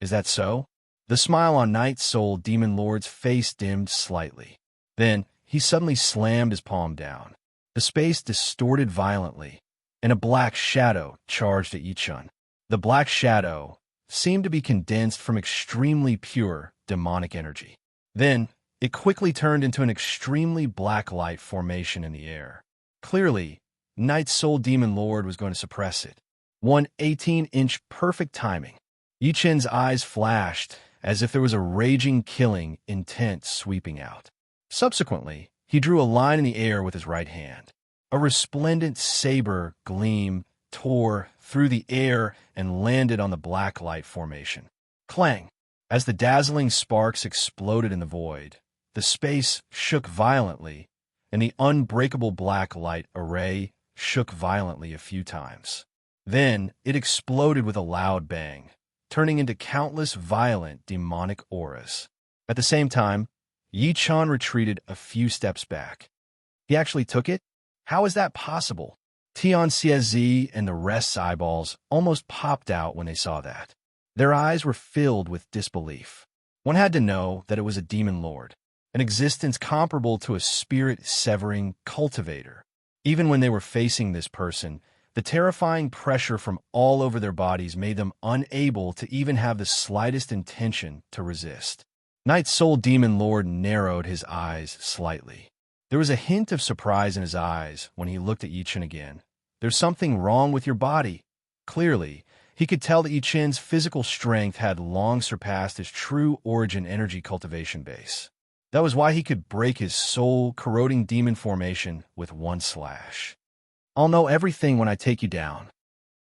Is that so? The smile on Night Soul Demon Lord's face dimmed slightly. Then, he suddenly slammed his palm down. The space distorted violently, and a black shadow charged at Yi Chan. The black shadow seemed to be condensed from extremely pure demonic energy. Then, it quickly turned into an extremely black light formation in the air. Clearly, Night Soul Demon Lord was going to suppress it. 118-inch perfect timing. Yi Chen's eyes flashed as if there was a raging killing intent sweeping out. Subsequently, he drew a line in the air with his right hand. A resplendent saber gleam tore through the air and landed on the black light formation. Clang! As the dazzling sparks exploded in the void, the space shook violently, and the unbreakable black light array shook violently a few times. Then it exploded with a loud bang, turning into countless violent demonic auras. At the same time, Yi Chan retreated a few steps back. He actually took it? How is that possible? Tian Xiezi and the rest's eyeballs almost popped out when they saw that. Their eyes were filled with disbelief. One had to know that it was a demon lord, an existence comparable to a spirit-severing cultivator. Even when they were facing this person, the terrifying pressure from all over their bodies made them unable to even have the slightest intention to resist. Night Soul Demon Lord narrowed his eyes slightly. There was a hint of surprise in his eyes when he looked at Yi Chen again. There's something wrong with your body. Clearly, he could tell that Yi Chen's physical strength had long surpassed his true origin energy cultivation base. That was why he could break his soul-corroding demon formation with one slash. I'll know everything when I take you down.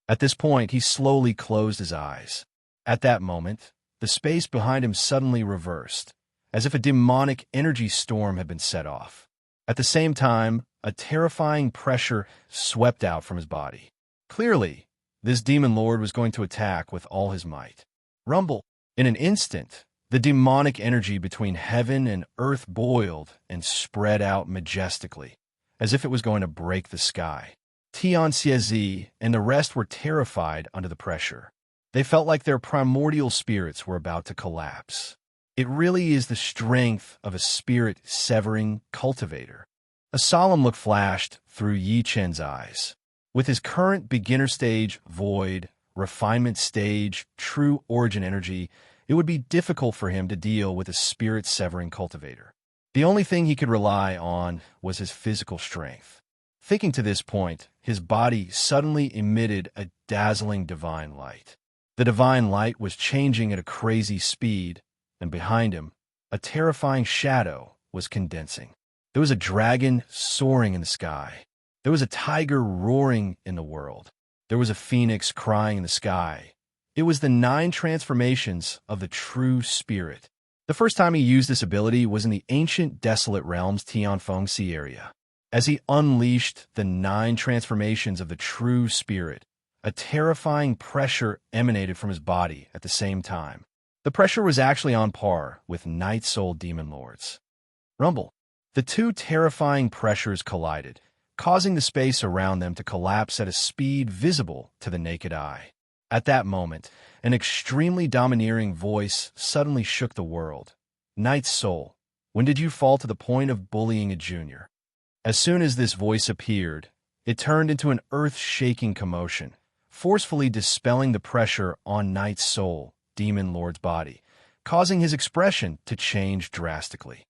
At this point, he slowly closed his eyes. At that moment, the space behind him suddenly reversed, as if a demonic energy storm had been set off. At the same time, a terrifying pressure swept out from his body. Clearly, this demon lord was going to attack with all his might. Rumble! In an instant, the demonic energy between heaven and earth boiled and spread out majestically, as if it was going to break the sky. Tian Xiezi and the rest were terrified under the pressure. They felt like their primordial spirits were about to collapse. It really is the strength of a spirit-severing cultivator. A solemn look flashed through Yi Chen's eyes. With his current beginner stage, void, refinement stage, true origin energy, it would be difficult for him to deal with a spirit-severing cultivator. The only thing he could rely on was his physical strength. Thinking to this point, his body suddenly emitted a dazzling divine light. The divine light was changing at a crazy speed, and behind him, a terrifying shadow was condensing. There was a dragon soaring in the sky. There was a tiger roaring in the world. There was a phoenix crying in the sky. It was the 9 transformations of the true spirit. The first time he used this ability was in the ancient desolate realms Tianfeng Sea area. As he unleashed the 9 transformations of the true spirit, a terrifying pressure emanated from his body at the same time. The pressure was actually on par with Night Soul Demon Lords. Rumble. The 2 terrifying pressures collided, causing the space around them to collapse at a speed visible to the naked eye. At that moment, an extremely domineering voice suddenly shook the world. Night Soul, when did you fall to the point of bullying a junior? As soon as this voice appeared, it turned into an earth-shaking commotion, forcefully dispelling the pressure on Night Soul, Demon Lord's body, causing his expression to change drastically.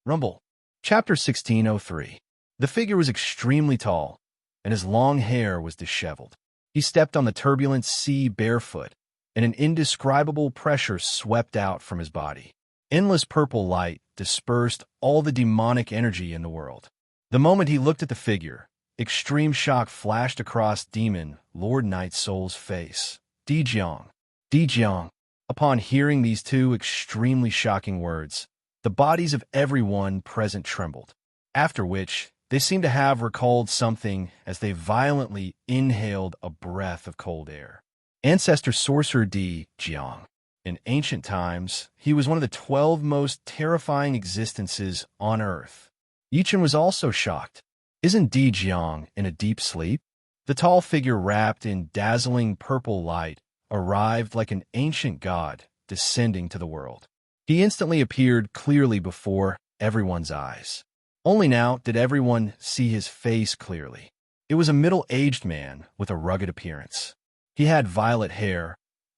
Rumble. Chapter 1603. The figure was extremely tall, and his long hair was disheveled. He stepped on the turbulent sea barefoot, and an indescribable pressure swept out from his body. Endless purple light dispersed all the demonic energy in the world. The moment he looked at the figure, extreme shock flashed across Demon Lord Night Soul's face. Dijiang. Dijiang. Upon hearing these two extremely shocking words, the bodies of everyone present trembled, after which they seemed to have recalled something as they violently inhaled a breath of cold air. Ancestor Sorcerer Di Jiang. In ancient times, he was one of the 12 most terrifying existences on Earth. Yichen was also shocked. Isn't Di Jiang in a deep sleep? The tall figure wrapped in dazzling purple light arrived like an ancient god descending to the world. He instantly appeared clearly before everyone's eyes. Only now did everyone see his face clearly. It was a middle-aged man with a rugged appearance. He had violet hair,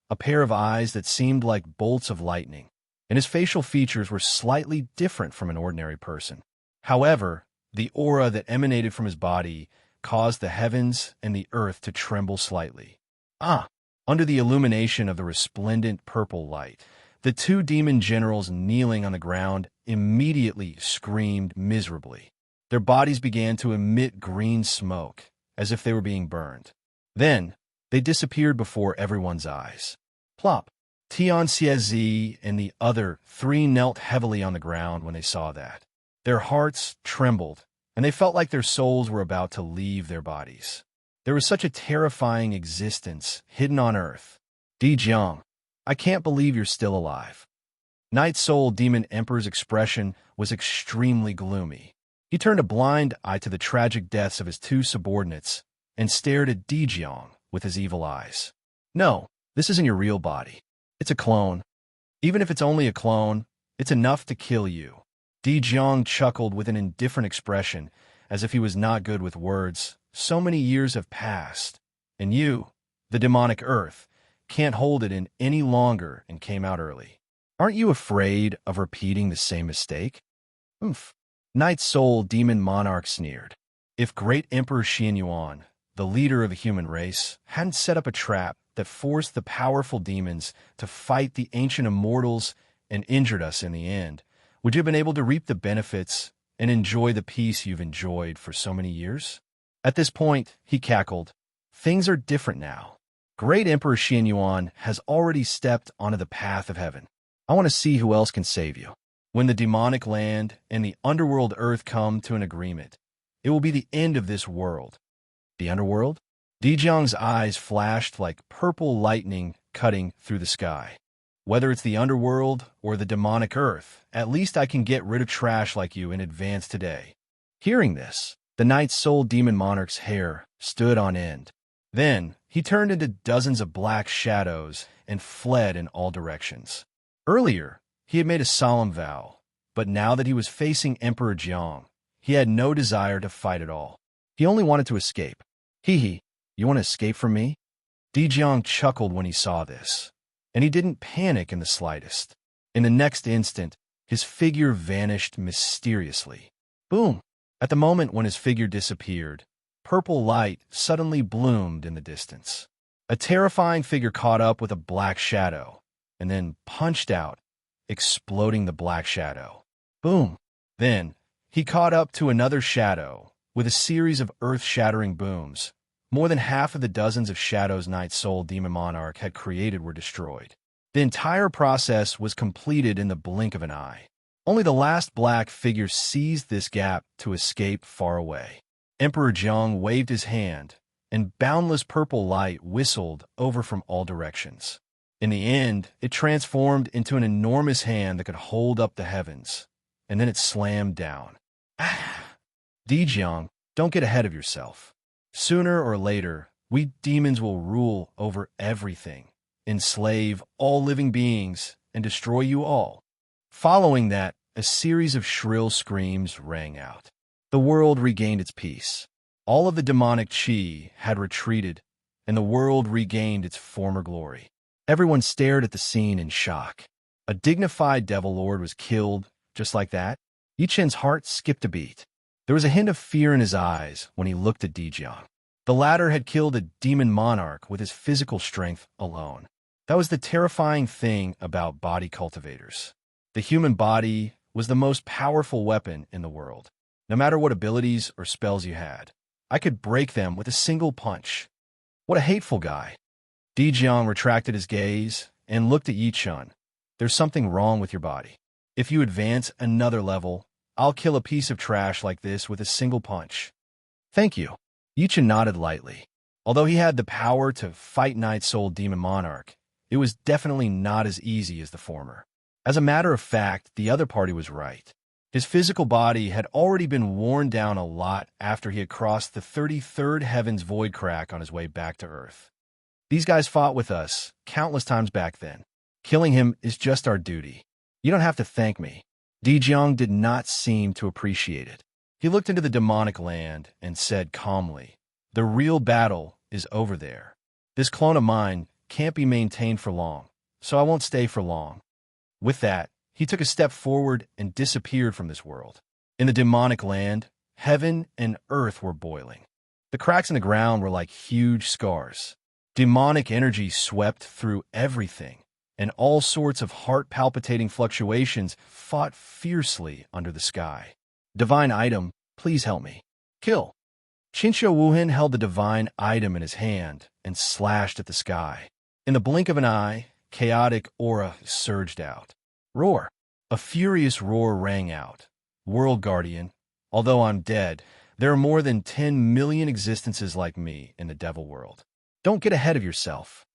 a pair of eyes that seemed like bolts of lightning, and his facial features were slightly different from an ordinary person. However, the aura that emanated from his body caused the heavens and the earth to tremble slightly. Under the illumination of the resplendent purple light, the two demon generals kneeling on the ground immediately screamed miserably. Their bodies began to emit green smoke, as if they were being burned. Then, they disappeared before everyone's eyes. Plop! Tian Xiezi and the other three knelt heavily on the ground when they saw that. Their hearts trembled, and they felt like their souls were about to leave their bodies. There was such a terrifying existence hidden on Earth. Di Jiang, I can't believe you're still alive. Night Soul Demon Emperor's expression was extremely gloomy. He turned a blind eye to the tragic deaths of his two subordinates and stared at Di Jiang with his evil eyes. No, this isn't your real body. It's a clone. Even if it's only a clone, it's enough to kill you. Di Jiang chuckled with an indifferent expression, as if he was not good with words. So many years have passed, and you, the demonic earth, can't hold it in any longer and came out early. Aren't you afraid of repeating the same mistake? Oof. Night Soul Demon Monarch sneered. If Great Emperor Xianyuan, the leader of the human race, hadn't set up a trap that forced the powerful demons to fight the ancient immortals and injured us in the end, would you have been able to reap the benefits and enjoy the peace you've enjoyed for so many years? At this point, he cackled. Things are different now. Great Emperor Xianyuan has already stepped onto the path of heaven. I want to see who else can save you. When the demonic land and the underworld earth come to an agreement, it will be the end of this world. The underworld? Di Jiang's eyes flashed like purple lightning cutting through the sky. Whether it's the underworld or the demonic earth, at least I can get rid of trash like you in advance today. Hearing this, the Night Soul Demon Monarch's hair stood on end. Then, he turned into dozens of black shadows and fled in all directions. Earlier, he had made a solemn vow, but now that he was facing Emperor Jiang, he had no desire to fight at all. He only wanted to escape. Hee, you want to escape from me? Di Jiang chuckled when he saw this, and he didn't panic in the slightest. In the next instant, his figure vanished mysteriously. Boom! At the moment when his figure disappeared, purple light suddenly bloomed in the distance. A terrifying figure caught up with a black shadow, and then punched out, exploding the black shadow. Boom! Then, he caught up to another shadow, with a series of earth-shattering booms. More than half of the dozens of shadows Night Soul Demon Monarch had created were destroyed. The entire process was completed in the blink of an eye. Only the last black figure seized this gap to escape far away. Emperor Jiang waved his hand, and boundless purple light whistled over from all directions. In the end, it transformed into an enormous hand that could hold up the heavens, and then it slammed down. Di Jiang, Don't get ahead of yourself. Sooner or later, we demons will rule over everything, enslave all living beings, and destroy you all. Following that, a series of shrill screams rang out. The world regained its peace. All of the demonic chi had retreated, and the world regained its former glory. Everyone stared at the scene in shock. A dignified devil lord was killed just like that. Yi Chen's heart skipped a beat. There was a hint of fear in his eyes when he looked at Dijiang. The latter had killed a demon monarch with his physical strength alone. That was the terrifying thing about body cultivators. The human body was the most powerful weapon in the world. No matter what abilities or spells you had, I could break them with a single punch. What a hateful guy. Dijiang retracted his gaze and looked at Yi Chen. There's something wrong with your body. If you advance another level, I'll kill a piece of trash like this with a single punch. Thank you. Yi Chen nodded lightly. Although he had the power to fight Night Soul Demon Monarch, it was definitely not as easy as the former. As a matter of fact, the other party was right. His physical body had already been worn down a lot after he had crossed the 33rd heaven's void crack on his way back to Earth. These guys fought with us countless times back then. Killing him is just our duty. You don't have to thank me. Dijiang did not seem to appreciate it. He looked into the demonic land and said calmly, "The real battle is over there. This clone of mine can't be maintained for long, so I won't stay for long." With that, he took a step forward and disappeared from this world. In the demonic land, heaven and earth were boiling. The cracks in the ground were like huge scars. Demonic energy swept through everything, and all sorts of heart-palpitating fluctuations fought fiercely under the sky. Divine item, please help me. Kill. Qinshou Wuhan held the divine item in his hand and slashed at the sky. In the blink of an eye, chaotic aura surged out. Roar. A furious roar rang out. World Guardian, although I'm dead, there are more than 10 million existences like me in the devil world. Don't get ahead of yourself.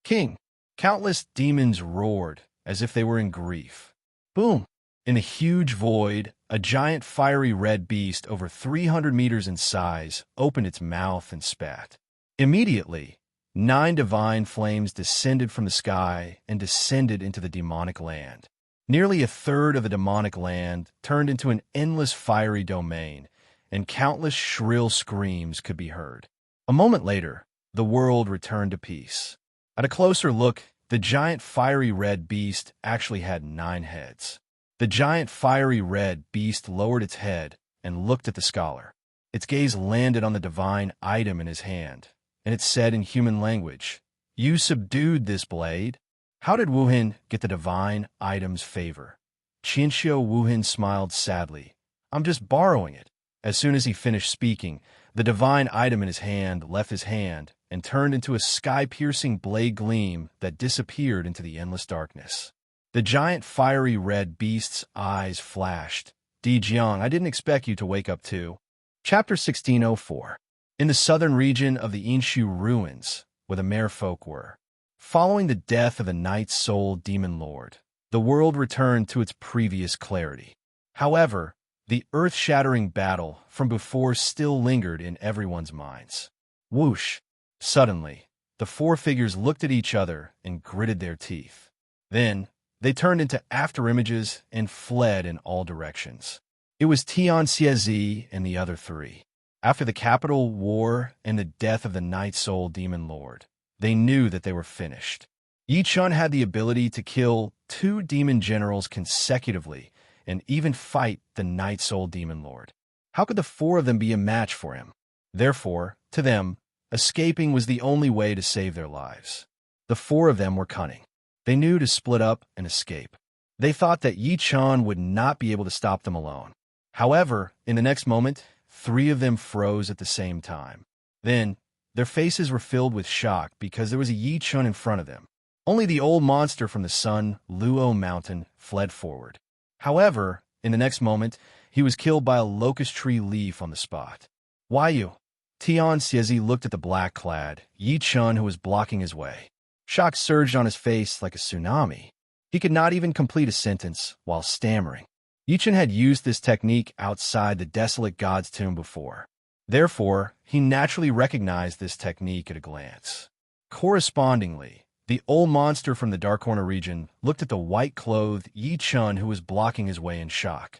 King. Countless demons roared as if they were in grief. Boom! In the huge void, a giant fiery red beast over 300 meters in size opened its mouth and spat. Immediately, 9 divine flames descended from the sky and descended into the demonic land. Nearly a third of the demonic land turned into an endless fiery domain, and countless shrill screams could be heard. A moment later, the world returned to peace. At a closer look, the giant fiery red beast actually had 9 heads. The giant fiery red beast lowered its head and looked at the scholar. Its gaze landed on the divine item in his hand, and it said in human language, "You subdued this blade." How did Wuhan get the divine item's favor? Qinshou Wuhan smiled sadly. "I'm just borrowing it." As soon as he finished speaking, the divine item in his hand left his hand and turned into a sky-piercing blade gleam that disappeared into the endless darkness. The giant fiery red beast's eyes flashed. Dijiang, I didn't expect you to wake up too. Chapter 1604. In the southern region of the Inshu ruins, where the merfolk were. Following the death of the Night Soul Demon Lord, the world returned to its previous clarity. However, the earth-shattering battle from before still lingered in everyone's minds. Whoosh! Suddenly, the 4 figures looked at each other and gritted their teeth. Then, they turned into afterimages and fled in all directions. It was Tian Xiezi and the other 3. After the capital war and the death of the Night Soul Demon Lord, they knew that they were finished. Yi Chen had the ability to kill 2 demon generals consecutively and even fight the Night Soul Demon Lord. How could the 4 of them be a match for him? Therefore, to them, escaping was the only way to save their lives. The 4 of them were cunning. They knew to split up and escape. They thought that Yi Chen would not be able to stop them alone. However, in the next moment, 3 of them froze at the same time. Then, their faces were filled with shock because there was a Yi Chen in front of them. Only the old monster from the Sun Luo Mountain fled forward. However, in the next moment, he was killed by a locust tree leaf on the spot. Why you? Tian Xiezi looked at the black-clad Yi Chen who was blocking his way. Shock surged on his face like a tsunami. He could not even complete a sentence while stammering. Yi Chen had used this technique outside the desolate god's tomb before. Therefore, he naturally recognized this technique at a glance. Correspondingly, the old monster from the Dark Corner region looked at the white-clothed Yi Chun who was blocking his way in shock.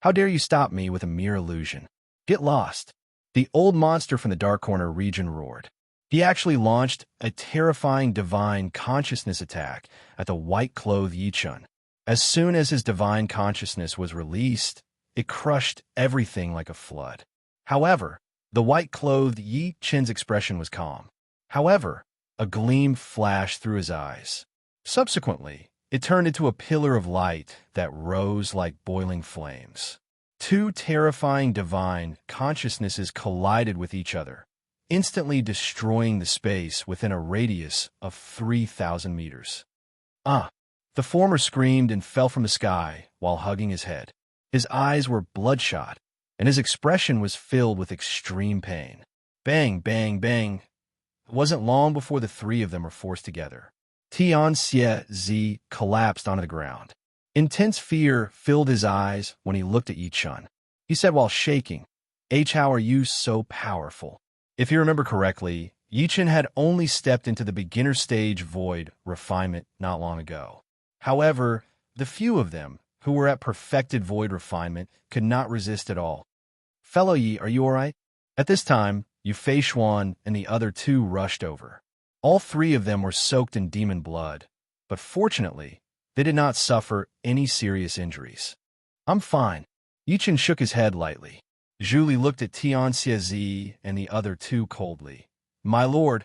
"How dare you stop me with a mere illusion? Get lost!" The old monster from the Dark Corner region roared. He actually launched a terrifying divine consciousness attack at the white-clothed Yi Chun. As soon as his divine consciousness was released, it crushed everything like a flood. However, the white-clothed Yi Chun's expression was calm. However, a gleam flashed through his eyes. Subsequently, it turned into a pillar of light that rose like boiling flames. Two terrifying divine consciousnesses collided with each other, instantly destroying the space within a radius of 3,000 meters. "Ah!" The former screamed and fell from the sky while hugging his head. His eyes were bloodshot, and his expression was filled with extreme pain. Bang, bang, bang. It wasn't long before the three of them were forced together. Tian Xie collapsed onto the ground. Intense fear filled his eyes when he looked at Yi Chun. He said while shaking, "How are you so powerful?" If you remember correctly, Yi Chun had only stepped into the beginner stage void refinement not long ago. However, the few of them who were at perfected void refinement could not resist at all. "Fellow Yi, are you all right?" At this time, Yu Feishuan and the other two rushed over. All three of them were soaked in demon blood, but fortunately, they did not suffer any serious injuries. "I'm fine." Yi Chun shook his head lightly. Zhu Li looked at Tian Xie and the other two coldly. "My lord,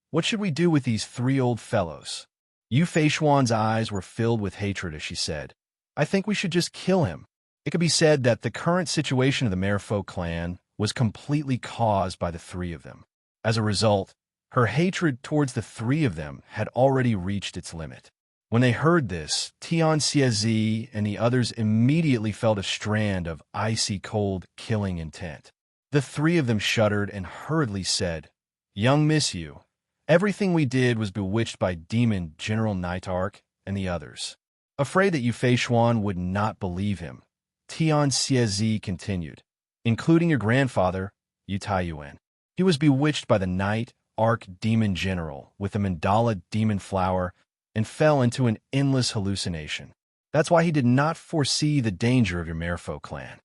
what should we do with these three old fellows?" Yu Feishuan's eyes were filled with hatred as she said, "I think we should just kill him." It could be said that the current situation of the Merfolk clan was completely caused by the three of them. As a result, her hatred towards the three of them had already reached its limit. When they heard this, Tian Xie and the others immediately felt a strand of icy cold killing intent. The three of them shuddered and hurriedly said, "Young Miss Yu, everything we did was bewitched by Demon General Nightark and the others." Afraid that Yu Feishuan would not believe him, Tian Xie continued, "Including your grandfather, Yu Taiyuan. He was bewitched by the Night Arc Demon General with the Mandala Demon Flower and fell into an endless hallucination. That's why he did not foresee the danger of your Merfolk clan.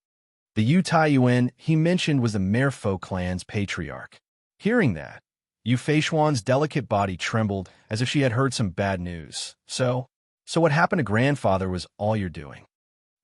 The Yu Taiyuan he mentioned was the Merfolk clan's patriarch." Hearing that, Yu Feishuan's delicate body trembled as if she had heard some bad news. So what happened to grandfather was all you're doing.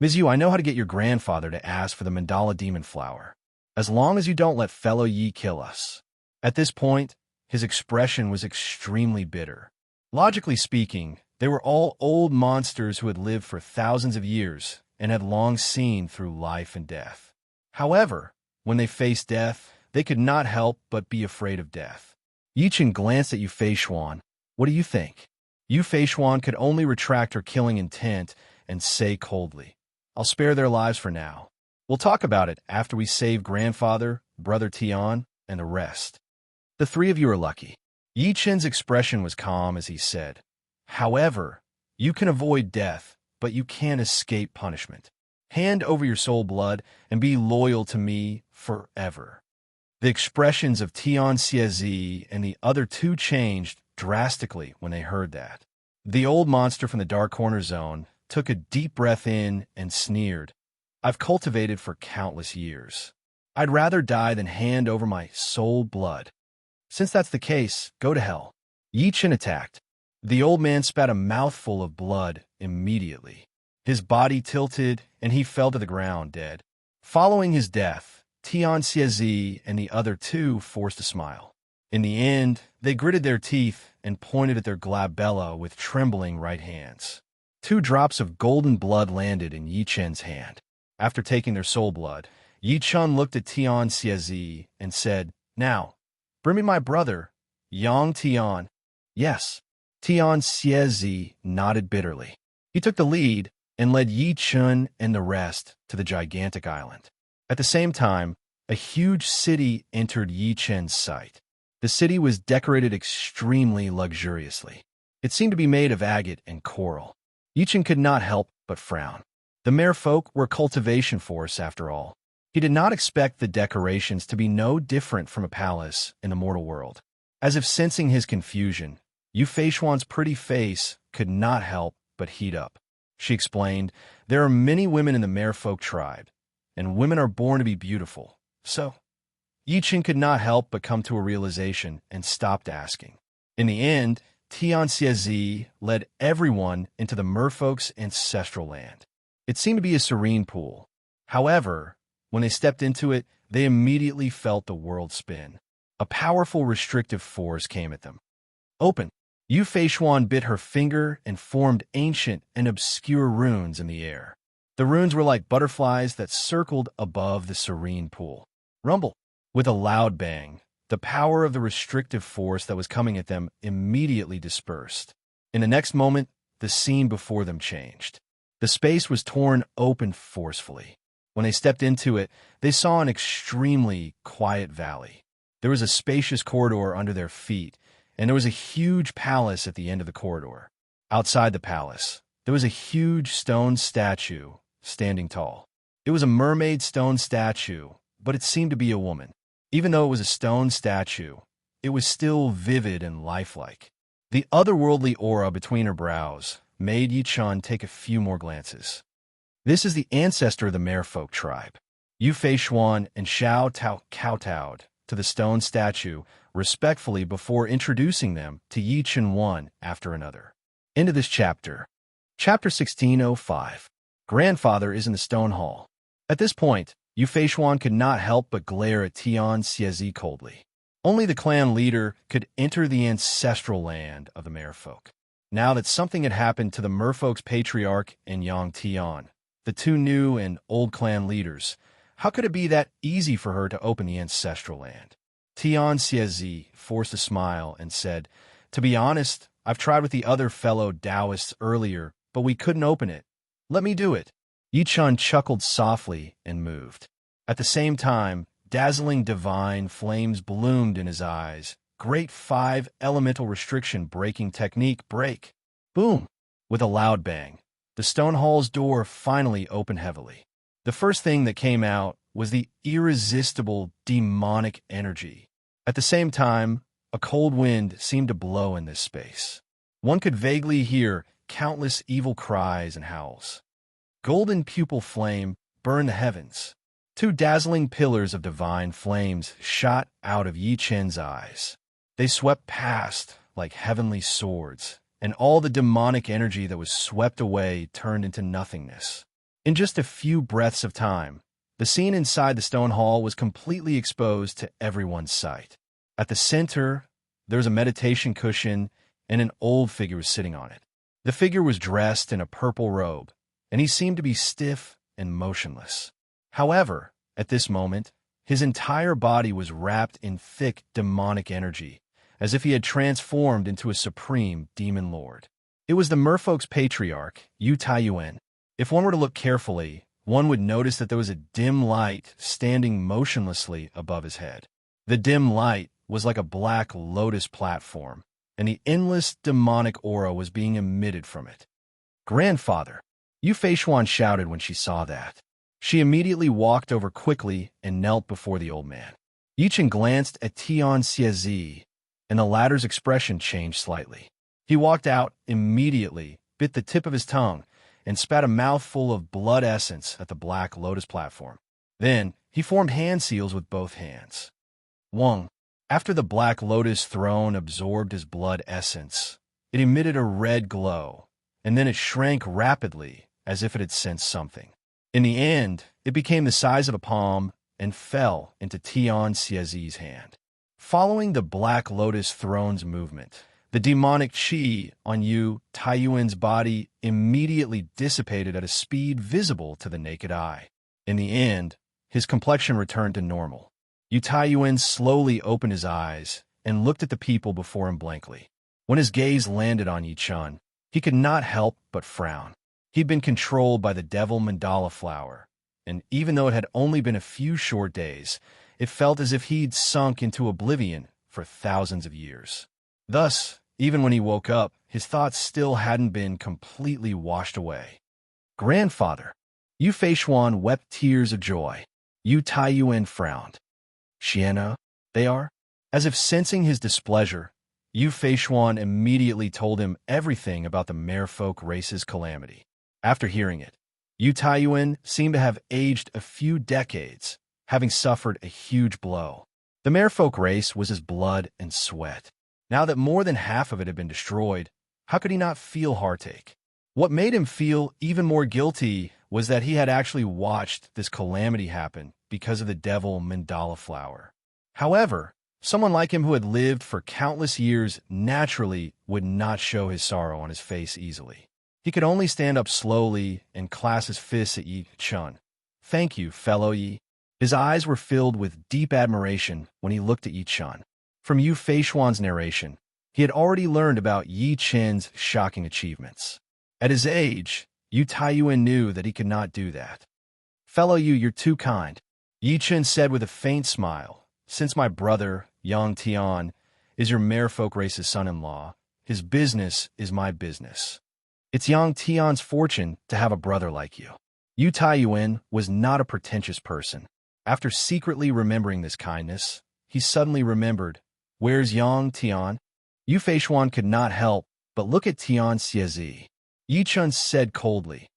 "Ms. Yu, I know how to get your grandfather to ask for the Mandala Demon Flower, as long as you don't let fellow Yi kill us." At this point, his expression was extremely bitter. Logically speaking, they were all old monsters who had lived for thousands of years and had long seen through life and death. However, when they faced death, they could not help but be afraid of death. Yi Chun glanced at Yu Feishuan. "What do you think?" Yu Feishuan could only retract her killing intent and say coldly, "I'll spare their lives for now. We'll talk about it after we save grandfather, brother Tian, and the rest." "The three of you are lucky." Yi Chun's expression was calm as he said, "However, you can avoid death, but you can't escape punishment. Hand over your soul blood and be loyal to me forever." The expressions of Tian Xie and the other two changed drastically when they heard that. The old monster from the Dark Corner Zone took a deep breath in and sneered, "I've cultivated for countless years. I'd rather die than hand over my soul blood. Since that's the case, go to hell." Yi Chun attacked. The old man spat a mouthful of blood immediately. His body tilted and he fell to the ground dead. Following his death, Tian Xie and the other two forced a smile. In the end, they gritted their teeth and pointed at their glabella with trembling right hands. 2 drops of golden blood landed in Yi Chun's hand. After taking their soul blood, Yi Chun looked at Tian Xie and said, "Now, bring me my brother, Yang Tian." "Yes." Tian Xie nodded bitterly. He took the lead and led Yi Chun and the rest to the gigantic island. At the same time, a huge city entered Yi Chun's sight. The city was decorated extremely luxuriously. It seemed to be made of agate and coral. Yi Chun could not help but frown. The Merfolk were a cultivation force, after all. He did not expect the decorations to be no different from a palace in the mortal world. As if sensing his confusion, Yu Feishuan's pretty face could not help but heat up. She explained, "There are many women in the merfolk tribe, and women are born to be beautiful. So, Yi Chen could not help but come to a realization and stopped asking. In the end, Tian Xiezi led everyone into the merfolk's ancestral land. It seemed to be a serene pool. However, when they stepped into it, they immediately felt the world spin. A powerful restrictive force came at them. Open! Yu Feishuan bit her finger and formed ancient and obscure runes in the air. The runes were like butterflies that circled above the serene pool. Rumble! With a loud bang, the power of the restrictive force that was coming at them immediately dispersed. In the next moment, the scene before them changed. The space was torn open forcefully. When they stepped into it, they saw an extremely quiet valley. There was a spacious corridor under their feet, and there was a huge palace at the end of the corridor. Outside the palace, there was a huge stone statue standing tall. It was a mermaid stone statue, but it seemed to be a woman. Even though it was a stone statue, it was still vivid and lifelike. The otherworldly aura between her brows made Yi Chun take a few more glances. This is the ancestor of the merfolk tribe. Yu Feishuan and Xiao Tao kowtowed to the stone statue respectfully before introducing them to Yi Chen one after another. Into this chapter. Chapter 1605. Grandfather is in the stone hall. At this point, Yu Feishuan could not help but glare at Tian Xiezi coldly. Only the clan leader could enter the ancestral land of the merfolk. Now that something had happened to the merfolk's patriarch and Yang Tian, the two new and old clan leaders, how could it be that easy for her to open the ancestral land? Tian Xiezi forced a smile and said, "To be honest, I've tried with the other fellow Taoists earlier, but we couldn't open it. Let me do it." Yi Chun chuckled softly and moved. At the same time, dazzling divine flames bloomed in his eyes. Great 5 elemental restriction breaking technique break. Boom! With a loud bang, the stone hall's door finally opened heavily. The first thing that came out was the irresistible demonic energy. At the same time, a cold wind seemed to blow in this space. One could vaguely hear countless evil cries and howls. Golden pupil flame burned the heavens. 2 dazzling pillars of divine flames shot out of Yi Chen's eyes. They swept past like heavenly swords, and all the demonic energy that was swept away turned into nothingness. In just a few breaths of time, the scene inside the stone hall was completely exposed to everyone's sight. At the center, there was a meditation cushion, and an old figure was sitting on it. The figure was dressed in a purple robe, and he seemed to be stiff and motionless. However, at this moment, his entire body was wrapped in thick demonic energy, as if he had transformed into a supreme demon lord. It was the merfolk's patriarch, Yu Taiyuan. If one were to look carefully, one would notice that there was a dim light standing motionlessly above his head. The dim light was like a black lotus platform, and the endless demonic aura was being emitted from it. "Grandfather!" Yu Feishuan shouted when she saw that. She immediately walked over quickly and knelt before the old man. Yi Chen glanced at Tian Xiezi, and the latter's expression changed slightly. He walked out immediately, bit the tip of his tongue, and spat a mouthful of blood essence at the black lotus platform. Then, he formed hand seals with both hands. Wong. After the black lotus throne absorbed his blood essence, it emitted a red glow, and then it shrank rapidly as if it had sensed something. In the end, it became the size of a palm and fell into Tian Xiezi's hand. Following the black lotus throne's movement, the demonic qi on Yu Taiyuan's body immediately dissipated at a speed visible to the naked eye. In the end, his complexion returned to normal. Yu Taiyuan slowly opened his eyes and looked at the people before him blankly. When his gaze landed on Yi Chun, he could not help but frown. He'd been controlled by the devil mandala flower, and even though it had only been a few short days, it felt as if he'd sunk into oblivion for thousands of years. Thus, even when he woke up, his thoughts still hadn't been completely washed away. "Grandfather!" Yu Feishuan wept tears of joy. Yu Taiyuan frowned. Xiana, they are? As if sensing his displeasure, Yu Feishuan immediately told him everything about the merfolk race's calamity. After hearing it, Yu Taiyuan seemed to have aged a few decades, having suffered a huge blow. The merfolk race was his blood and sweat. Now that more than half of it had been destroyed, how could he not feel heartache? What made him feel even more guilty was that he had actually watched this calamity happen because of the devil mandala flower. However, someone like him who had lived for countless years naturally would not show his sorrow on his face easily. He could only stand up slowly and clasp his fists at Yi Chun. "Thank you, fellow Yi." His eyes were filled with deep admiration when he looked at Yi Chun. From Yu Feishuan's narration, he had already learned about Yi Chen's shocking achievements. At his age, Yu Taiyuan knew that he could not do that. "Fellow Yu, you're too kind," Yi Chen said with a faint smile. "Since my brother, Yang Tian, is your merfolk race's son-in-law, his business is my business. It's Yang Tian's fortune to have a brother like you." Yu Taiyuan was not a pretentious person. After secretly remembering this kindness, he suddenly remembered, "Where's Yang Tian?" Yu Feishuan could not help but look at Tian Xiezi. Yi Chun said coldly,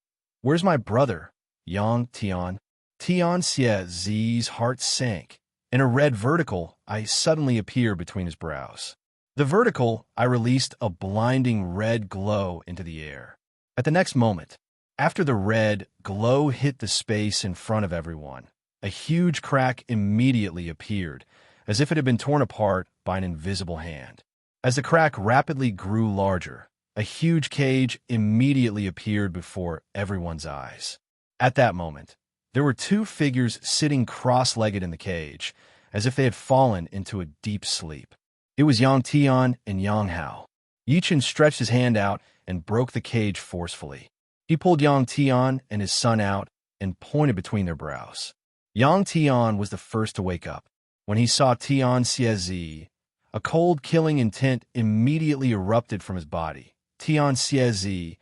"Where's my brother, Yang Tian?" Tian Xiezi's heart sank. In a red vertical eye suddenly appeared between his brows. The vertical eye released a blinding red glow into the air. At the next moment, after the red glow hit the space in front of everyone, a huge crack immediately appeared, as if it had been torn apart by an invisible hand. As the crack rapidly grew larger, a huge cage immediately appeared before everyone's eyes. At that moment, there were two figures sitting cross-legged in the cage, as if they had fallen into a deep sleep. It was Yang Tian and Yang Hao. Yi Chen stretched his hand out and broke the cage forcefully. He pulled Yang Tian and his son out and pointed between their brows. Yang Tian was the first to wake up. When he saw Tian Xiezi, a cold killing intent immediately erupted from his body. "Tian Xiezi,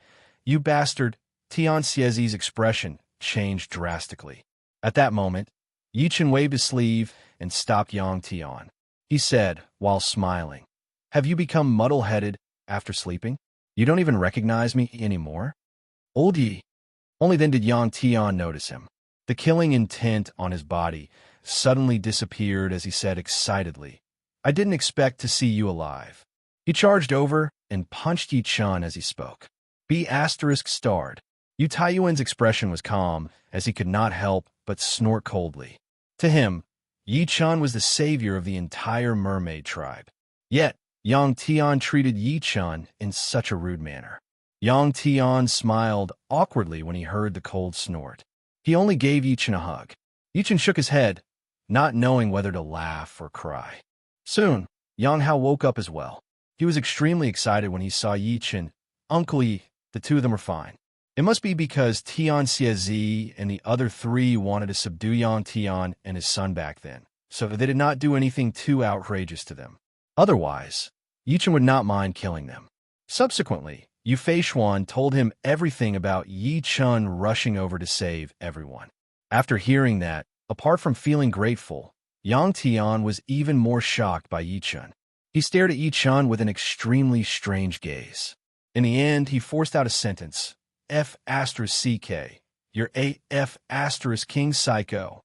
you bastard!" Tian Xiezi's expression changed drastically. At that moment, Yi Chen waved his sleeve and stopped Yang Tian. He said, while smiling, "Have you become muddle-headed after sleeping? You don't even recognize me anymore?" "Old Yi." Only then did Yang Tian notice him. The killing intent on his body suddenly disappeared as he said excitedly, "I didn't expect to see you alive." He charged over and punched Yi Chun as he spoke. B** starred. Yu Taiyuan's expression was calm, as he could not help but snort coldly. To him, Yi Chun was the savior of the entire mermaid tribe. Yet, Yang Tian treated Yi Chun in such a rude manner. Yang Tian smiled awkwardly when he heard the cold snort. He only gave Yi Chun a hug. Yi Chun shook his head, not knowing whether to laugh or cry. Soon, Yang Hao woke up as well. He was extremely excited when he saw Yi Chun. "Uncle Yi, the two of them were fine." It must be because Tian Xiezi and the other three wanted to subdue Yang Tian and his son back then, so they did not do anything too outrageous to them. Otherwise, Yi Chun would not mind killing them. Subsequently, Yu Feishuan told him everything about Yi Chun rushing over to save everyone. After hearing that, apart from feeling grateful, Yang Tian was even more shocked by Yi Chun. He stared at Yi Chun with an extremely strange gaze. In the end, he forced out a sentence. "F***CK, you're King Psycho."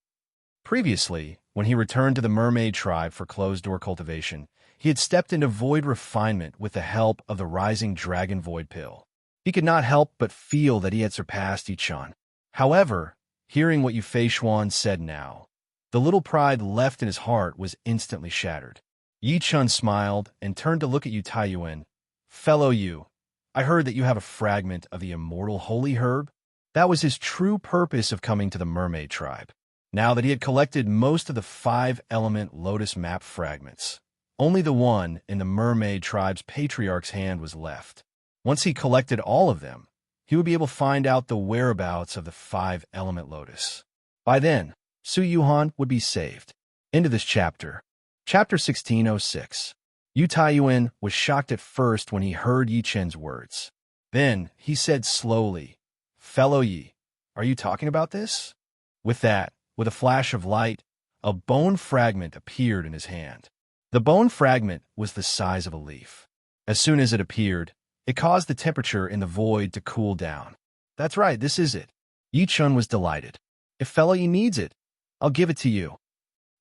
Previously, when he returned to the mermaid tribe for closed-door cultivation, he had stepped into void refinement with the help of the rising dragon void pill. He could not help but feel that he had surpassed Yi Chun. However, hearing what Yu Feishuan said now, the little pride left in his heart was instantly shattered. Yi Chun smiled and turned to look at Yu Taiyuan. "Fellow Yu, I heard that you have a fragment of the immortal holy herb." That was his true purpose of coming to the mermaid tribe. Now that he had collected most of the 5-element lotus map fragments, only the one in the mermaid tribe's patriarch's hand was left. Once he collected all of them, he would be able to find out the whereabouts of the 5-element lotus. By then, Su Yuhan would be saved. End of this chapter. Chapter 1606. Yu Taiyuan was shocked at first when he heard Yi Chen's words. Then he said slowly, "Fellow Yi, are you talking about this?" With that, With a flash of light, a bone fragment appeared in his hand. The bone fragment was the size of a leaf. As soon as it appeared, it caused the temperature in the void to cool down. That's right, this is it. Yi Chun was delighted. If Fellow Yi needs it, I'll give it to you.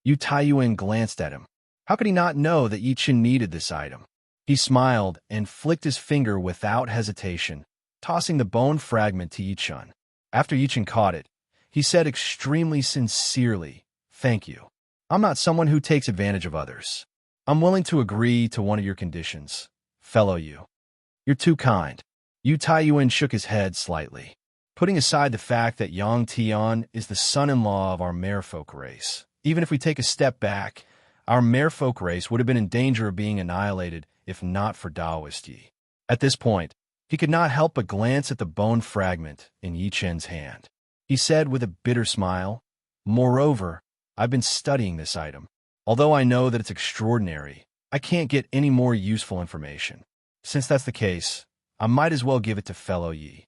Yu Taiyuan glanced at him. How could he not know that Yi Chun needed this item? He smiled and flicked his finger without hesitation, tossing the bone fragment to Yi Chun. After Yi Chun caught it, he said extremely sincerely, "Thank you. I'm not someone who takes advantage of others. I'm willing to agree to one of your conditions, Fellow Yu. You're too kind." Yu Taiyuan shook his head slightly. Putting aside the fact that Yang Tian is the son-in-law of our merfolk race, even if we take a step back, our merfolk race would have been in danger of being annihilated if not for Taoist Yi. At this point, he could not help but glance at the bone fragment in Yi Chen's hand. He said with a bitter smile, "Moreover, I've been studying this item. Although I know that it's extraordinary, I can't get any more useful information. Since that's the case, I might as well give it to Fellow Yi."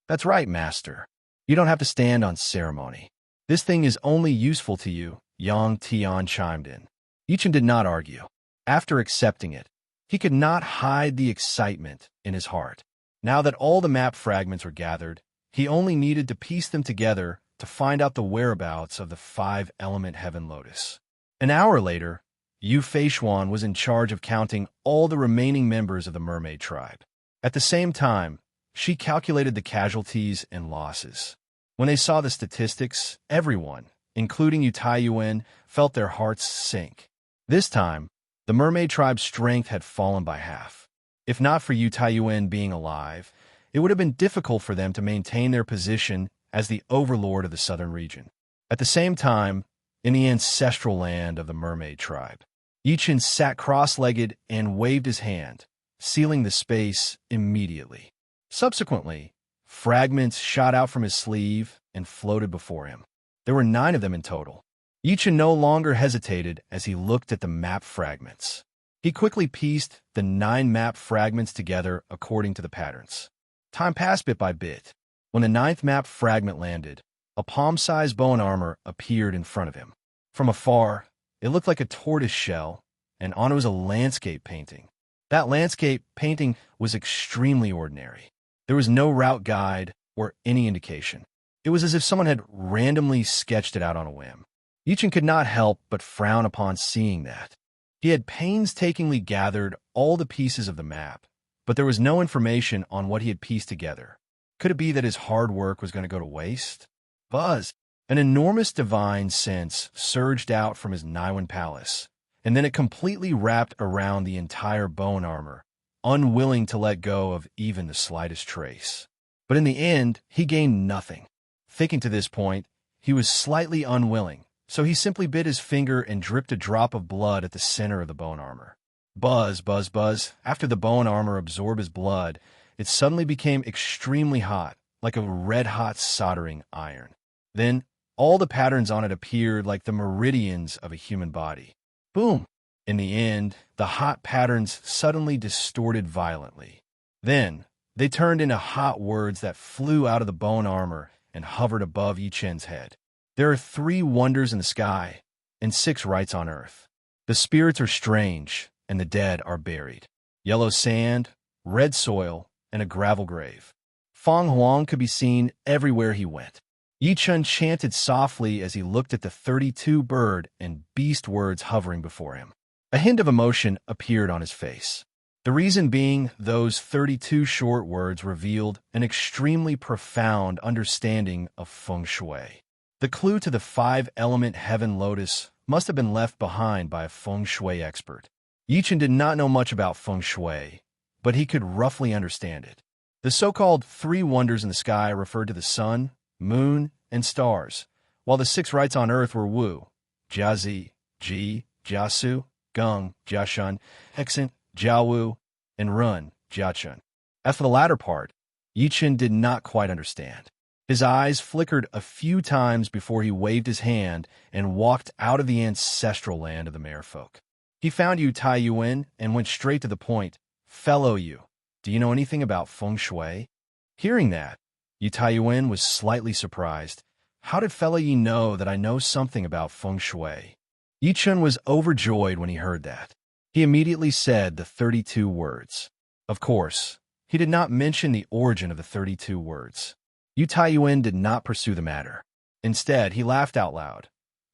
"That's right, Master. You don't have to stand on ceremony. This thing is only useful to you," Yang Tian chimed in. Yi Chen did not argue. After accepting it, he could not hide the excitement in his heart. Now that all the map fragments were gathered, he only needed to piece them together to find out the whereabouts of the 5-element heaven lotus. An hour later, Yu Feishuan was in charge of counting all the remaining members of the mermaid tribe. At the same time, she calculated the casualties and losses. When they saw the statistics, everyone, including Yu Taiyuan, felt their hearts sink. This time, the mermaid tribe's strength had fallen by half. If not for Yu Taiyuan being alive, it would have been difficult for them to maintain their position as the overlord of the southern region. At the same time, in the ancestral land of the mermaid tribe, Yi Chen sat cross-legged and waved his hand, sealing the space immediately. Subsequently, fragments shot out from his sleeve and floated before him. There were 9 of them in total. Yi Chen no longer hesitated as he looked at the map fragments. He quickly pieced the 9 map fragments together according to the patterns. Time passed bit by bit. When the 9th map fragment landed, a palm-sized bone armor appeared in front of him. From afar, it looked like a tortoise shell, and on it was a landscape painting. That landscape painting was extremely ordinary. There was no route guide or any indication. It was as if someone had randomly sketched it out on a whim. Yi Chen could not help but frown upon seeing that. He had painstakingly gathered all the pieces of the map, but there was no information on what he had pieced together. Could it be that his hard work was going to go to waste? Buzz! An enormous divine sense surged out from his Niwen palace, and then it completely wrapped around the entire bone armor, unwilling to let go of even the slightest trace. But in the end, he gained nothing. Thinking to this point, he was slightly unwilling, so he simply bit his finger and dripped a drop of blood at the center of the bone armor. Buzz, buzz, buzz. After the bone armor absorbed his blood, it suddenly became extremely hot, like a red-hot soldering iron. Then, all the patterns on it appeared like the meridians of a human body. Boom! In the end, the hot patterns suddenly distorted violently. Then, they turned into hot words that flew out of the bone armor and hovered above Yi Chen's head. There are 3 wonders in the sky and 6 rights on earth. The spirits are strange, and the dead are buried. Yellow sand, red soil, and a gravel grave. Feng Huang could be seen everywhere he went. Yi Chen chanted softly as he looked at the 32 bird and beast words hovering before him. A hint of emotion appeared on his face. The reason being, those 32 short words revealed an extremely profound understanding of feng shui. The clue to the 5-element heaven lotus must have been left behind by a feng shui expert. Yi Chen did not know much about feng shui, but he could roughly understand it. The so-called 3 wonders in the sky referred to the sun, moon, and stars, while the 6 rights on earth were Wu, Jiazi, Ji, Jiasu, Geng, Jiashun, Hexen, Jiawu, and Run, Jiachun. As for the latter part, Yi Chen did not quite understand. His eyes flickered a few times before he waved his hand and walked out of the ancestral land of the merfolk. He found Yu Taiyuan and went straight to the point. "Fellow Yu, do you know anything about feng shui?" Hearing that, Yu Taiyuan was slightly surprised. how did Fella Yi know that I know something about feng shui? Yi Chun was overjoyed when he heard that. He immediately said the 32 words. Of course, he did not mention the origin of the 32 words. Yu Taiyuan did not pursue the matter. Instead, he laughed out loud.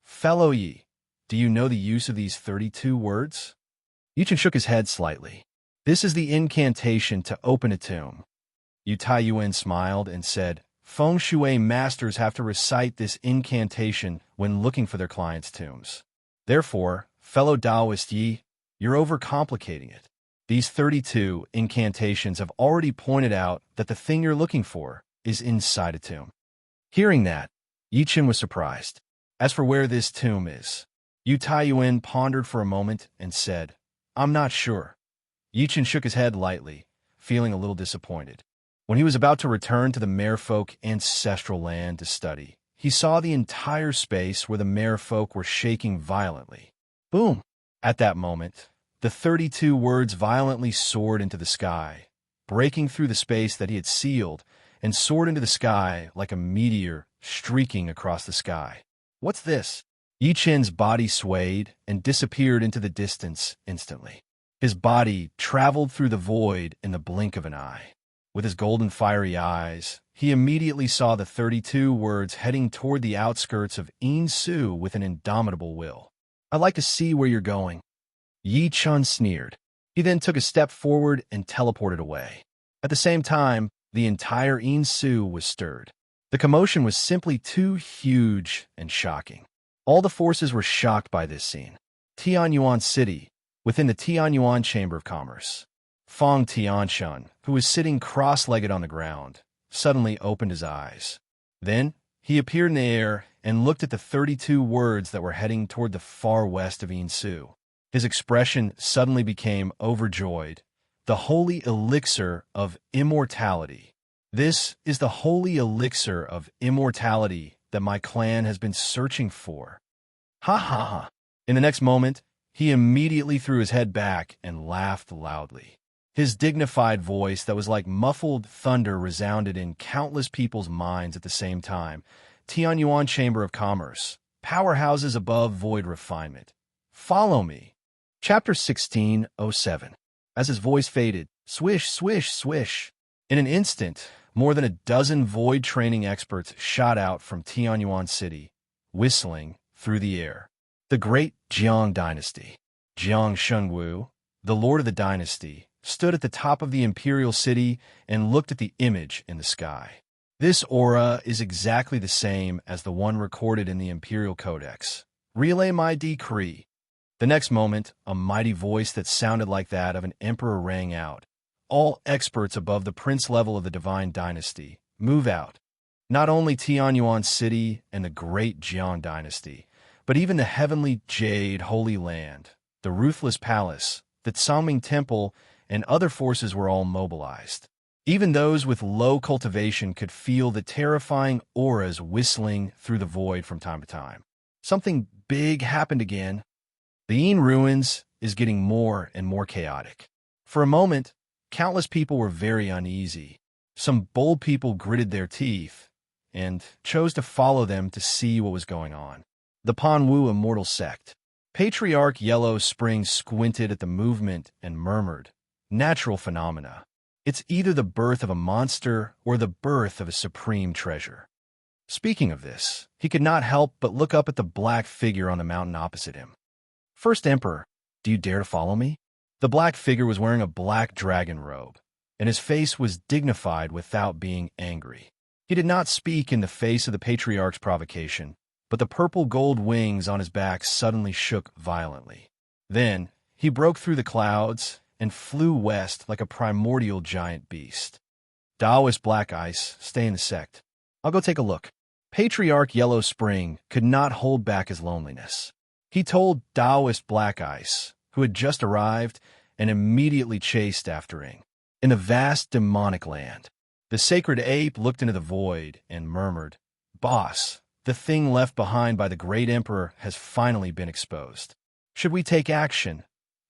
Fellow Yi, do you know the use of these 32 words? Yi Chun shook his head slightly. This is the incantation to open a tomb. Yu Taiyuan smiled and said, Feng Shui masters have to recite this incantation when looking for their clients' tombs. Therefore, fellow Taoist Yi, you're overcomplicating it. These 32 incantations have already pointed out that the thing you're looking for is inside a tomb. Hearing that, Yi Chun was surprised. As for where this tomb is, Yu Taiyuan pondered for a moment and said, I'm not sure. Yi Chun shook his head lightly, feeling a little disappointed. When he was about to return to the merfolk ancestral land to study, he saw the entire space where the merfolk were shaking violently. Boom! At that moment, the 32 words violently soared into the sky, breaking through the space that he had sealed, and soared into the sky like a meteor streaking across the sky. What's this? Yi Chun's body swayed and disappeared into the distance instantly. His body traveled through the void in the blink of an eye. With his golden fiery eyes, he immediately saw the 32 words heading toward the outskirts of Su with an indomitable will. I'd like to see where you're going. Yi Chun sneered. He then took a step forward and teleported away. At the same time, the entire Su was stirred. The commotion was simply too huge and shocking. All the forces were shocked by this scene. Tianyuan City, within the Tianyuan Chamber of Commerce. Feng Tianshan, who was sitting cross-legged on the ground, suddenly opened his eyes. Then, he appeared in the air and looked at the 32 words that were heading toward the far west of Su. His expression suddenly became overjoyed. The holy elixir of immortality. This is the holy elixir of immortality that my clan has been searching for. Ha ha ha. In the next moment, he immediately threw his head back and laughed loudly. His dignified voice that was like muffled thunder resounded in countless people's minds at the same time. Tianyuan Chamber of Commerce. Powerhouses above void refinement. Follow me. Chapter 16:07. As his voice faded, swish, swish, swish. In an instant, more than a dozen void training experts shot out from Tianyuan City, whistling through the air. The great Jiang dynasty. Jiang Shengwu, the lord of the dynasty, stood at the top of the imperial city and looked at the image in the sky. This aura is exactly the same as the one recorded in the imperial codex. Relay my decree. The next moment, a mighty voice that sounded like that of an emperor rang out. All experts above the prince level of the divine dynasty, move out. Not only Tianyuan City and the great Jiang dynasty, but even the heavenly Jade Holy Land, the Ruthless Palace, the Tsangming Temple, and other forces were all mobilized. Even those with low cultivation could feel the terrifying auras whistling through the void from time to time. Something big happened again. The Yin ruins is getting more and more chaotic. For a moment, countless people were very uneasy. Some bold people gritted their teeth and chose to follow them to see what was going on. The Panwu immortal sect. Patriarch Yellow Spring squinted at the movement and murmured, natural phenomena. It's either the birth of a monster or the birth of a supreme treasure. Speaking of this, he could not help but look up at the black figure on the mountain opposite him. First Emperor, do you dare to follow me? The black figure was wearing a black dragon robe, and his face was dignified without being angry. He did not speak in the face of the patriarch's provocation, but the purple gold wings on his back suddenly shook violently. Then, he broke through the clouds and flew west like a primordial giant beast. Taoist Black Ice, stay in the sect. I'll go take a look. Patriarch Yellow Spring could not hold back his loneliness. He told Taoist Black Ice, who had just arrived, and immediately chased after him. In the vast demonic land, the sacred ape looked into the void and murmured, Boss, the thing left behind by the great emperor has finally been exposed. Should we take action?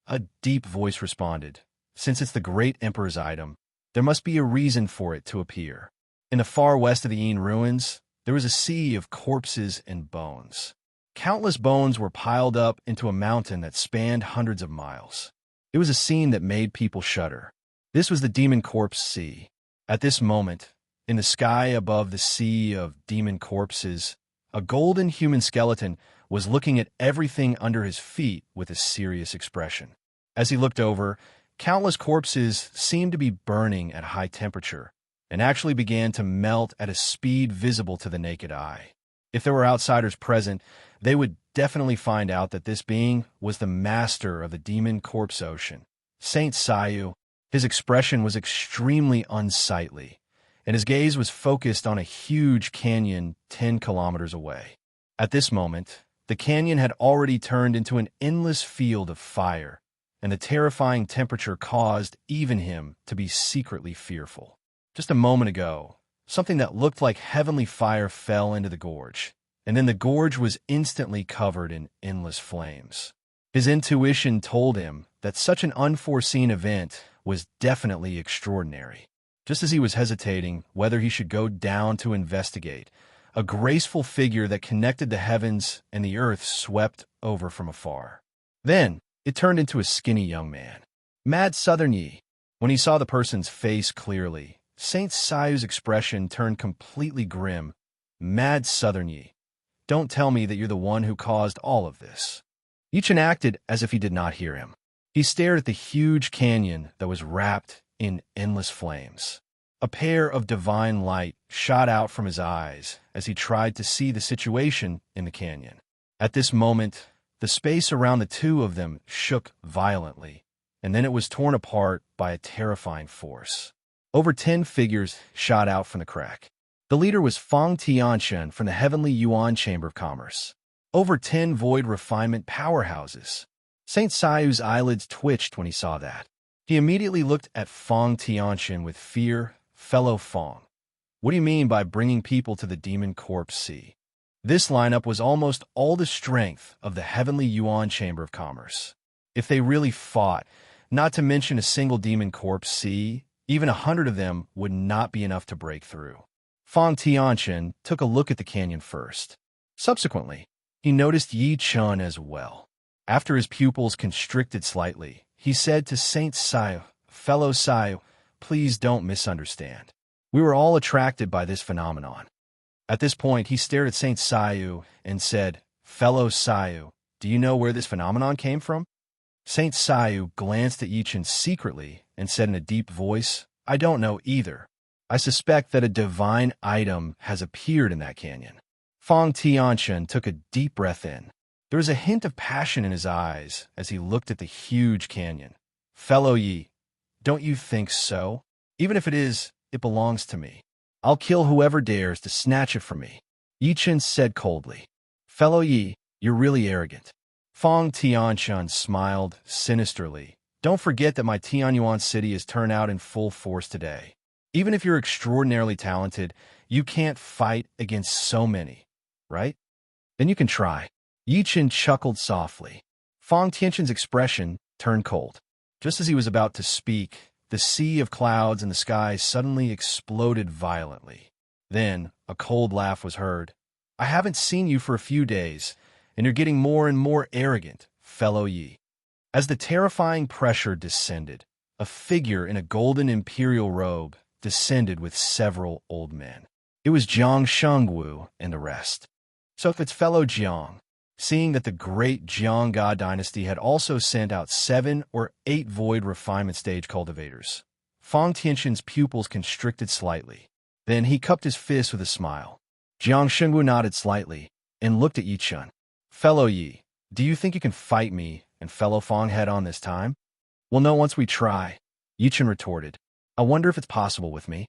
A deep voice responded, Since it's the great emperor's item, there must be a reason for it to appear. In the far west of the Yin ruins, there was a sea of corpses and bones. Countless bones were piled up into a mountain that spanned hundreds of miles. It was a scene that made people shudder. This was the demon corpse sea. At this moment, in the sky above the sea of demon corpses, a golden human skeleton was looking at everything under his feet with a serious expression. As he looked over, countless corpses seemed to be burning at high temperature and actually began to melt at a speed visible to the naked eye. If there were outsiders present, they would definitely find out that this being was the master of the demon corpse ocean, Saint Sayu. His expression was extremely unsightly, and his gaze was focused on a huge canyon 10 kilometers away. At this moment, the canyon had already turned into an endless field of fire, and the terrifying temperature caused even him to be secretly fearful. Just a moment ago, something that looked like heavenly fire fell into the gorge, and then the gorge was instantly covered in endless flames. His intuition told him that such an unforeseen event was definitely extraordinary. Just as he was hesitating whether he should go down to investigate, a graceful figure that connected the heavens and the earth swept over from afar. Then, it turned into a skinny young man. Mad Southern Yi. When he saw the person's face clearly, Saint Sayu's expression turned completely grim. Mad Southern Yi. Don't tell me that you're the one who caused all of this. Yichen acted as if he did not hear him. He stared at the huge canyon that was wrapped in endless flames. A pair of divine light shot out from his eyes as he tried to see the situation in the canyon. At this moment, the space around the two of them shook violently, and then it was torn apart by a terrifying force. Over 10 figures shot out from the crack. The leader was Feng Tianshan from the Heavenly Yuan Chamber of Commerce. Over 10 void refinement powerhouses. Saint Sayu's eyelids twitched when he saw that. He immediately looked at Feng Tianshan with fear. Fellow Feng, what do you mean by bringing people to the demon corpse sea? This lineup was almost all the strength of the Heavenly Yuan Chamber of Commerce. If they really fought, not to mention a single demon corpse sea, even 100 of them would not be enough to break through. Feng Tianshan took a look at the canyon first. Subsequently, he noticed Yi Chun as well. After his pupils constricted slightly, he said to Saint Sayu, Fellow Sayu, please don't misunderstand. We were all attracted by this phenomenon. At this point, he stared at Saint Sayu and said, Fellow Sayu, do you know where this phenomenon came from? Saint Sayu glanced at Yichen secretly and said in a deep voice, I don't know either. I suspect that a divine item has appeared in that canyon. Feng Tianshan took a deep breath in. There was a hint of passion in his eyes as he looked at the huge canyon. Fellow Yi, don't you think so? Even if it is, it belongs to me. I'll kill whoever dares to snatch it from me. Yichen said coldly. Fellow Yi, you're really arrogant. Feng Tianshan smiled sinisterly. Don't forget that my Tianyuan city has turned out in full force today. Even if you're extraordinarily talented, you can't fight against so many, right? Then you can try. Yichen chuckled softly. Feng Tianshan's expression turned cold. Just as he was about to speak, the sea of clouds in the sky suddenly exploded violently. Then, a cold laugh was heard. I haven't seen you for a few days, and you're getting more and more arrogant, fellow Yi. As the terrifying pressure descended, a figure in a golden imperial robe descended with several old men. It was Jiang Shengwu and the rest. So if it's fellow Jiang, seeing that the great Jiang God dynasty had also sent out 7 or 8 void refinement stage cultivators, Feng Tianshan's pupils constricted slightly. Then he cupped his fist with a smile. Jiang Shengwu nodded slightly and looked at Yi Chun. Fellow Yi, do you think you can fight me and fellow Feng head on this time? We'll know once we try, Yi Chun retorted. I wonder if it's possible with me.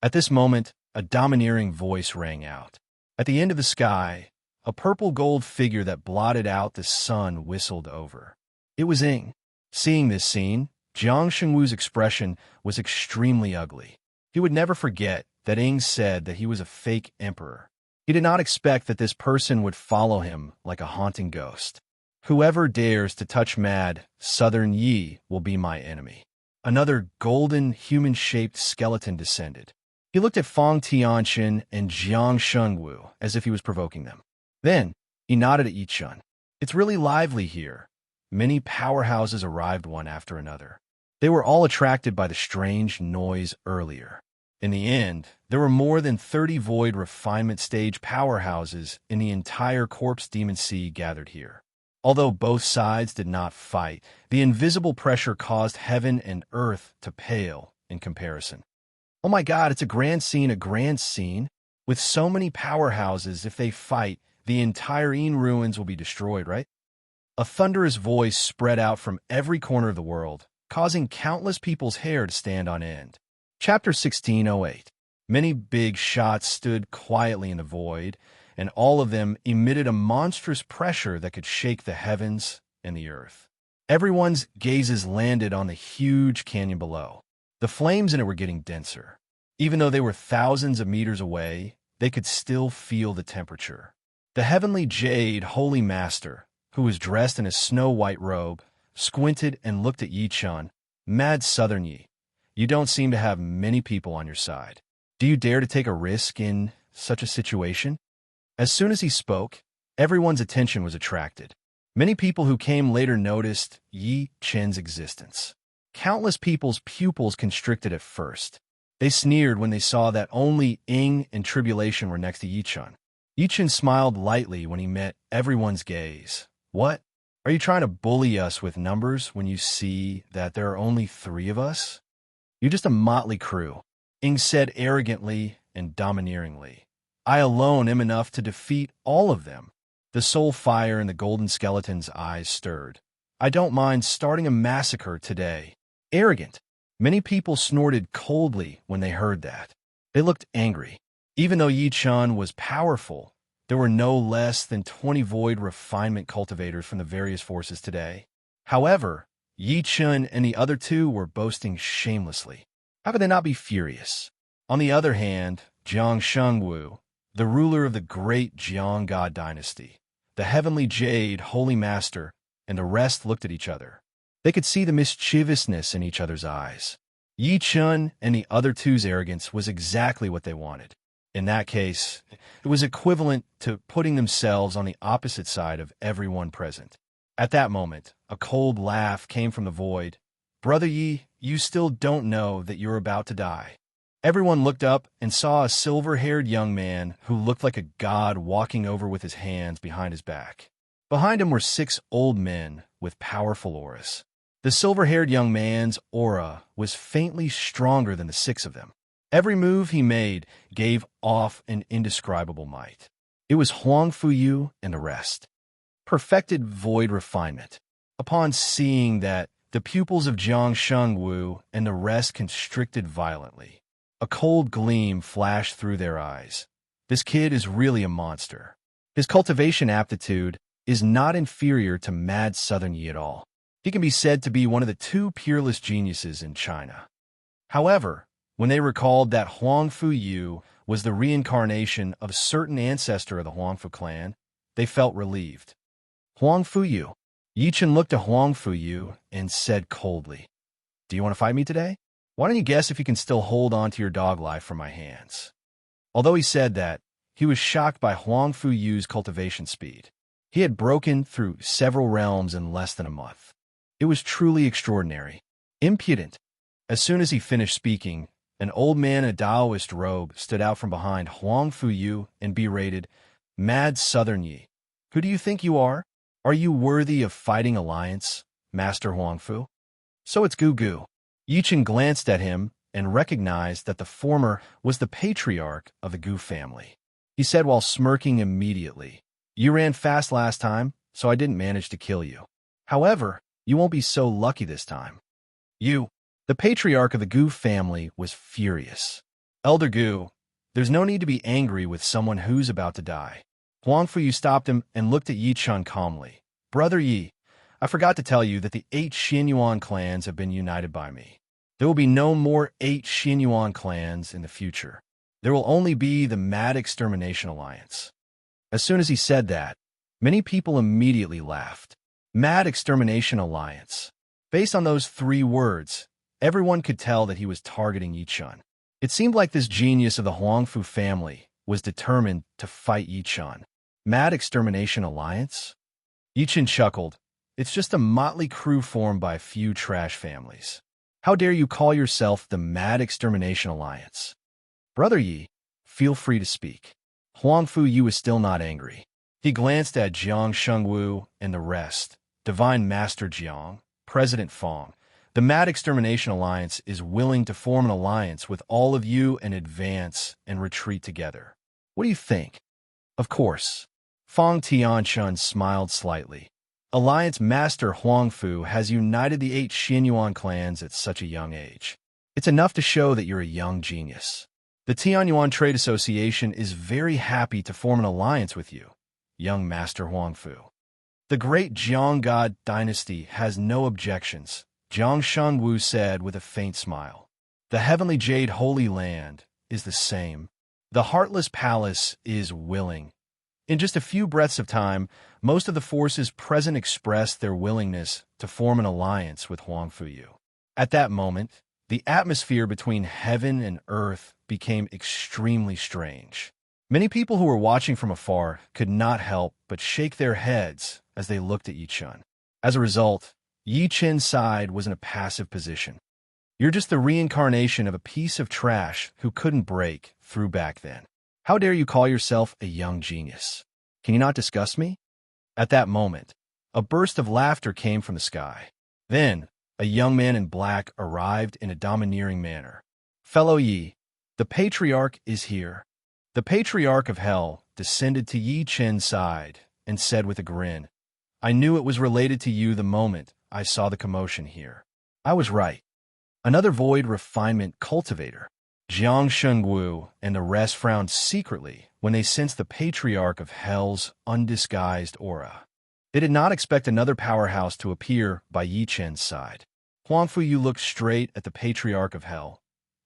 At this moment, a domineering voice rang out. At the end of the sky, a purple-gold figure that blotted out the sun whistled over. It was Ying. Seeing this scene, Jiang Shengwu's expression was extremely ugly. He would never forget that Ying said that he was a fake emperor. He did not expect that this person would follow him like a haunting ghost. Whoever dares to touch Mad Southern Yi will be my enemy. Another golden, human-shaped skeleton descended. He looked at Fang Tianxian and Jiang Shengwu as if he was provoking them. Then, he nodded at Yi Chun. It's really lively here. Many powerhouses arrived one after another. They were all attracted by the strange noise earlier. In the end, there were more than 30 void refinement stage powerhouses in the entire Corpse Demon Sea gathered here. Although both sides did not fight, the invisible pressure caused heaven and earth to pale in comparison. Oh my God, it's a grand scene. With so many powerhouses, if they fight, the entire Yin ruins will be destroyed, right? A thunderous voice spread out from every corner of the world, causing countless people's hair to stand on end. Chapter 1608. Many big shots stood quietly in the void, and all of them emitted a monstrous pressure that could shake the heavens and the earth. Everyone's gazes landed on the huge canyon below. The flames in it were getting denser. Even though they were thousands of meters away, they could still feel the temperature. The heavenly jade holy master, who was dressed in a snow-white robe, squinted and looked at Yi Chun. Mad Southern Yi, you don't seem to have many people on your side. Do you dare to take a risk in such a situation? As soon as he spoke, everyone's attention was attracted. Many people who came later noticed Yi Chun's existence. Countless people's pupils constricted at first. They sneered when they saw that only Ing and Tribulation were next to Yi Chun. Yi Chun smiled lightly when he met everyone's gaze. What? Are you trying to bully us with numbers when you see that there are only 3 of us? You're just a motley crew, Ing said arrogantly and domineeringly. I alone am enough to defeat all of them. The soul fire in the golden skeleton's eyes stirred. I don't mind starting a massacre today. Arrogant. Many people snorted coldly when they heard that. They looked angry. Even though Yi Chun was powerful, there were no less than 20 void refinement cultivators from the various forces today. However, Yi Chun and the other 2 were boasting shamelessly. How could they not be furious? On the other hand, Jiang Shengwu, the ruler of the great Jiang God dynasty, the heavenly jade holy master, and the rest looked at each other. They could see the mischievousness in each other's eyes. Yi Chun and the other 2's arrogance was exactly what they wanted. In that case, it was equivalent to putting themselves on the opposite side of everyone present. At that moment, a cold laugh came from the void. Brother Yi, you still don't know that you're about to die. Everyone looked up and saw a silver-haired young man who looked like a god walking over with his hands behind his back. Behind him were 6 old men with powerful auras. The silver-haired young man's aura was faintly stronger than the 6 of them. Every move he made gave off an indescribable might. It was Huang Fuyu and the rest. Perfected void refinement. Upon seeing that, the pupils of Jiang Shengwu and the rest constricted violently. A cold gleam flashed through their eyes. This kid is really a monster. His cultivation aptitude is not inferior to Mad Southern Yi at all. He can be said to be one of the 2 peerless geniuses in China. However, when they recalled that Huang Fuyu was the reincarnation of a certain ancestor of the Huangfu clan, they felt relieved. Huang Fuyu. Yi Chun looked at Huang Fuyu and said coldly, Do you want to fight me today? Why don't you guess if you can still hold on to your dog life from my hands? Although he said that, he was shocked by Huang Fuyu's cultivation speed. He had broken through several realms in less than a month. It was truly extraordinary. Impudent. As soon as he finished speaking, an old man in a Taoist robe stood out from behind Huang Fuyu and berated, Mad Southern Yi. Who do you think you are? Are you worthy of fighting alliance, Master Huangfu? So it's Gu Gu. Yi Chun glanced at him and recognized that the former was the patriarch of the Gu family. He said while smirking immediately, You ran fast last time, so I didn't manage to kill you. However, you won't be so lucky this time. You. The patriarch of the Gu family was furious. Elder Gu, there's no need to be angry with someone who's about to die. Huang Fuyu stopped him and looked at Yi Chun calmly. Brother Yi, I forgot to tell you that the 8 Xinyuan clans have been united by me. There will be no more 8 Xinyuan clans in the future. There will only be the Mad Extermination Alliance. As soon as he said that, many people immediately laughed. Mad Extermination Alliance. Based on those 3 words, everyone could tell that he was targeting Yi Chun. It seemed like this genius of the Huangfu family was determined to fight Yichun. Mad Extermination Alliance? Yichun chuckled. It's just a motley crew formed by a few trash families. How dare you call yourself the Mad Extermination Alliance? Brother Yi, feel free to speak. Huangfu Yu is still not angry. He glanced at Jiang Shengwu and the rest. Divine Master Jiang, President Fong. The Mad Extermination Alliance is willing to form an alliance with all of you and advance and retreat together. What do you think? Of course. Fong Tianchun smiled slightly. Alliance Master Huangfu has united the 8 Xianyuan clans at such a young age. It's enough to show that you're a young genius. The Tianyuan Trade Association is very happy to form an alliance with you, young Master Huangfu. The great Jiang God dynasty has no objections, Jiang Shengwu said with a faint smile. The heavenly jade holy land is the same. The heartless palace is willing. In just a few breaths of time, most of the forces present expressed their willingness to form an alliance with Huangfu Yu. At that moment, the atmosphere between heaven and earth became extremely strange. Many people who were watching from afar could not help but shake their heads as they looked at Yichun. As a result, Yichen's side was in a passive position. You're just the reincarnation of a piece of trash who couldn't break through back then. How dare you call yourself a young genius? Can you not disgust me? At that moment, a burst of laughter came from the sky. Then, a young man in black arrived in a domineering manner. Fellow Yi, the patriarch is here. The patriarch of hell descended to Yi Chen's side and said with a grin, I knew it was related to you the moment I saw the commotion here. I was right. Another void refinement cultivator. Jiang Shengwu and the rest frowned secretly when they sensed the patriarch of hell's undisguised aura. They did not expect another powerhouse to appear by Yi Chen's side. Huangfu Yu looked straight at the patriarch of hell.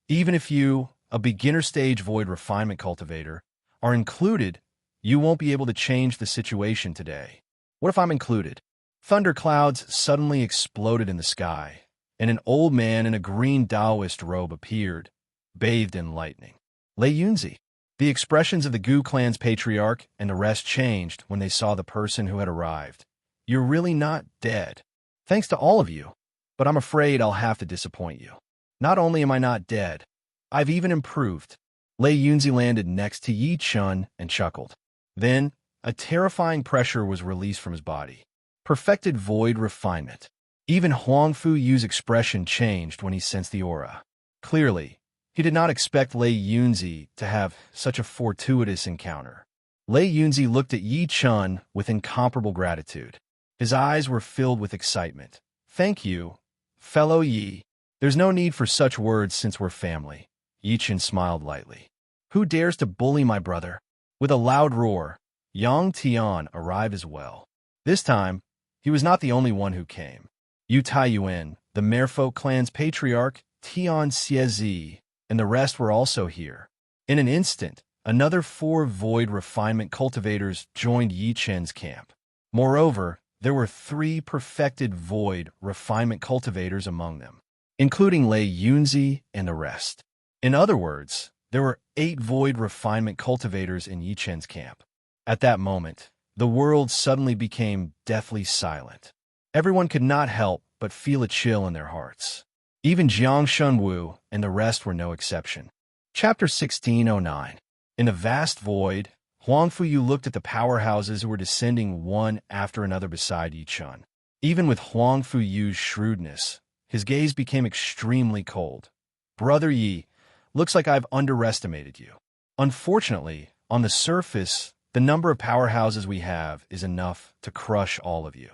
Even if you, a beginner-stage void refinement cultivator, are included, you won't be able to change the situation today. What if I'm included? Thunderclouds suddenly exploded in the sky, and an old man in a green Taoist robe appeared, bathed in lightning. Lei Yunzi. The expressions of the Gu clan's patriarch and the rest changed when they saw the person who had arrived. You're really not dead. Thanks to all of you, but I'm afraid I'll have to disappoint you. Not only am I not dead, I've even improved. Lei Yunzi landed next to Yi Chun and chuckled. Then, a terrifying pressure was released from his body. Perfected void refinement. Even Huangfu Yu's expression changed when he sensed the aura. Clearly, he did not expect Lei Yunzi to have such a fortuitous encounter. Lei Yunzi looked at Yi Chun with incomparable gratitude. His eyes were filled with excitement. Thank you, fellow Yi. There's no need for such words since we're family. Yi Chun smiled lightly. Who dares to bully my brother? With a loud roar, Yang Tian arrived as well. This time, he was not the only one who came. Yu Taiyuan, the Merfolk clan's patriarch, Tian Xiezi, and the rest were also here. In an instant, another 4 void refinement cultivators joined Yi Chen's camp. Moreover, there were 3 perfected void refinement cultivators among them, including Lei Yunzi and the rest. In other words, there were 8 void refinement cultivators in Yi Chen's camp. At that moment, the world suddenly became deathly silent. Everyone could not help but feel a chill in their hearts. Even Jiang Shengwu and the rest were no exception. Chapter 1609. In the vast void, Huangfu Yu looked at the powerhouses who were descending one after another beside Yi Chun. Even with Huangfu Yu's shrewdness, his gaze became extremely cold. Brother Yi, looks like I've underestimated you. Unfortunately, on the surface, the number of powerhouses we have is enough to crush all of you.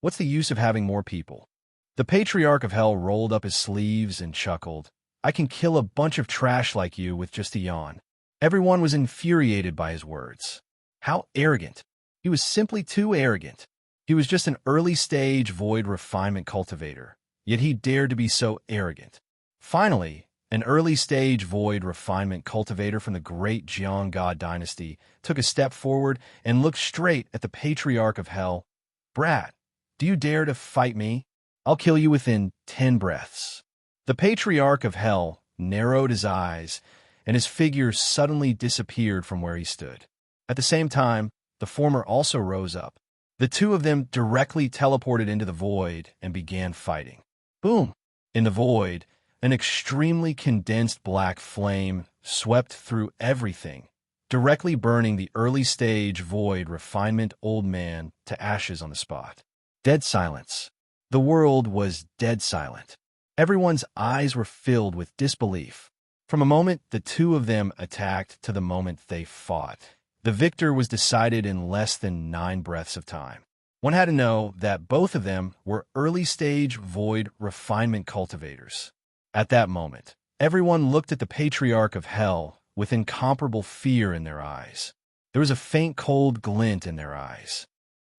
What's the use of having more people? The Patriarch of Hell rolled up his sleeves and chuckled. I can kill a bunch of trash like you with just a yawn. Everyone was infuriated by his words. How arrogant. He was simply too arrogant. He was just an early-stage void refinement cultivator, yet he dared to be so arrogant. Finally, an early-stage void refinement cultivator from the great Jiang God dynasty took a step forward and looked straight at the Patriarch of Hell. Brat, do you dare to fight me? I'll kill you within 10 breaths. The Patriarch of Hell narrowed his eyes, and his figure suddenly disappeared from where he stood. At the same time, the former also rose up. The two of them directly teleported into the void and began fighting. Boom! In the void, an extremely condensed black flame swept through everything, directly burning the early-stage void refinement old man to ashes on the spot. Dead silence. The world was dead silent. Everyone's eyes were filled with disbelief. From a moment the two of them attacked to the moment they fought, the victor was decided in less than 9 breaths of time. One had to know that both of them were early-stage void refinement cultivators. At that moment, everyone looked at the patriarch of hell with incomparable fear in their eyes. There was a faint cold glint in their eyes.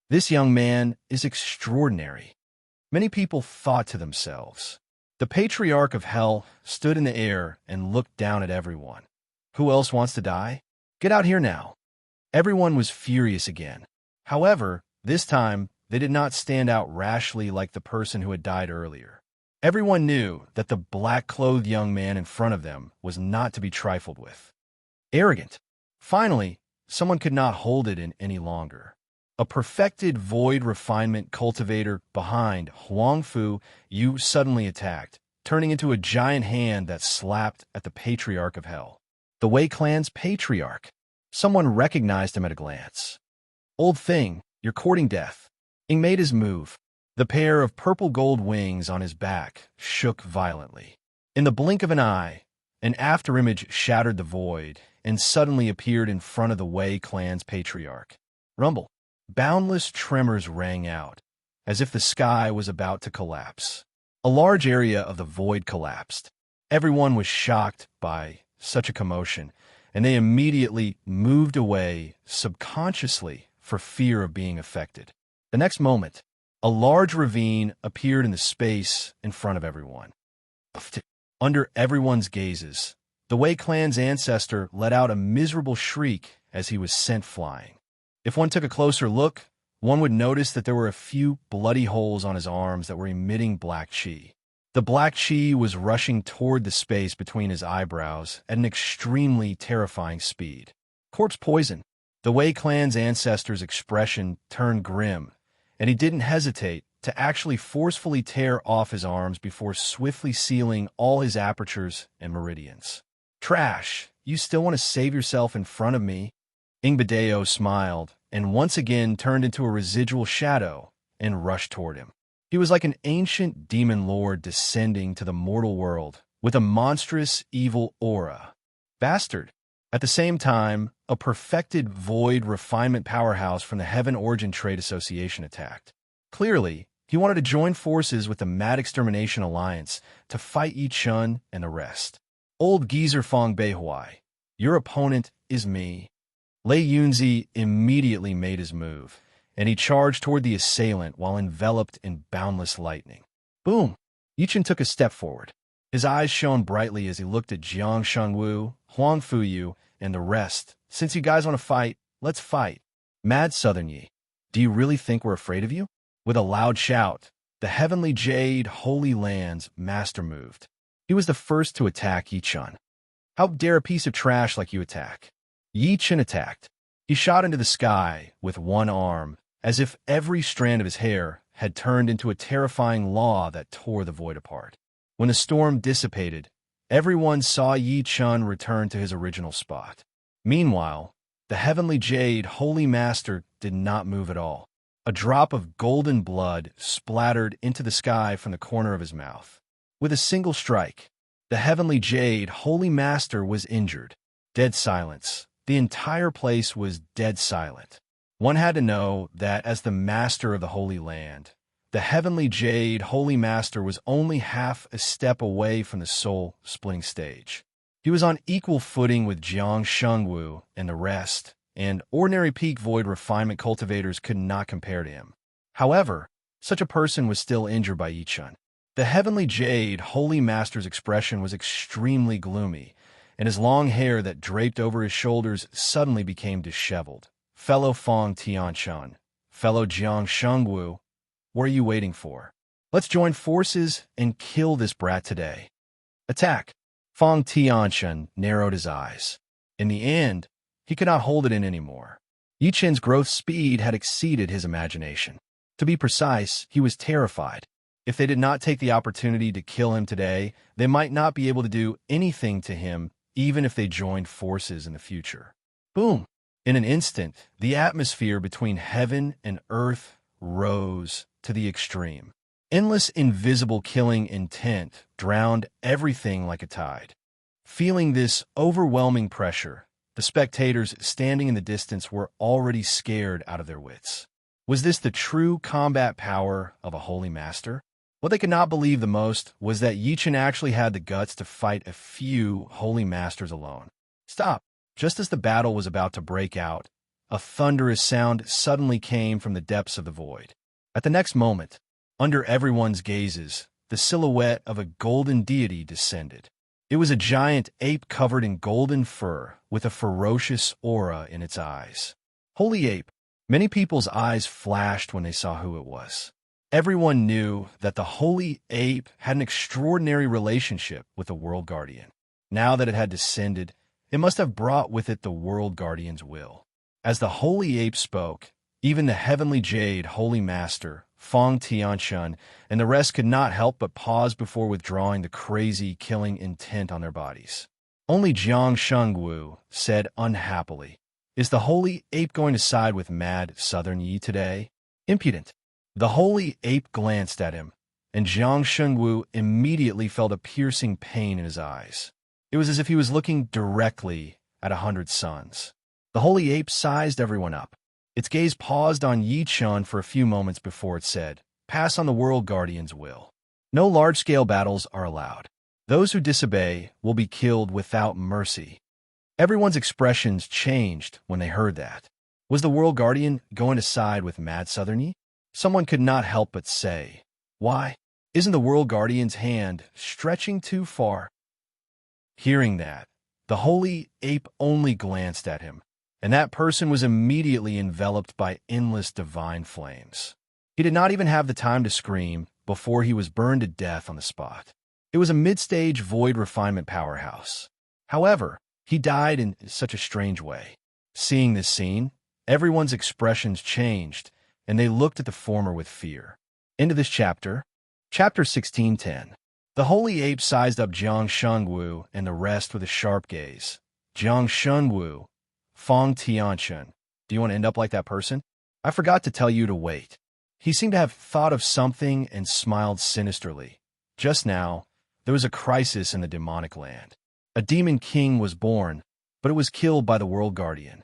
This young man is extraordinary. Many people thought to themselves. The patriarch of hell stood in the air and looked down at everyone. Who else wants to die? Get out here now. Everyone was furious again. However, this time, they did not stand out rashly like the person who had died earlier. Everyone knew that the black-clothed young man in front of them was not to be trifled with. Arrogant. Finally, someone could not hold it in any longer. A perfected void refinement cultivator behind Huang Fu Yu suddenly attacked, turning into a giant hand that slapped at the patriarch of hell. The Wei clan's patriarch. Someone recognized him at a glance. Old thing, you're courting death. Ing made his move. The pair of purple gold wings on his back shook violently. In the blink of an eye, an afterimage shattered the void and suddenly appeared in front of the Wei clan's patriarch. Rumble. Boundless tremors rang out, as if the sky was about to collapse. A large area of the void collapsed. Everyone was shocked by such a commotion, and they immediately moved away subconsciously for fear of being affected. The next moment, a large ravine appeared in the space in front of everyone. Under everyone's gazes, the Wei clan's ancestor let out a miserable shriek as he was sent flying. If one took a closer look, one would notice that there were a few bloody holes on his arms that were emitting black chi. The black chi was rushing toward the space between his eyebrows at an extremely terrifying speed. Corpse poison. The Wei clan's ancestor's expression turned grim, and he didn't hesitate to actually forcefully tear off his arms before swiftly sealing all his apertures and meridians. Trash, you still want to save yourself in front of me? Ingbadeo smiled, and once again turned into a residual shadow and rushed toward him. He was like an ancient demon lord descending to the mortal world with a monstrous evil aura. Bastard. At the same time, a perfected void refinement powerhouse from the Heaven Origin Trade Association attacked. Clearly, he wanted to join forces with the Mad Extermination Alliance to fight Yi Chun and the rest. Old geezer Fong Beihuai, your opponent is me. Lei Yunzi immediately made his move, and he charged toward the assailant while enveloped in boundless lightning. Boom! Yi Chun took a step forward. His eyes shone brightly as he looked at Jiang Shengwu, Huang Fuyu, and the rest. Since you guys want to fight, let's fight. Mad Southern Yi, do you really think we're afraid of you? With a loud shout, the Heavenly Jade Holy Land's master moved. He was the first to attack Yi Chun. How dare a piece of trash like you attack? Yi Chun attacked. He shot into the sky with one arm, as if every strand of his hair had turned into a terrifying law that tore the void apart. When the storm dissipated, everyone saw Yi Chun return to his original spot. Meanwhile, the Heavenly Jade Holy Master did not move at all. A drop of golden blood splattered into the sky from the corner of his mouth. With a single strike, the Heavenly Jade Holy Master was injured. Dead silence. The entire place was dead silent. One had to know that as the master of the Holy Land, the Heavenly Jade Holy Master was only half a step away from the soul-splitting stage. He was on equal footing with Jiang Shengwu and the rest, and ordinary peak void refinement cultivators could not compare to him. However, such a person was still injured by Yi Chun. The Heavenly Jade Holy Master's expression was extremely gloomy, and his long hair that draped over his shoulders suddenly became disheveled. Fellow Fong Tianchun, fellow Jiang Shengwu, what are you waiting for? Let's join forces and kill this brat today. Attack! Feng Tiantian narrowed his eyes. In the end, he could not hold it in anymore. Yi Chen's growth speed had exceeded his imagination. To be precise, he was terrified. If they did not take the opportunity to kill him today, they might not be able to do anything to him, even if they joined forces in the future. Boom! In an instant, the atmosphere between heaven and earth rose to the extreme. Endless invisible killing intent drowned everything like a tide. Feeling this overwhelming pressure, the spectators standing in the distance were already scared out of their wits. Was this the true combat power of a holy master? What they could not believe the most was that Yi Chen actually had the guts to fight a few holy masters alone. Stop! Just as the battle was about to break out, a thunderous sound suddenly came from the depths of the void. At the next moment, under everyone's gazes, the silhouette of a golden deity descended. It was a giant ape covered in golden fur, with a ferocious aura in its eyes. Holy ape! Many people's eyes flashed when they saw who it was. Everyone knew that the holy ape had an extraordinary relationship with the World Guardian. Now that it had descended, it must have brought with it the World Guardian's will. As the holy ape spoke, even the heavenly jade holy master, Feng Tiantian, and the rest could not help but pause before withdrawing the crazy, killing intent on their bodies. Only Jiang Shengwu said unhappily, "Is the holy ape going to side with mad Southern Yi today? Impudent." The holy ape glanced at him, and Jiang Shengwu immediately felt a piercing pain in his eyes. It was as if he was looking directly at 100 suns. The holy ape sized everyone up. Its gaze paused on Yi Chen for a few moments before it said, "Pass on the World Guardian's will. No large-scale battles are allowed. Those who disobey will be killed without mercy." Everyone's expressions changed when they heard that. Was the World Guardian going to side with Mad Southern Yi? Someone could not help but say, "Why? Isn't the World Guardian's hand stretching too far?" Hearing that, the holy ape only glanced at him, and that person was immediately enveloped by endless divine flames. He did not even have the time to scream before he was burned to death on the spot. It was a mid-stage void refinement powerhouse. However, he died in such a strange way. Seeing this scene, everyone's expressions changed, and they looked at the former with fear. Into this chapter, Chapter 16:10. The holy ape sized up Jiang Shengwu and the rest with a sharp gaze. Jiang Shengwu, Feng Tiantian, do you want to end up like that person? I forgot to tell you to wait. He seemed to have thought of something and smiled sinisterly. Just now, there was a crisis in the demonic land. A demon king was born, but it was killed by the World Guardian.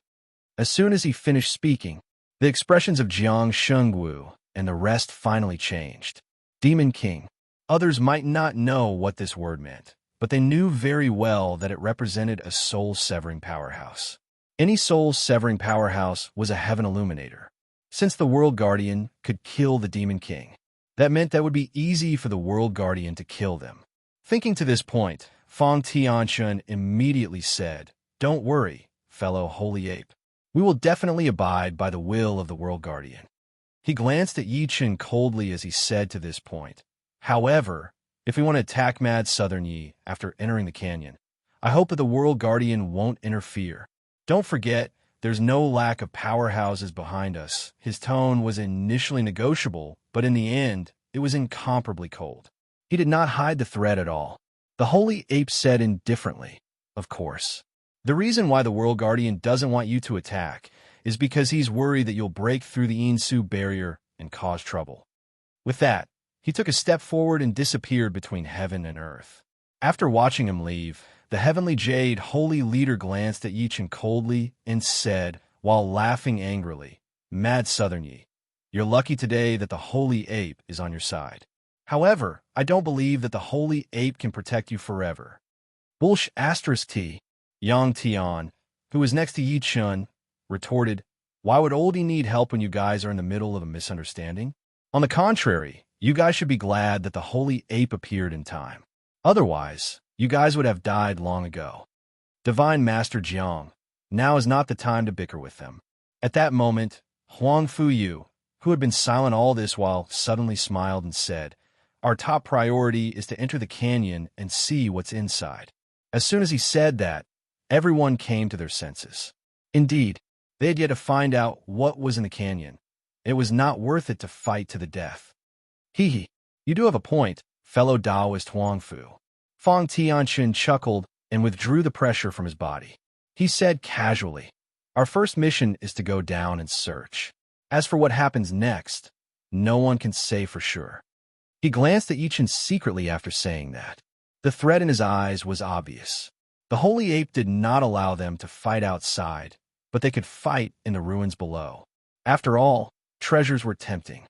As soon as he finished speaking, the expressions of Jiang Shengwu and the rest finally changed. Demon king. Others might not know what this word meant, but they knew very well that it represented a soul-severing powerhouse. Any soul-severing powerhouse was a heaven illuminator. Since the World Guardian could kill the Demon King, that meant that it would be easy for the World Guardian to kill them. Thinking to this point, Feng Tiantian immediately said, "Don't worry, fellow holy ape. We will definitely abide by the will of the World Guardian." He glanced at Yi Chen coldly as he said to this point, "However, if we want to attack Mad Southern Yi after entering the canyon, I hope that the World Guardian won't interfere. Don't forget, there's no lack of powerhouses behind us." His tone was initially negotiable, but in the end, it was incomparably cold. He did not hide the threat at all. The holy ape said indifferently, "Of course. The reason why the World Guardian doesn't want you to attack is because he's worried that you'll break through the Insu barrier and cause trouble." With that, he took a step forward and disappeared between heaven and earth. After watching him leave, the heavenly jade holy leader glanced at Yi Chen coldly and said, while laughing angrily, "Mad Southern Yi, you're lucky today that the holy ape is on your side. However, I don't believe that the holy ape can protect you forever." Bullsh *T. Yang Tian, who was next to Yi Chen, retorted, "Why would oldie need help when you guys are in the middle of a misunderstanding? On the contrary, you guys should be glad that the holy ape appeared in time. Otherwise, you guys would have died long ago. Divine Master Jiang, now is not the time to bicker with them." At that moment, Huang Fuyu, who had been silent all this while, suddenly smiled and said, "Our top priority is to enter the canyon and see what's inside. As soon as he said that, everyone came to their senses. Indeed, they had yet to find out what was in the canyon. It was not worth it to fight to the death. Hee, you do have a point, fellow Taoist Huang Fu. Fang Tianxun chuckled and withdrew the pressure from his body. He said casually, our first mission is to go down and search. As for what happens next, no one can say for sure. He glanced at Yichen secretly after saying that. The threat in his eyes was obvious. The holy ape did not allow them to fight outside, but they could fight in the ruins below. After all, treasures were tempting.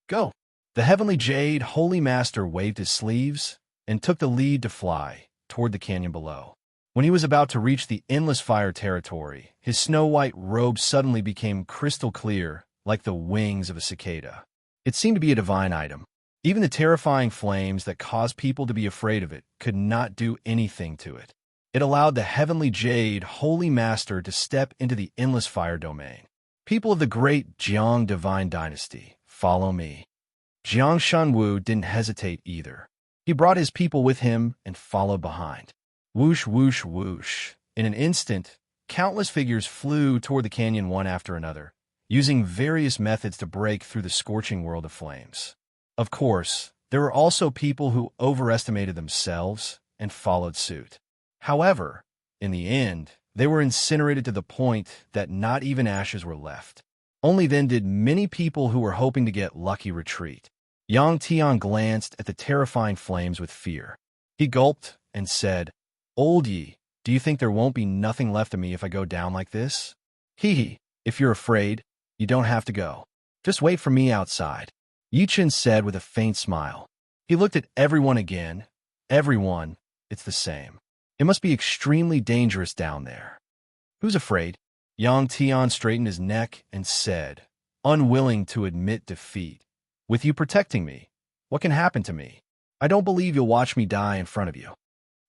Go! The heavenly jade holy master waved his sleeves and took the lead to fly toward the canyon below. When he was about to reach the endless fire territory, his snow-white robe suddenly became crystal clear, like the wings of a cicada. It seemed to be a divine item. Even the terrifying flames that caused people to be afraid of it could not do anything to it. It allowed the heavenly jade holy master to step into the endless fire domain. People of the great Jiang divine dynasty, follow me. Jiang Shanwu didn't hesitate either. He brought his people with him and followed behind. Whoosh, whoosh, whoosh. In an instant, countless figures flew toward the canyon one after another, using various methods to break through the scorching world of flames. Of course, there were also people who overestimated themselves and followed suit. However, in the end, they were incinerated to the point that not even ashes were left. Only then did many people who were hoping to get lucky retreat. Yang Tian glanced at the terrifying flames with fear. He gulped and said, Old Yi, do you think there won't be nothing left of me if I go down like this? Hee, if you're afraid, you don't have to go. Just wait for me outside. Yichen said with a faint smile. He looked at everyone again. Everyone, it's the same. It must be extremely dangerous down there. Who's afraid? Yang Tian straightened his neck and said, unwilling to admit defeat. With you protecting me, what can happen to me? I don't believe you'll watch me die in front of you.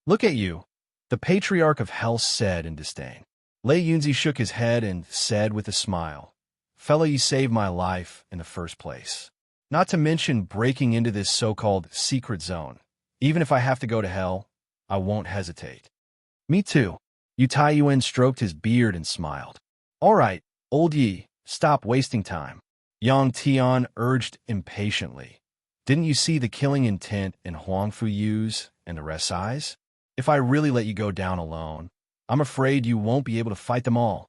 Look at you, the patriarch of hell said in disdain. Lei Yunzi shook his head and said with a smile, Fellow, you saved my life in the first place. Not to mention breaking into this so-called secret zone. Even if I have to go to hell, I won't hesitate. Me too. Yu Taiyuan stroked his beard and smiled. All right, old Yi, stop wasting time. Yang Tian urged impatiently. Didn't you see the killing intent in Huang Fu Yu's and the rest's eyes? If I really let you go down alone, I'm afraid you won't be able to fight them all.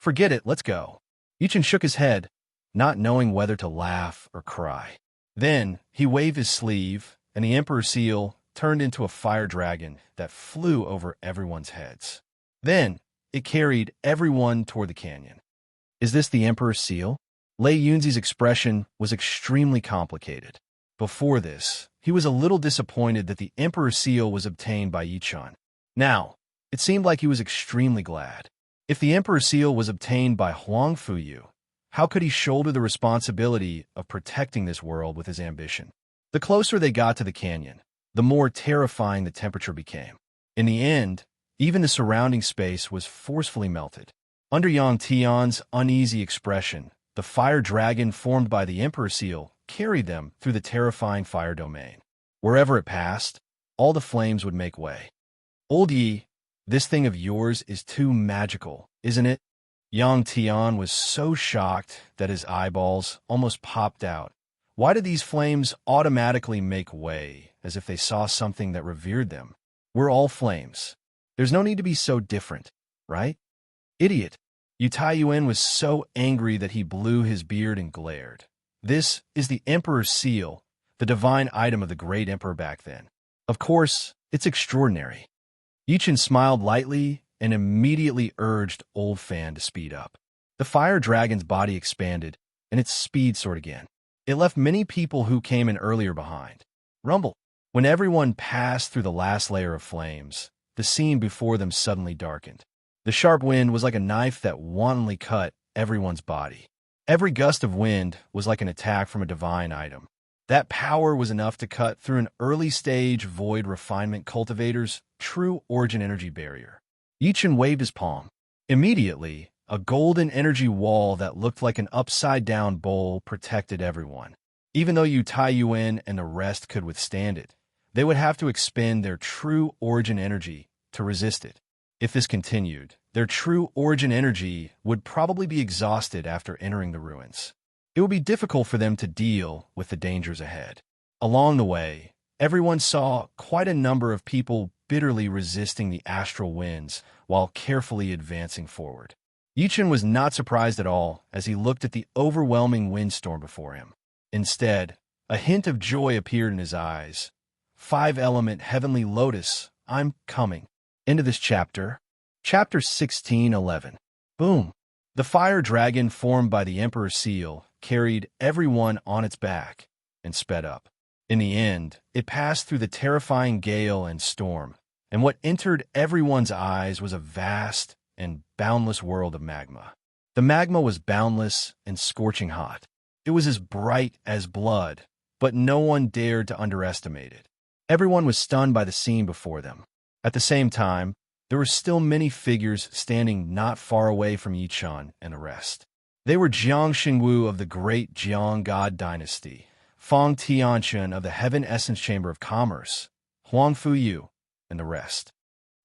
Forget it, let's go. Yichen shook his head, not knowing whether to laugh or cry. Then he waved his sleeve, and the Emperor Seal turned into a fire dragon that flew over everyone's heads. Then it carried everyone toward the canyon. Is this the Emperor Seal? Lei Yunzi's expression was extremely complicated. Before this, he was a little disappointed that the Emperor Seal was obtained by Yichen. Now, it seemed like he was extremely glad. If the Emperor Seal was obtained by Huang Fu Yu, how could he shoulder the responsibility of protecting this world with his ambition? The closer they got to the canyon, the more terrifying the temperature became. In the end, even the surrounding space was forcefully melted. Under Yang Tian's uneasy expression, the fire dragon formed by the Emperor Seal carried them through the terrifying fire domain. Wherever it passed, all the flames would make way. Old Yi, this thing of yours is too magical, isn't it? Yang Tian was so shocked that his eyeballs almost popped out. Why did these flames automatically make way, as if they saw something that revered them? We're all flames. There's no need to be so different, right? Idiot. Yu Taiyuan was so angry that he blew his beard and glared. This is the Emperor's Seal, the divine item of the great emperor back then. Of course, it's extraordinary. Yichen smiled lightly and immediately urged Old Fan to speed up. The fire dragon's body expanded, and its speed soared again. It left many people who came in earlier behind. Rumble. When everyone passed through the last layer of flames, the scene before them suddenly darkened. The sharp wind was like a knife that wantonly cut everyone's body. Every gust of wind was like an attack from a divine item. That power was enough to cut through an early-stage void refinement cultivator's true origin energy barrier. Yichen waved his palm. Immediately, a golden energy wall that looked like an upside-down bowl protected everyone. Even though Yu Taiyuan and the rest could withstand it, they would have to expend their true origin energy to resist it. If this continued, their true origin energy would probably be exhausted after entering the ruins. It would be difficult for them to deal with the dangers ahead. Along the way, everyone saw quite a number of people bitterly resisting the astral winds while carefully advancing forward. Yichen was not surprised at all as he looked at the overwhelming windstorm before him. Instead, a hint of joy appeared in his eyes. Five-element heavenly lotus, I'm coming. End of this chapter. Chapter 16:11. Boom. The fire dragon formed by the Emperor's seal carried everyone on its back and sped up. In the end, it passed through the terrifying gale and storm, and what entered everyone's eyes was a vast and boundless world of magma. The magma was boundless and scorching hot. It was as bright as blood, but no one dared to underestimate it. Everyone was stunned by the scene before them. At the same time, there were still many figures standing not far away from Yichen and the rest. They were Jiang Xingwu of the great Jiang God dynasty, Fang Tianchen of the Heaven Essence Chamber of Commerce, Huang Fuyu, and the rest.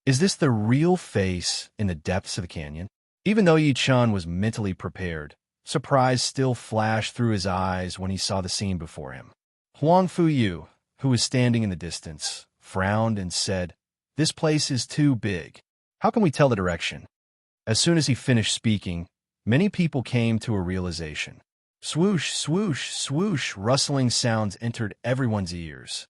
Is this the real face in the depths of the canyon? Even though Yichen was mentally prepared, surprise still flashed through his eyes when he saw the scene before him. Huang Fuyu, who was standing in the distance, frowned and said, "This place is too big. How can we tell the direction?" As soon as he finished speaking, many people came to a realization. Swoosh, swoosh, swoosh, rustling sounds entered everyone's ears.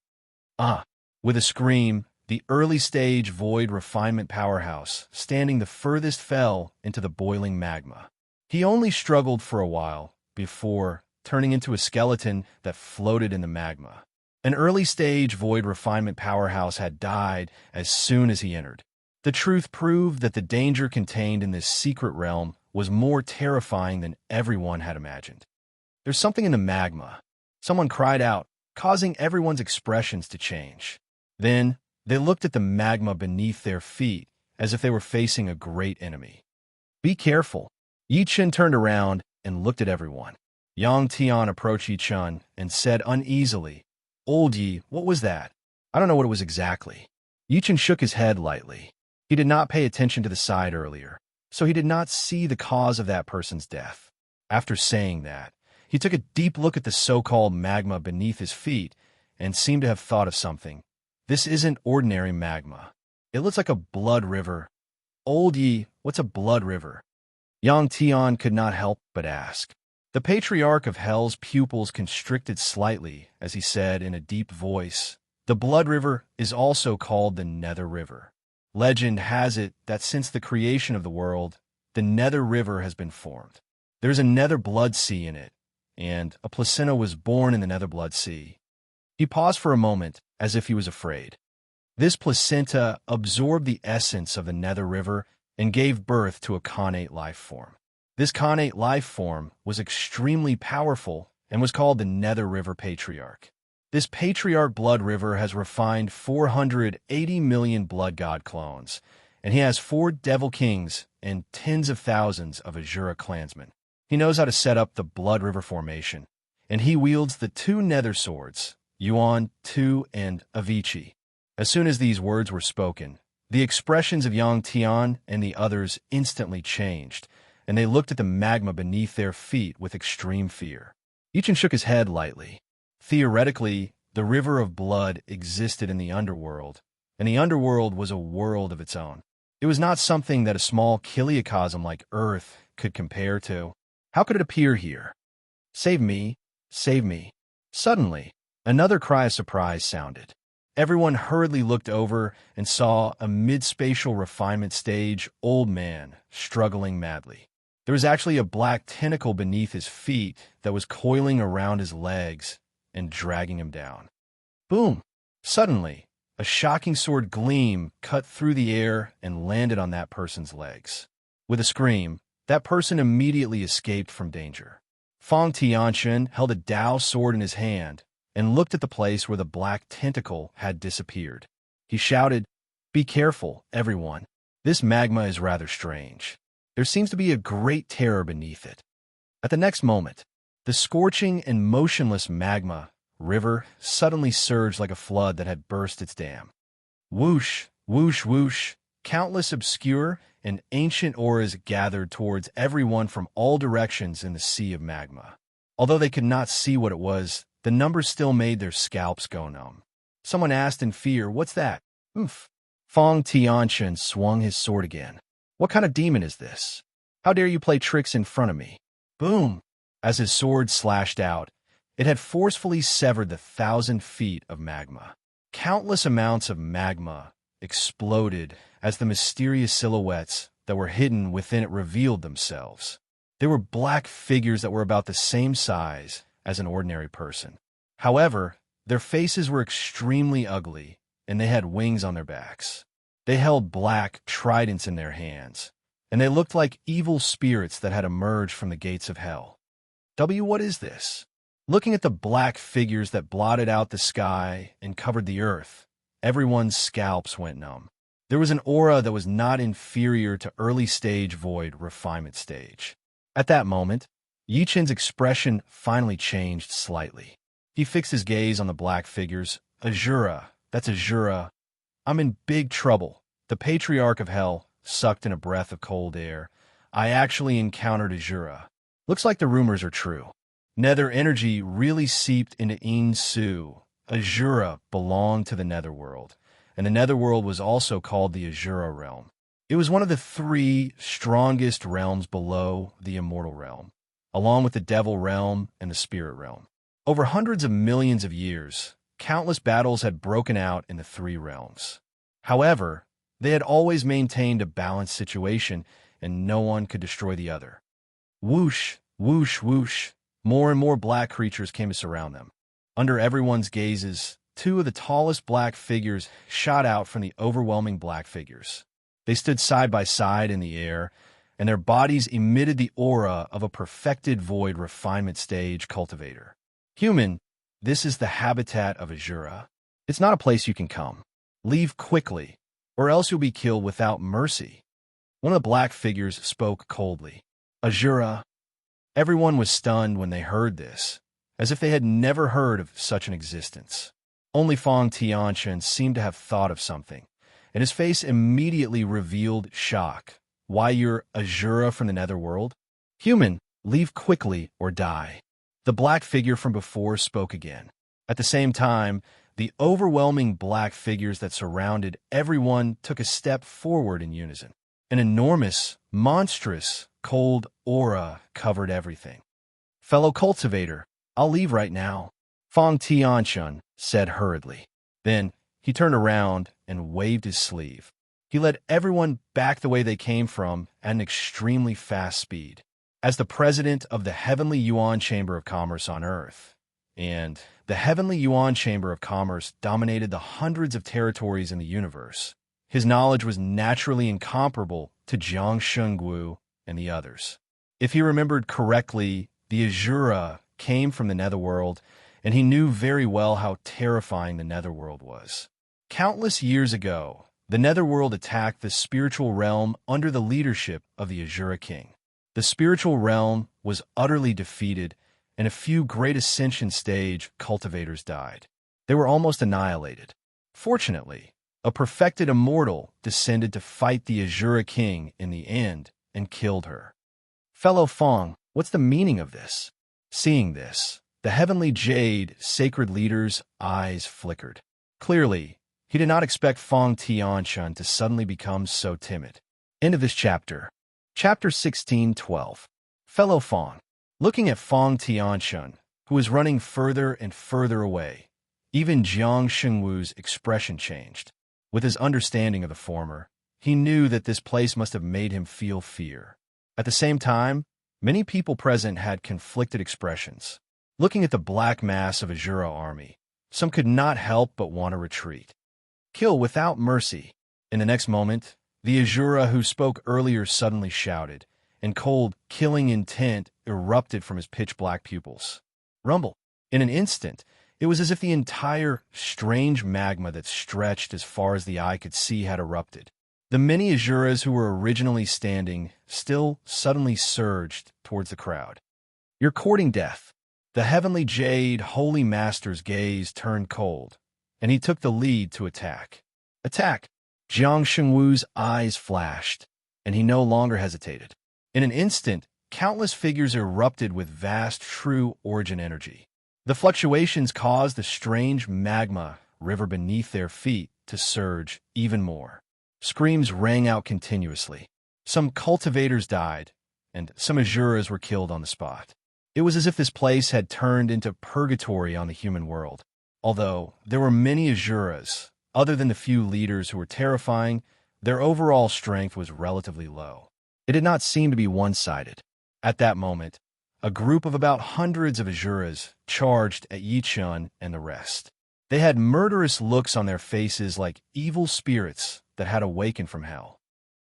With a scream, the early-stage void refinement powerhouse, standing the furthest, fell into the boiling magma. He only struggled for a while before turning into a skeleton that floated in the magma. An early-stage void refinement powerhouse had died as soon as he entered. The truth proved that the danger contained in this secret realm was more terrifying than everyone had imagined. "There's something in the magma," someone cried out, causing everyone's expressions to change. Then, they looked at the magma beneath their feet as if they were facing a great enemy. "Be careful." Yichen turned around and looked at everyone. Yang Tian approached Yichen and said uneasily, "Old Yi, what was that?" "I don't know what it was exactly." Yichen shook his head lightly. He did not pay attention to the side earlier, so he did not see the cause of that person's death. After saying that, he took a deep look at the so-called magma beneath his feet and seemed to have thought of something. "This isn't ordinary magma. It looks like a blood river." "Old Yi, what's a blood river?" Yang Tian could not help but ask. The Patriarch of Hell's pupils constricted slightly as he said in a deep voice, "The blood river is also called the Nether River. Legend has it that since the creation of the world, the Nether River has been formed. There's a Nether Blood Sea in it, and a placenta was born in the Nether Blood Sea." He paused for a moment as if he was afraid. This placenta absorbed the essence of the Nether River and gave birth to a connate life form. This connate life form was extremely powerful and was called the Nether River Patriarch. This Patriarch Blood River has refined 480 million Blood God clones, and he has 4 Devil Kings and tens of thousands of Azura clansmen. He knows how to set up the Blood River formation, and he wields the 2 Nether Swords, Yuan, Tu, and Avicii. As soon as these words were spoken, the expressions of Yang Tian and the others instantly changed, and they looked at the magma beneath their feet with extreme fear. Yichen shook his head lightly. Theoretically, the river of blood existed in the underworld, and the underworld was a world of its own. It was not something that a small kiliocosm like Earth could compare to. How could it appear here? "Save me! Save me!" Suddenly, another cry of surprise sounded. Everyone hurriedly looked over and saw a mid-spatial refinement stage old man struggling madly. There was actually a black tentacle beneath his feet that was coiling around his legs and dragging him down. Boom! Suddenly, a shocking sword gleam cut through the air and landed on that person's legs. With a scream, that person immediately escaped from danger. Fang Tianchen held a Dao sword in his hand and looked at the place where the black tentacle had disappeared. He shouted, "Be careful, everyone. This magma is rather strange. There seems to be a great terror beneath it." At the next moment, the scorching and motionless magma river suddenly surged like a flood that had burst its dam. Whoosh, whoosh, whoosh, Countless obscure and ancient auras gathered towards everyone from all directions in the sea of magma. Although they could not see what it was, the numbers still made their scalps go numb. Someone asked in fear, "What's that?" "Oomph." Fong Tianshan swung his sword again. "What kind of demon is this? How dare you play tricks in front of me?" Boom! As his sword slashed out, it had forcefully severed the 1,000 feet of magma. Countless amounts of magma exploded as the mysterious silhouettes that were hidden within it revealed themselves. They were black figures that were about the same size as an ordinary person. However, their faces were extremely ugly, and they had wings on their backs. They held black tridents in their hands, and they looked like evil spirits that had emerged from the gates of hell. What is this? Looking at the black figures that blotted out the sky and covered the earth, everyone's scalps went numb. There was an aura that was not inferior to early-stage void refinement stage. At that moment, Yi Chen's expression finally changed slightly. He fixed his gaze on the black figures. "Azura, that's Azura. I'm in big trouble." The patriarch of hell sucked in a breath of cold air. "I actually encountered Azura. Looks like the rumors are true." Nether energy really seeped into Insu. Azura belonged to the Netherworld, and the Netherworld was also called the Azura realm. It was one of the 3 strongest realms below the immortal realm, along with the devil realm and the spirit realm. Over hundreds of millions of years, countless battles had broken out in the 3 realms. However, they had always maintained a balanced situation, and no one could destroy the other. Whoosh, whoosh, whoosh. More and more black creatures came to surround them. Under everyone's gazes, 2 of the tallest black figures shot out from the overwhelming black figures. They stood side by side in the air, and their bodies emitted the aura of a perfected void refinement stage cultivator. "Human, this is the habitat of Azura. It's not a place you can come. Leave quickly, or else you'll be killed without mercy." One of the black figures spoke coldly. "Azura." Everyone was stunned when they heard this, as if they had never heard of such an existence. Only Fong Tianshan seemed to have thought of something, and his face immediately revealed shock. "Why, you're Azura from the Netherworld? Human, leave quickly or die." The black figure from before spoke again. At the same time, the overwhelming black figures that surrounded everyone took a step forward in unison. An enormous, monstrous, cold aura covered everything. "Fellow cultivator, I'll leave right now," Fong Tianshan said hurriedly. Then he turned around and waved his sleeve. He led everyone back the way they came from at an extremely fast speed. As the president of the Heavenly Yuan Chamber of Commerce on Earth, and the Heavenly Yuan Chamber of Commerce dominated the hundreds of territories in the universe, his knowledge was naturally incomparable to Jiang Shengwu and the others. If he remembered correctly, the Azura came from the Netherworld, and he knew very well how terrifying the Netherworld was. Countless years ago, the Netherworld attacked the spiritual realm under the leadership of the Azura King. The spiritual realm was utterly defeated, and a few great ascension stage cultivators died. They were almost annihilated. Fortunately, a perfected immortal descended to fight the Azura King in the end and killed her. "Fellow Fong, what's the meaning of this?" Seeing this, the Heavenly Jade sacred leader's eyes flickered. Clearly, he did not expect Fong Tianshan to suddenly become so timid. End of this chapter. Chapter 16:12. Fellow Fong. Looking at Fong Tianshan, who was running further and further away, even Jiang Shengwu's expression changed. With his understanding of the former, he knew that this place must have made him feel fear. At the same time, many people present had conflicted expressions. Looking at the black mass of Azura army, some could not help but want to retreat. Kill without mercy. In the next moment, the Azura who spoke earlier suddenly shouted, and cold, killing intent erupted from his pitch-black pupils. Rumble. In an instant, it was as if the entire strange magma that stretched as far as the eye could see had erupted. The many Azuras who were originally standing still suddenly surged towards the crowd. "You're courting death." The Heavenly Jade Holy Master's gaze turned cold, and he took the lead to attack. "Attack!" Jiang Shengwu's eyes flashed, and he no longer hesitated. In an instant, countless figures erupted with vast true origin energy. The fluctuations caused the strange magma river beneath their feet to surge even more. Screams rang out continuously. Some cultivators died, and some Azuras were killed on the spot. It was as if this place had turned into purgatory on the human world. Although there were many Azuras, other than the few leaders who were terrifying, their overall strength was relatively low. It did not seem to be one-sided. At that moment, a group of about hundreds of Azuras charged at Yi Chun and the rest. They had murderous looks on their faces like evil spirits that had awakened from hell.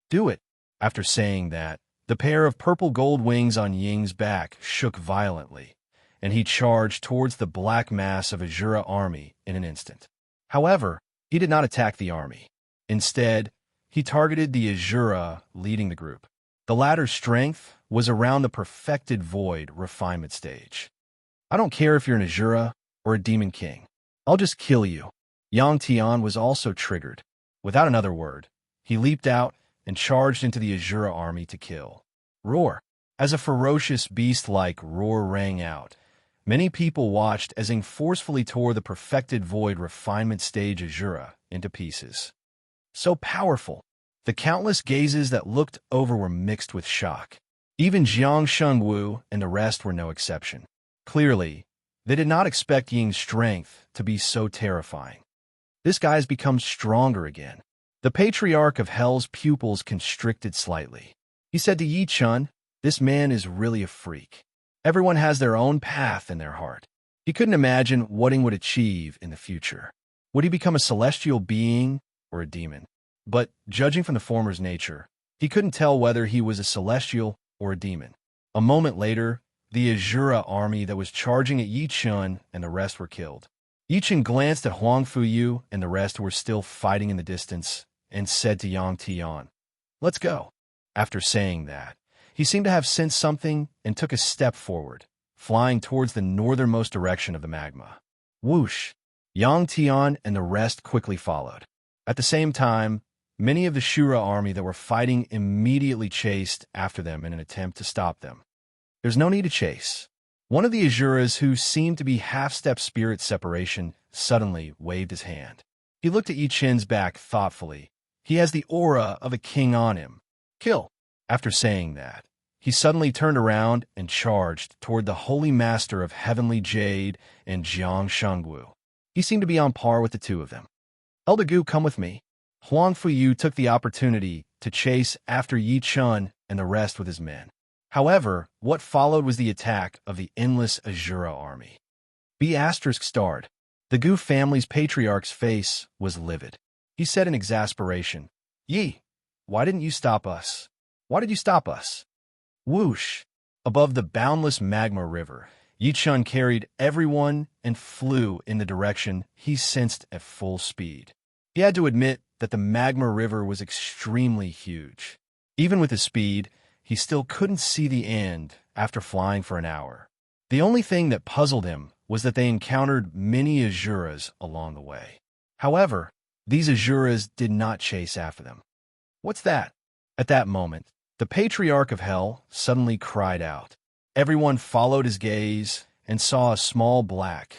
"Do it." After saying that, the pair of purple gold wings on Ying's back shook violently, and he charged towards the black mass of Azura army in an instant. However, he did not attack the army. Instead, he targeted the Azura leading the group. The latter's strength was around the perfected void refinement stage. "I don't care if you're an Azura or a demon king. I'll just kill you." Yang Tian was also triggered. Without another word, he leaped out and charged into the Azura army to kill. Roar! As a ferocious beast-like roar rang out, many people watched as Ying forcefully tore the perfected void refinement stage Azura into pieces. So powerful! The countless gazes that looked over were mixed with shock. Even Jiang Shengwu and the rest were no exception. Clearly, they did not expect Ying's strength to be so terrifying. This guy's become stronger again. The Patriarch of Hell's pupils constricted slightly. He said to Yi Chun, "This man is really a freak. Everyone has their own path in their heart." He couldn't imagine what Ying would achieve in the future. Would he become a celestial being or a demon? But, judging from the former's nature, he couldn't tell whether he was a celestial or a demon. A moment later, the Azura army that was charging at Yi Chun and the rest were killed. Yi Chun glanced at Huang Fuyu and the rest who were still fighting in the distance and said to Yang Tian, "Let's go." After saying that, he seemed to have sensed something and took a step forward, flying towards the northernmost direction of the magma. Whoosh! Yang Tian and the rest quickly followed. At the same time, many of the Shura army that were fighting immediately chased after them in an attempt to stop them. There's no need to chase. One of the Azuras, who seemed to be half-step spirit separation, suddenly waved his hand. He looked at Yi Chun's back thoughtfully. He has the aura of a king on him. "Kill." After saying that, he suddenly turned around and charged toward the Holy Master of Heavenly Jade and Jiang Shengwu. He seemed to be on par with the two of them. "Elder Gu, come with me." Huang Fuyu took the opportunity to chase after Yi Chun and the rest with his men. However, what followed was the attack of the endless Azura army. B*****. The Gu family's patriarch's face was livid. He said in exasperation, "Yi, why didn't you stop us? Why did you stop us?" Whoosh! Above the boundless magma river, Yi Chun carried everyone and flew in the direction he sensed at full speed. He had to admit that the magma river was extremely huge. Even with his speed, he still couldn't see the end after flying for an hour. The only thing that puzzled him was that they encountered many Azuras along the way. However, these Azuras did not chase after them. "What's that?" At that moment, the Patriarch of Hell suddenly cried out. Everyone followed his gaze and saw a small black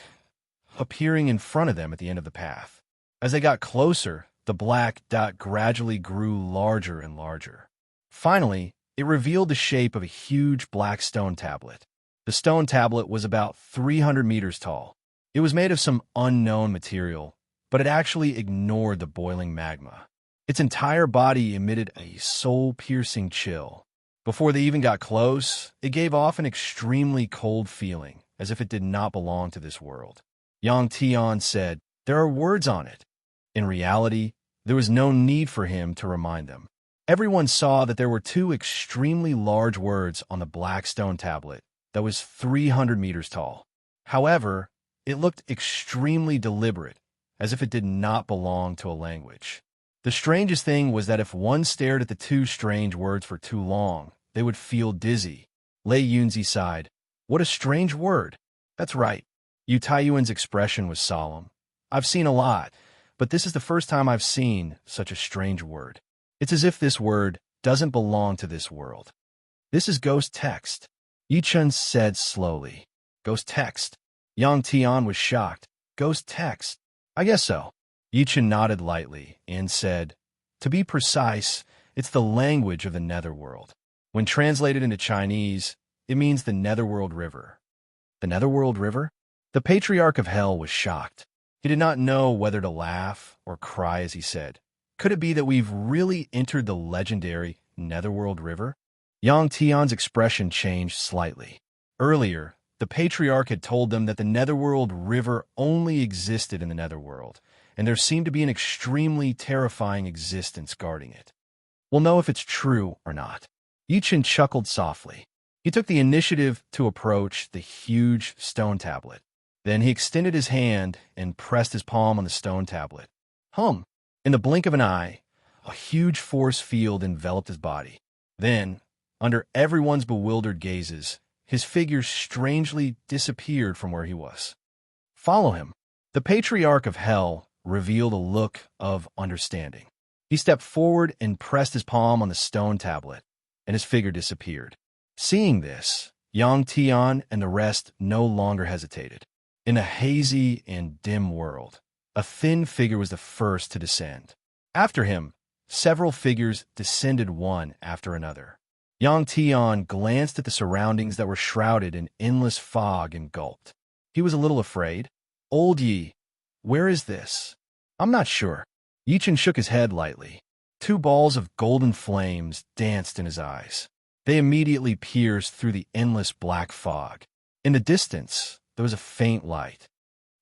appearing in front of them at the end of the path. As they got closer, the black dot gradually grew larger and larger. Finally, it revealed the shape of a huge black stone tablet. The stone tablet was about 300 meters tall. It was made of some unknown material, but it actually ignored the boiling magma. Its entire body emitted a soul-piercing chill. Before they even got close, it gave off an extremely cold feeling, as if it did not belong to this world. Yang Tian said, "There are words on it." In reality, there was no need for him to remind them. Everyone saw that there were two extremely large words on the black stone tablet that was 300 meters tall. However, it looked extremely deliberate, as if it did not belong to a language. The strangest thing was that if one stared at the two strange words for too long, they would feel dizzy. Lei Yunzi sighed. "What a strange word." "That's right." Yu Taiyuan's expression was solemn. "I've seen a lot, but this is the first time I've seen such a strange word. It's as if this word doesn't belong to this world. This is ghost text, Yichun said slowly. Ghost text? Yang Tian was shocked. Ghost text? I guess so. Yichun nodded lightly and said, to be precise, it's the language of the Netherworld. When translated into Chinese, it means the Netherworld River. The Netherworld River? The Patriarch of Hell was shocked. He did not know whether to laugh or cry as he said, could it be that we've really entered the legendary Netherworld River? Yang Tian's expression changed slightly. Earlier, the Patriarch had told them that the Netherworld River only existed in the Netherworld, and there seemed to be an extremely terrifying existence guarding it. We'll know if it's true or not. Yichun chuckled softly. He took the initiative to approach the huge stone tablet. Then he extended his hand and pressed his palm on the stone tablet. Hum! In the blink of an eye, a huge force field enveloped his body. Then, under everyone's bewildered gazes, his figure strangely disappeared from where he was. Follow him. The Patriarch of Hell revealed a look of understanding. He stepped forward and pressed his palm on the stone tablet, and his figure disappeared. Seeing this, Yang Tian and the rest no longer hesitated. In a hazy and dim world, a thin figure was the first to descend. After him, several figures descended one after another. Yang Tian glanced at the surroundings that were shrouded in endless fog and gulped. He was a little afraid. Old Yi, where is this? I'm not sure. Yichun shook his head lightly. Two balls of golden flames danced in his eyes. They immediately pierced through the endless black fog. In the distance, there was a faint light.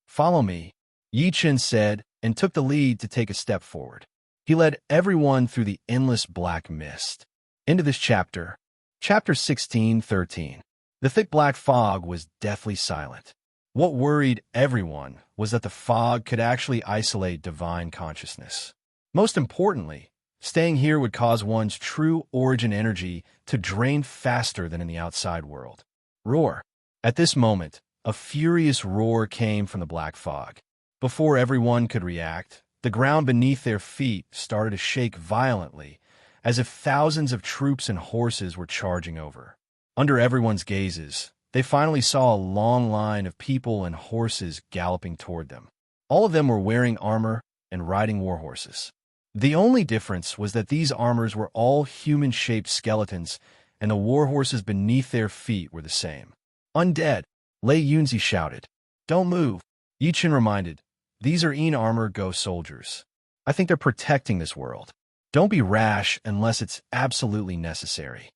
Follow me, Yichun said, and took the lead to take a step forward. He led everyone through the endless black mist. Into this chapter, chapter 16:13. The thick black fog was deathly silent. What worried everyone was that the fog could actually isolate divine consciousness. Most importantly, staying here would cause one's true origin energy to drain faster than in the outside world. Roar. At this moment, a furious roar came from the black fog. Before everyone could react, the ground beneath their feet started to shake violently, as if thousands of troops and horses were charging over. Under everyone's gazes, they finally saw a long line of people and horses galloping toward them. All of them were wearing armor and riding war horses. The only difference was that these armors were all human-shaped skeletons, and the war horses beneath their feet were the same. Undead, Lei Yunzi shouted. Don't move, Yichun reminded. These are armor ghost soldiers. I think they're protecting this world. Don't be rash unless it's absolutely necessary.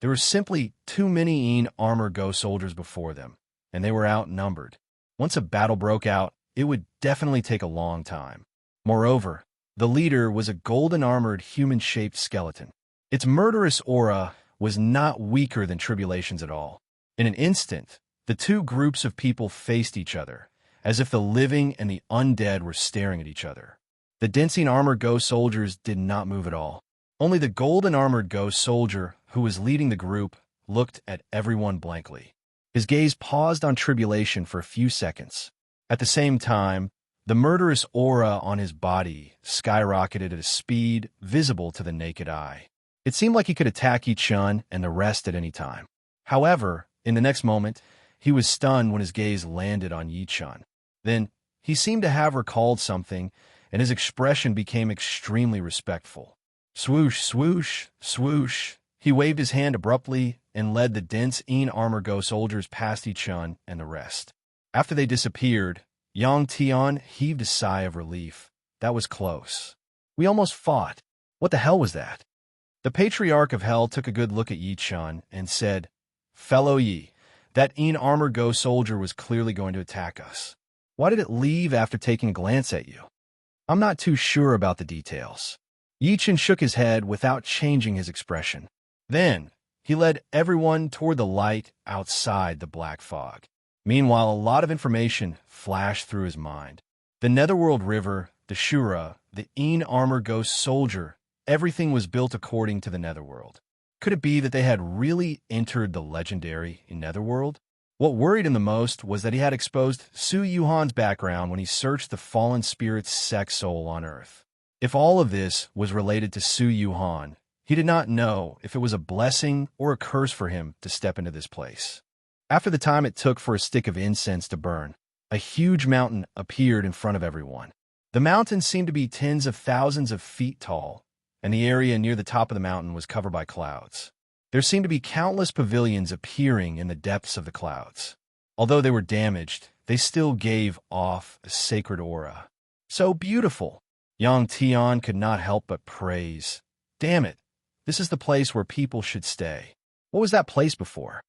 There were simply too many armor ghost soldiers before them, and they were outnumbered. Once a battle broke out, it would definitely take a long time. Moreover, the leader was a golden-armored human-shaped skeleton. Its murderous aura was not weaker than Tribulation's at all. In an instant, the two groups of people faced each other, as if the living and the undead were staring at each other. The dancing armored ghost soldiers did not move at all. Only the golden-armored ghost soldier, who was leading the group, looked at everyone blankly. His gaze paused on Tribulation for a few seconds. At the same time, the murderous aura on his body skyrocketed at a speed visible to the naked eye. It seemed like he could attack Yichun and the rest at any time. However, in the next moment, he was stunned when his gaze landed on Yichun. Then, he seemed to have recalled something, and his expression became extremely respectful. Swoosh, swoosh, swoosh. He waved his hand abruptly and led the dense armor ghost soldiers past Yichun and the rest. After they disappeared, Yang Tian heaved a sigh of relief. That was close. We almost fought. What the hell was that? The Patriarch of Hell took a good look at Yichun and said, Fellow Yi, that armor ghost soldier was clearly going to attack us. Why did it leave after taking a glance at you? I'm not too sure about the details. Yichun shook his head without changing his expression. Then, he led everyone toward the light outside the black fog. Meanwhile, a lot of information flashed through his mind. The Netherworld River, the Shura, the armor ghost soldier, everything was built according to the Netherworld. Could it be that they had really entered the legendary Netherworld? What worried him the most was that he had exposed Su Yuhan's background when he searched the fallen spirit's sex soul on Earth. If all of this was related to Su Yuhan, he did not know if it was a blessing or a curse for him to step into this place. After the time it took for a stick of incense to burn, a huge mountain appeared in front of everyone. The mountain seemed to be tens of thousands of feet tall, and the area near the top of the mountain was covered by clouds. There seemed to be countless pavilions appearing in the depths of the clouds. Although they were damaged, they still gave off a sacred aura. So beautiful! Yang Tian could not help but praise. Damn it! This is the place where people should stay. What was that place before?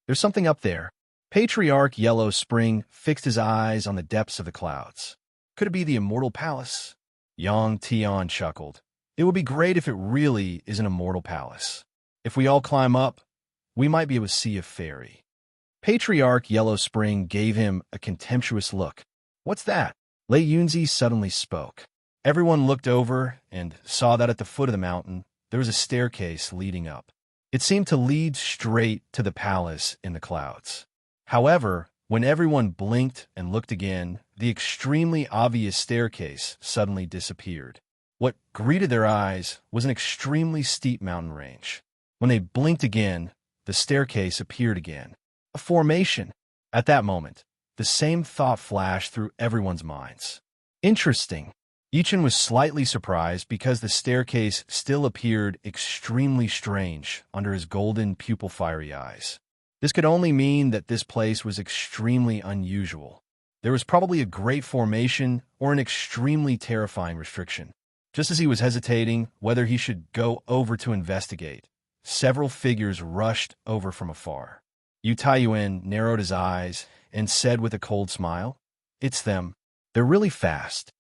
There's something up there. Patriarch Yellow Spring fixed his eyes on the depths of the clouds. Could it be the Immortal Palace? Yang Tian chuckled. It would be great if it really is an immortal palace. If we all climb up, we might be able to see a fairy. Patriarch Yellow Spring gave him a contemptuous look. What's that? Lei Yunzi suddenly spoke. Everyone looked over and saw that at the foot of the mountain, there was a staircase leading up. It seemed to lead straight to the palace in the clouds. However, when everyone blinked and looked again, the extremely obvious staircase suddenly disappeared. What greeted their eyes was an extremely steep mountain range. When they blinked again, the staircase appeared again. A formation. At that moment, the same thought flashed through everyone's minds. Interesting. Yichen was slightly surprised because the staircase still appeared extremely strange under his golden pupil-fiery eyes. This could only mean that this place was extremely unusual. There was probably a great formation or an extremely terrifying restriction. Just as he was hesitating whether he should go over to investigate, several figures rushed over from afar. Yu Taiyuan narrowed his eyes and said with a cold smile, "It's them. They're really fast."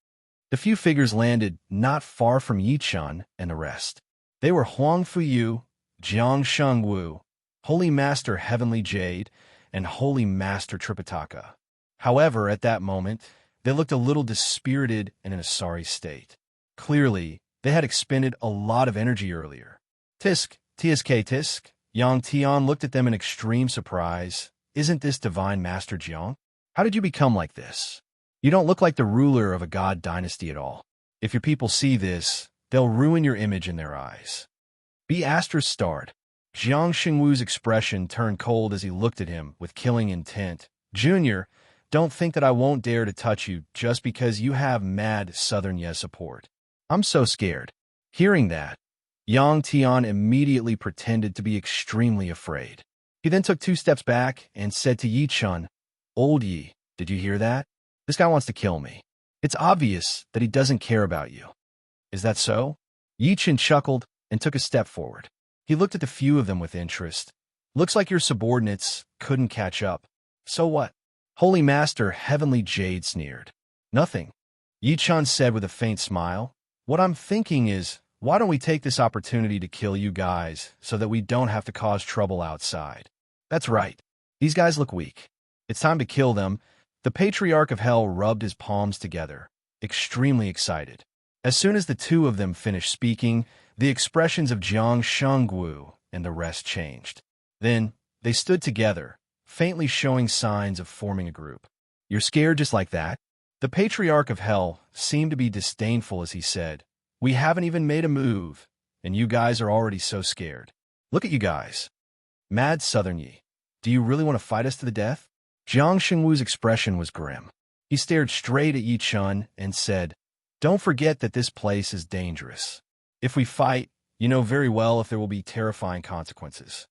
The few figures landed not far from Yichun and the rest. They were Huang Fuyu, Jiang Shengwu, Holy Master Heavenly Jade, and Holy Master Tripitaka. However, at that moment, they looked a little dispirited and in a sorry state. Clearly, they had expended a lot of energy earlier. Tisk, Tisk. Yang Tian looked at them in extreme surprise. Isn't this Divine Master Jiang? How did you become like this? You don't look like the ruler of a god dynasty at all. If your people see this, they'll ruin your image in their eyes. Be Astra starred. Jiang Xingwu's expression turned cold as he looked at him with killing intent. Junior, don't think that I won't dare to touch you just because you have mad Southern Yes support. I'm so scared. Hearing that, Yang Tian immediately pretended to be extremely afraid. He then took 2 steps back and said to Yichun, "Old Yi, did you hear that? This guy wants to kill me. It's obvious that he doesn't care about you." "Is that so?" Yichun chuckled and took a step forward. He looked at the few of them with interest. "Looks like your subordinates couldn't catch up. So what?" Holy Master Heavenly Jade sneered. "Nothing," Yichun said with a faint smile. "What I'm thinking is, why don't we take this opportunity to kill you guys so that we don't have to cause trouble outside?" "That's right. These guys look weak. It's time to kill them." The Patriarch of Hell rubbed his palms together, extremely excited. As soon as the 2 of them finished speaking, the expressions of Jiang Shengwu and the rest changed. Then, they stood together, faintly showing signs of forming a group. "You're scared just like that?" The Patriarch of Hell seemed to be disdainful as he said, "We haven't even made a move, and you guys are already so scared. Look at you guys. Mad Southern Yi. Do you really want to fight us to the death?" Jiang Xingwu's expression was grim. He stared straight at Yichun and said, "Don't forget that this place is dangerous. If we fight, you know very well if there will be terrifying consequences."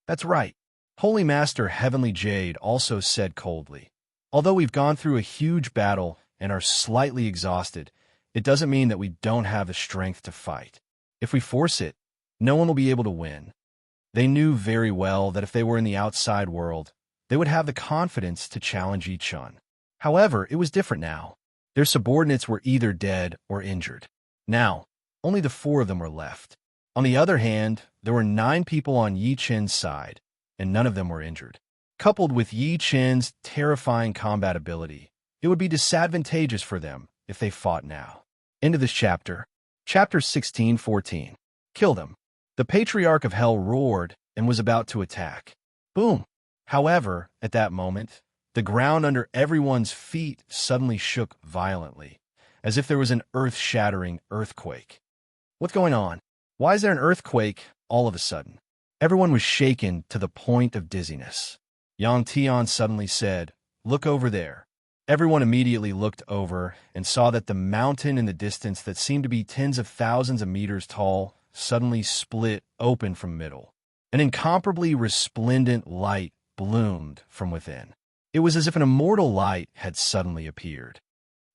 "That's right." Holy Master Heavenly Jade also said coldly, "Although we've gone through a huge battle and are slightly exhausted, it doesn't mean that we don't have the strength to fight. If we force it, no one will be able to win." They knew very well that if they were in the outside world, they would have the confidence to challenge Yichun. However, it was different now. Their subordinates were either dead or injured. Now, only the 4 of them were left. On the other hand, there were 9 people on Yichun's side, and none of them were injured. Coupled with Yichun's terrifying combat ability, it would be disadvantageous for them if they fought now. End of this chapter. Chapter 16-14. Kill them. The Patriarch of Hell roared and was about to attack. Boom! However, at that moment, the ground under everyone's feet suddenly shook violently, as if there was an earth-shattering earthquake. What's going on? Why is there an earthquake all of a sudden? Everyone was shaken to the point of dizziness. Yang Tian suddenly said, "Look over there." Everyone immediately looked over and saw that the mountain in the distance that seemed to be tens of thousands of meters tall suddenly split open from middle. An incomparably resplendent light bloomed from within. It was as if an immortal light had suddenly appeared.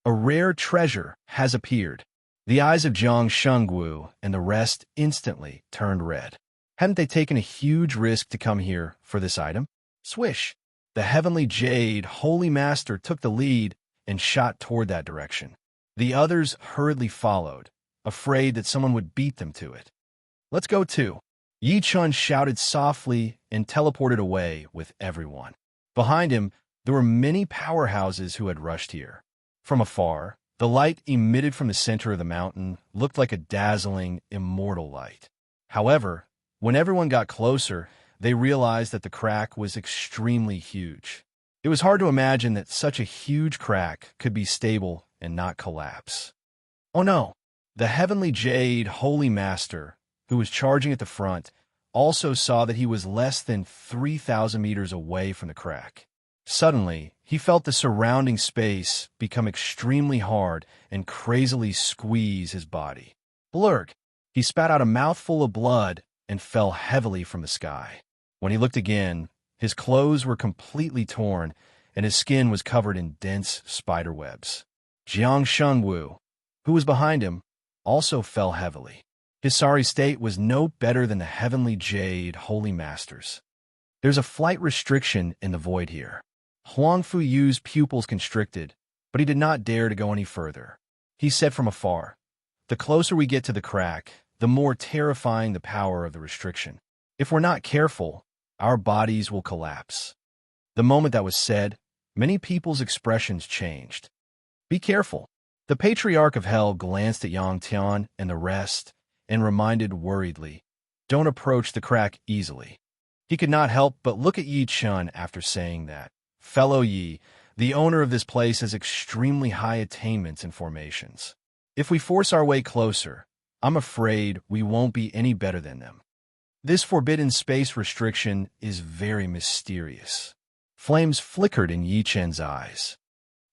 A rare treasure has appeared. The eyes of Jiang Shengwu and the rest instantly turned red. Hadn't they taken a huge risk to come here for this item? Swish! The heavenly jade holy master took the lead and shot toward that direction. The others hurriedly followed, afraid that someone would beat them to it. "Let's go too." Yi Chun shouted softly and teleported away with everyone. Behind him, there were many powerhouses who had rushed here. From afar, the light emitted from the center of the mountain looked like a dazzling, immortal light. However, when everyone got closer, they realized that the crack was extremely huge. It was hard to imagine that such a huge crack could be stable and not collapse. Oh no! The heavenly jade holy master, who was charging at the front, also saw that he was less than 3,000 meters away from the crack. Suddenly, he felt the surrounding space become extremely hard and crazily squeeze his body. Blurk! He spat out a mouthful of blood and fell heavily from the sky. When he looked again, his clothes were completely torn and his skin was covered in dense spider webs. Jiang Shengwu, who was behind him, also fell heavily. His sorry state was no better than the heavenly jade holy masters. There's a flight restriction in the void here. Huang Fuyu's pupils constricted, but he did not dare to go any further. He said from afar, "The closer we get to the crack, the more terrifying the power of the restriction. If we're not careful, our bodies will collapse." The moment that was said, many people's expressions changed. "Be careful." The Patriarch of Hell glanced at Yang Tian and the rest and reminded worriedly, "Don't approach the crack easily." He could not help but look at Yi Chun after saying that. "Fellow Yi, the owner of this place has extremely high attainments and formations. If we force our way closer, I'm afraid we won't be any better than them. This forbidden space restriction is very mysterious." Flames flickered in Yi Chen's eyes.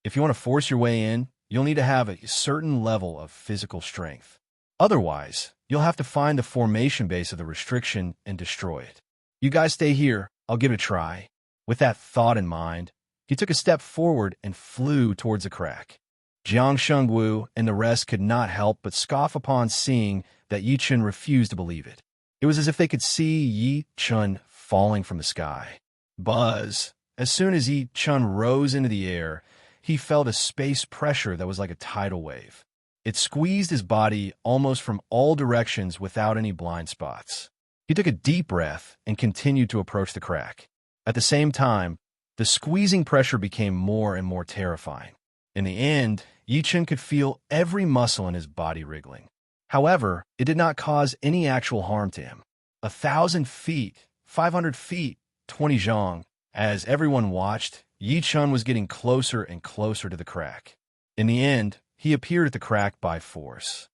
"If you want to force your way in, you'll need to have a certain level of physical strength. Otherwise, you'll have to find the formation base of the restriction and destroy it. You guys stay here, I'll give it a try." With that thought in mind, he took a step forward and flew towards the crack. Jiang Shengwu and the rest could not help but scoff upon seeing that Yi Chun refused to believe it. It was as if they could see Yi Chun falling from the sky. Buzz! As soon as Yi Chun rose into the air, he felt a space pressure that was like a tidal wave. It squeezed his body almost from all directions without any blind spots. He took a deep breath and continued to approach the crack. At the same time, the squeezing pressure became more and more terrifying. In the end, Yi Chun could feel every muscle in his body wriggling. However, it did not cause any actual harm to him. 1,000 feet, 500 feet, 20 zhang. As everyone watched, Yi Chun was getting closer and closer to the crack. In the end, he appeared at the crack by force.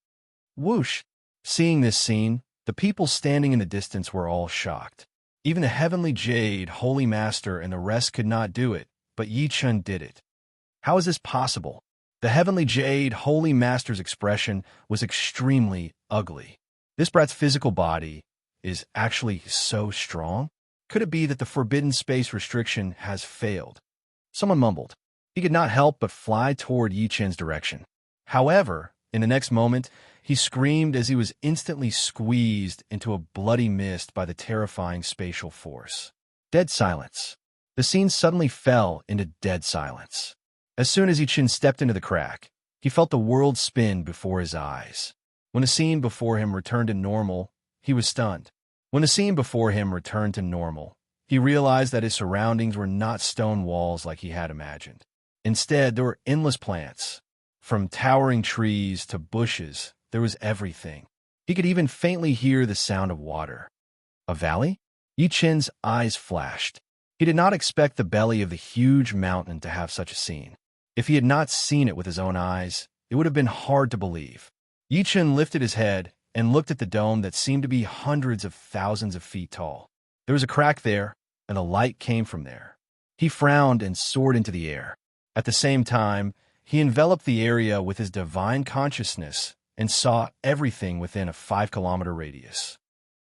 Whoosh! Seeing this scene, the people standing in the distance were all shocked. Even the heavenly jade, holy master, and the rest could not do it, but Yi Chun did it. How is this possible? The heavenly jade, holy master's expression was extremely ugly. This brat's physical body is actually so strong? Could it be that the forbidden space restriction has failed? Someone mumbled. He could not help but fly toward Yi Chun's direction. However, in the next moment, he screamed as he was instantly squeezed into a bloody mist by the terrifying spatial force. Dead silence. The scene suddenly fell into dead silence. As soon as Yi Chun stepped into the crack, he felt the world spin before his eyes. When the scene before him returned to normal, he was stunned. When the scene before him returned to normal, he realized that his surroundings were not stone walls like he had imagined. Instead, there were endless plants. From towering trees to bushes, there was everything. He could even faintly hear the sound of water. A valley? Yi Chun's eyes flashed. He did not expect the belly of the huge mountain to have such a scene. If he had not seen it with his own eyes, it would have been hard to believe. Yi Chen lifted his head and looked at the dome that seemed to be hundreds of thousands of feet tall. There was a crack there, and a light came from there. He frowned and soared into the air. At the same time, he enveloped the area with his divine consciousness and saw everything within a 5-kilometer radius.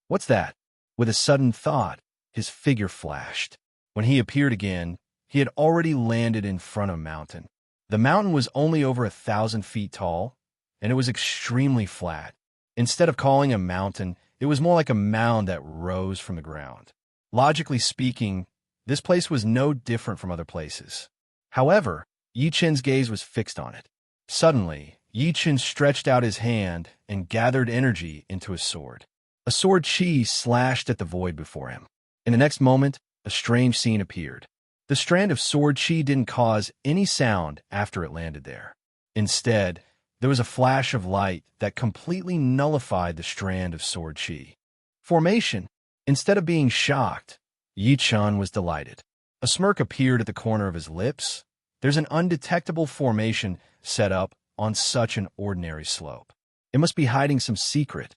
What's that? With a sudden thought, his figure flashed. When he appeared again, he had already landed in front of a mountain. The mountain was only over 1,000 feet tall, and it was extremely flat. Instead of calling a mountain, it was more like a mound that rose from the ground. Logically speaking, this place was no different from other places. However, Yi Chen's gaze was fixed on it. Suddenly, Yi Chen stretched out his hand and gathered energy into his sword. A sword chi slashed at the void before him. In the next moment, a strange scene appeared. The strand of sword chi didn't cause any sound after it landed there. Instead, there was a flash of light that completely nullified the strand of sword chi. Formation. Instead of being shocked, Yi Chen was delighted. A smirk appeared at the corner of his lips. There's an undetectable formation set up on such an ordinary slope. It must be hiding some secret.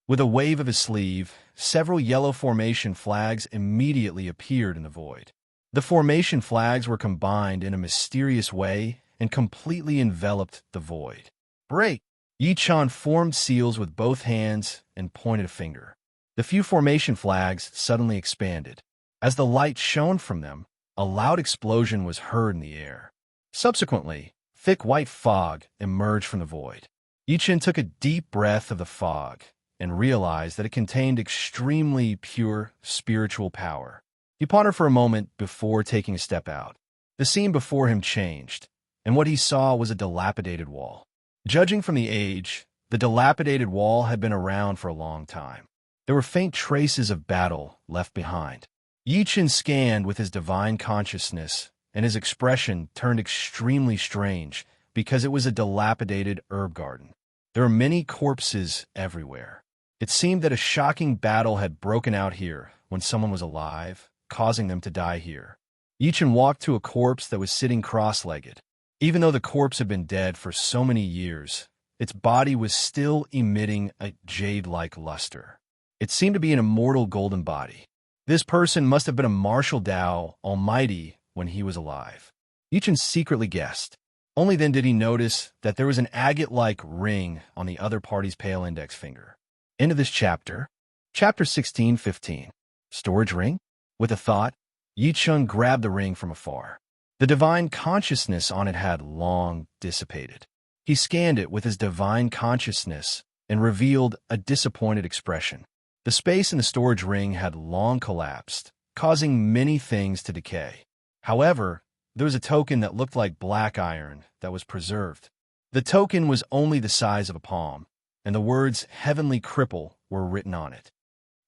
With a wave of his sleeve, several yellow formation flags immediately appeared in the void. The formation flags were combined in a mysterious way and completely enveloped the void. Break! Yi Chen formed seals with both hands and pointed a finger. The few formation flags suddenly expanded. As the light shone from them, a loud explosion was heard in the air. Subsequently, thick white fog emerged from the void. Yi Chen took a deep breath of the fog and realized that it contained extremely pure spiritual power. He pondered for a moment before taking a step out. The scene before him changed, and what he saw was a dilapidated wall. Judging from the age, the dilapidated wall had been around for a long time. There were faint traces of battle left behind. Yi Chen scanned with his divine consciousness, and his expression turned extremely strange because it was a dilapidated herb garden. There were many corpses everywhere. It seemed that a shocking battle had broken out here when someone was alive, causing them to die here. Yi Chen walked to a corpse that was sitting cross-legged. Even though the corpse had been dead for so many years, its body was still emitting a jade-like luster. It seemed to be an immortal golden body. This person must have been a martial Tao almighty when he was alive. Yi Chen secretly guessed. Only then did he notice that there was an agate-like ring on the other party's pale index finger. End of this chapter. Chapter 16:15. Storage ring? With a thought, Yi Chen grabbed the ring from afar. The divine consciousness on it had long dissipated. He scanned it with his divine consciousness and revealed a disappointed expression. The space in the storage ring had long collapsed, causing many things to decay. However, there was a token that looked like black iron that was preserved. The token was only the size of a palm, and the words "Heavenly Cripple" were written on it.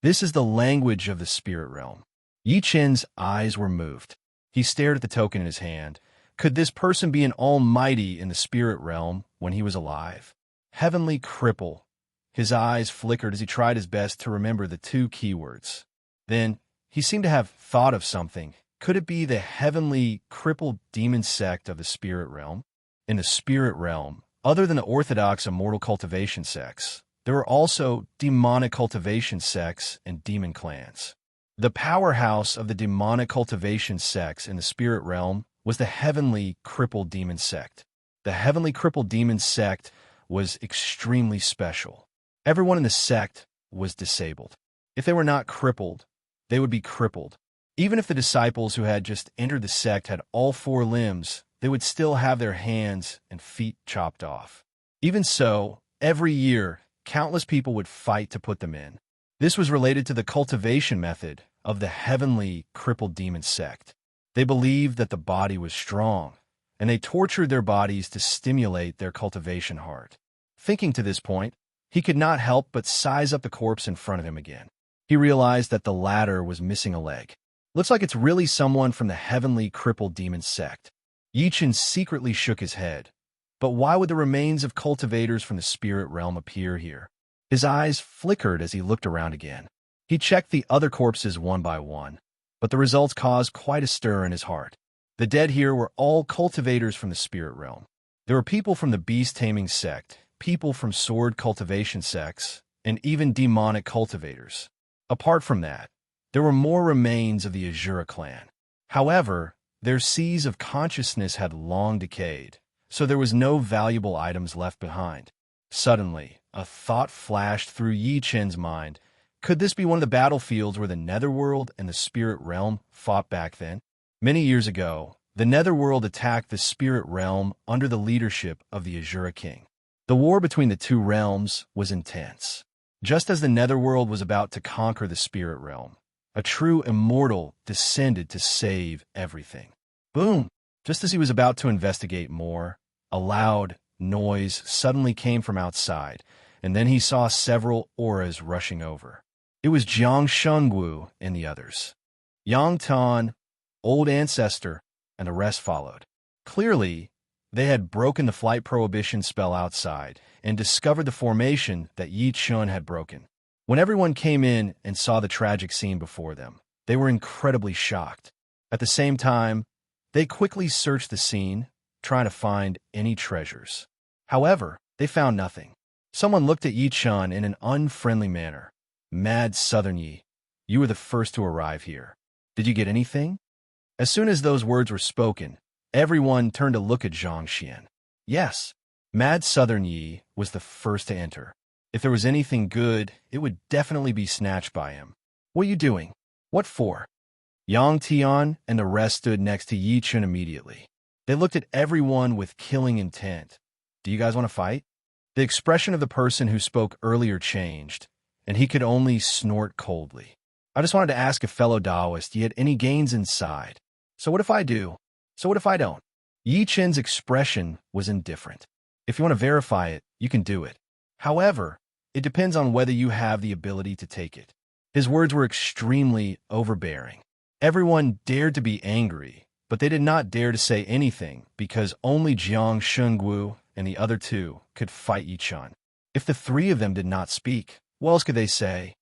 This is the language of the spirit realm. Yi Chen's eyes were moved. He stared at the token in his hand. Could this person be an almighty in the spirit realm when he was alive? Heavenly Cripple. His eyes flickered as he tried his best to remember the two keywords. Then, he seemed to have thought of something. Could it be the heavenly crippled demon sect of the spirit realm? In the spirit realm, other than the orthodox immortal cultivation sects, there were also demonic cultivation sects and demon clans. The powerhouse of the demonic cultivation sects in the spirit realm was the heavenly crippled demon sect. The heavenly crippled demon sect was extremely special. Everyone in the sect was disabled. If they were not crippled, they would be crippled. Even if the disciples who had just entered the sect had all 4 limbs, they would still have their hands and feet chopped off. Even so, every year, countless people would fight to put them in. This was related to the cultivation method of the heavenly crippled demon sect. They believed that the body was strong, and they tortured their bodies to stimulate their cultivation heart. Thinking to this point, he could not help but size up the corpse in front of him again. He realized that the latter was missing a leg. Looks like it's really someone from the heavenly crippled demon sect. Yi Chen secretly shook his head. But why would the remains of cultivators from the spirit realm appear here? His eyes flickered as he looked around again. He checked the other corpses one by one. But the results caused quite a stir in his heart. The dead here were all cultivators from the spirit realm. There were people from the beast-taming sect, people from sword cultivation sects, and even demonic cultivators. Apart from that, there were more remains of the Azura clan. However, their seas of consciousness had long decayed, so there was no valuable items left behind. Suddenly, a thought flashed through Yi Chen's mind. Could this be one of the battlefields where the Netherworld and the spirit realm fought back then? Many years ago, the Netherworld attacked the spirit realm under the leadership of the Azura King. The war between the two realms was intense. Just as the Netherworld was about to conquer the spirit realm, a true immortal descended to save everything. Boom! Just as he was about to investigate more, a loud noise suddenly came from outside, and then he saw several auras rushing over. It was Jiang Shengwu and the others. Yang Tan, Old Ancestor, and the rest followed. Clearly, they had broken the flight prohibition spell outside and discovered the formation that Yi Chun had broken. When everyone came in and saw the tragic scene before them, they were incredibly shocked. At the same time, they quickly searched the scene, trying to find any treasures. However, they found nothing. Someone looked at Yi Chun in an unfriendly manner. Mad Southern Yi, you were the first to arrive here. Did you get anything? As soon as those words were spoken, everyone turned to look at Zhang Xian. Yes, Mad Southern Yi was the first to enter. If there was anything good, it would definitely be snatched by him. What are you doing? What for? Yang Tian and the rest stood next to Yi Chun immediately. They looked at everyone with killing intent. Do you guys want to fight? The expression of the person who spoke earlier changed, and he could only snort coldly. I just wanted to ask a fellow Taoist you had any gains inside. So what if I do? So what if I don't? Yi Chen's expression was indifferent. If you want to verify it, you can do it. However, it depends on whether you have the ability to take it. His words were extremely overbearing. Everyone dared to be angry, but they did not dare to say anything because only Jiang Shengwu and the other two could fight Yi Chun. If the three of them did not speak, what else could they say?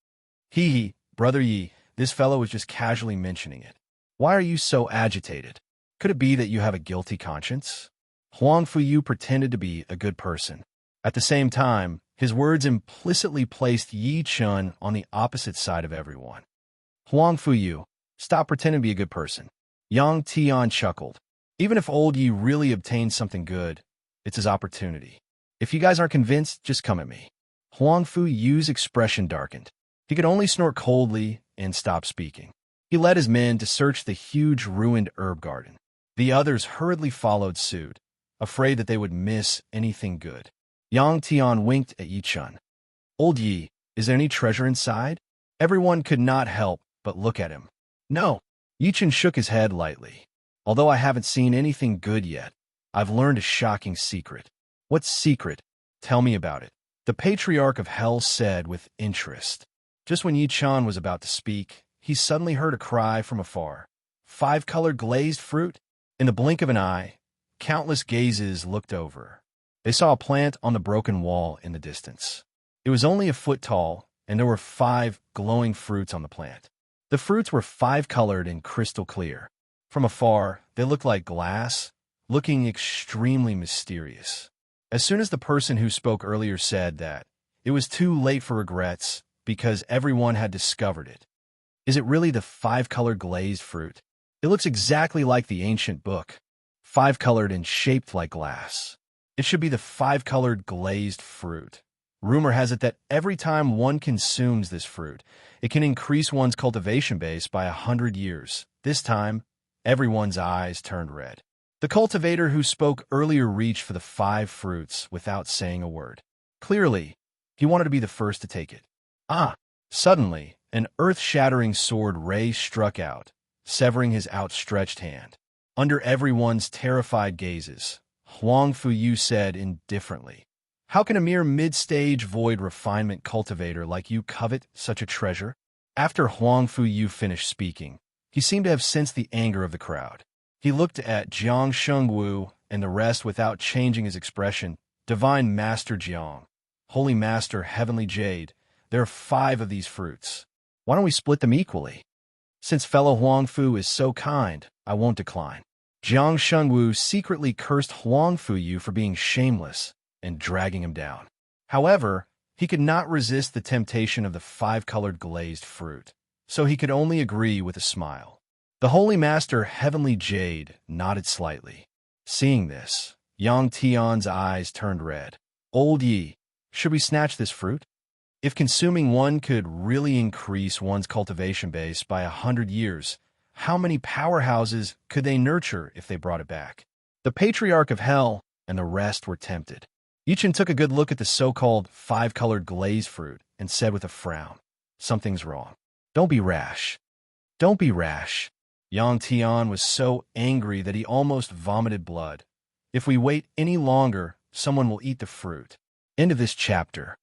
Hee, Brother Yi, this fellow was just casually mentioning it. Why are you so agitated? Could it be that you have a guilty conscience? Huang Fuyu pretended to be a good person. At the same time, his words implicitly placed Yi Chun on the opposite side of everyone. Huang Fuyu, stop pretending to be a good person. Yang Tian chuckled. Even if old Yi really obtained something good, it's his opportunity. If you guys aren't convinced, just come at me. Huang Fuyu's expression darkened. He could only snort coldly and stop speaking. He led his men to search the huge ruined herb garden. The others hurriedly followed suit, afraid that they would miss anything good. Yang Tian winked at Yi Chun. Old Yi, is there any treasure inside? Everyone could not help but look at him. No. Yi Chun shook his head lightly. Although I haven't seen anything good yet, I've learned a shocking secret. What secret? Tell me about it. The Patriarch of Hell said with interest. Just when Yi Chun was about to speak, he suddenly heard a cry from afar. 5-colored glazed fruit? In the blink of an eye, countless gazes looked over. They saw a plant on the broken wall in the distance. It was only a foot tall, and there were 5 glowing fruits on the plant. The fruits were 5-colored and crystal clear. From afar, they looked like glass, looking extremely mysterious. As soon as the person who spoke earlier said that, it was too late for regrets because everyone had discovered it. Is it really the 5-colored glazed fruit? It looks exactly like the ancient book, 5-colored and shaped like glass. It should be the 5-colored glazed fruit. Rumor has it that every time one consumes this fruit, it can increase one's cultivation base by 100 years. This time, everyone's eyes turned red. The cultivator who spoke earlier reached for the 5 fruits without saying a word. Clearly, he wanted to be the first to take it. Suddenly, an earth-shattering sword ray struck out, severing his outstretched hand. Under everyone's terrified gazes, Huang Fuyu said indifferently, how can a mere mid-stage void refinement cultivator like you covet such a treasure? After Huang Fuyu finished speaking, he seemed to have sensed the anger of the crowd. He looked at Jiang Shengwu and the rest without changing his expression. Divine Master Jiang, Holy Master Heavenly Jade, there are 5 of these fruits. Why don't we split them equally? Since fellow Huangfu is so kind, I won't decline. Jiang Shunwu secretly cursed Huangfu Yu for being shameless and dragging him down. However, he could not resist the temptation of the five-colored glazed fruit, so he could only agree with a smile. The Holy Master, Heavenly Jade, nodded slightly. Seeing this, Yang Tian's eyes turned red. Old Yi, should we snatch this fruit? If consuming one could really increase one's cultivation base by 100 years, how many powerhouses could they nurture if they brought it back? The Patriarch of Hell and the rest were tempted. Yichen took a good look at the so-called five-colored glazed fruit and said with a frown, "Something's wrong. Don't be rash. Don't be rash." Yang Tian was so angry that he almost vomited blood. If we wait any longer, someone will eat the fruit. End of this chapter.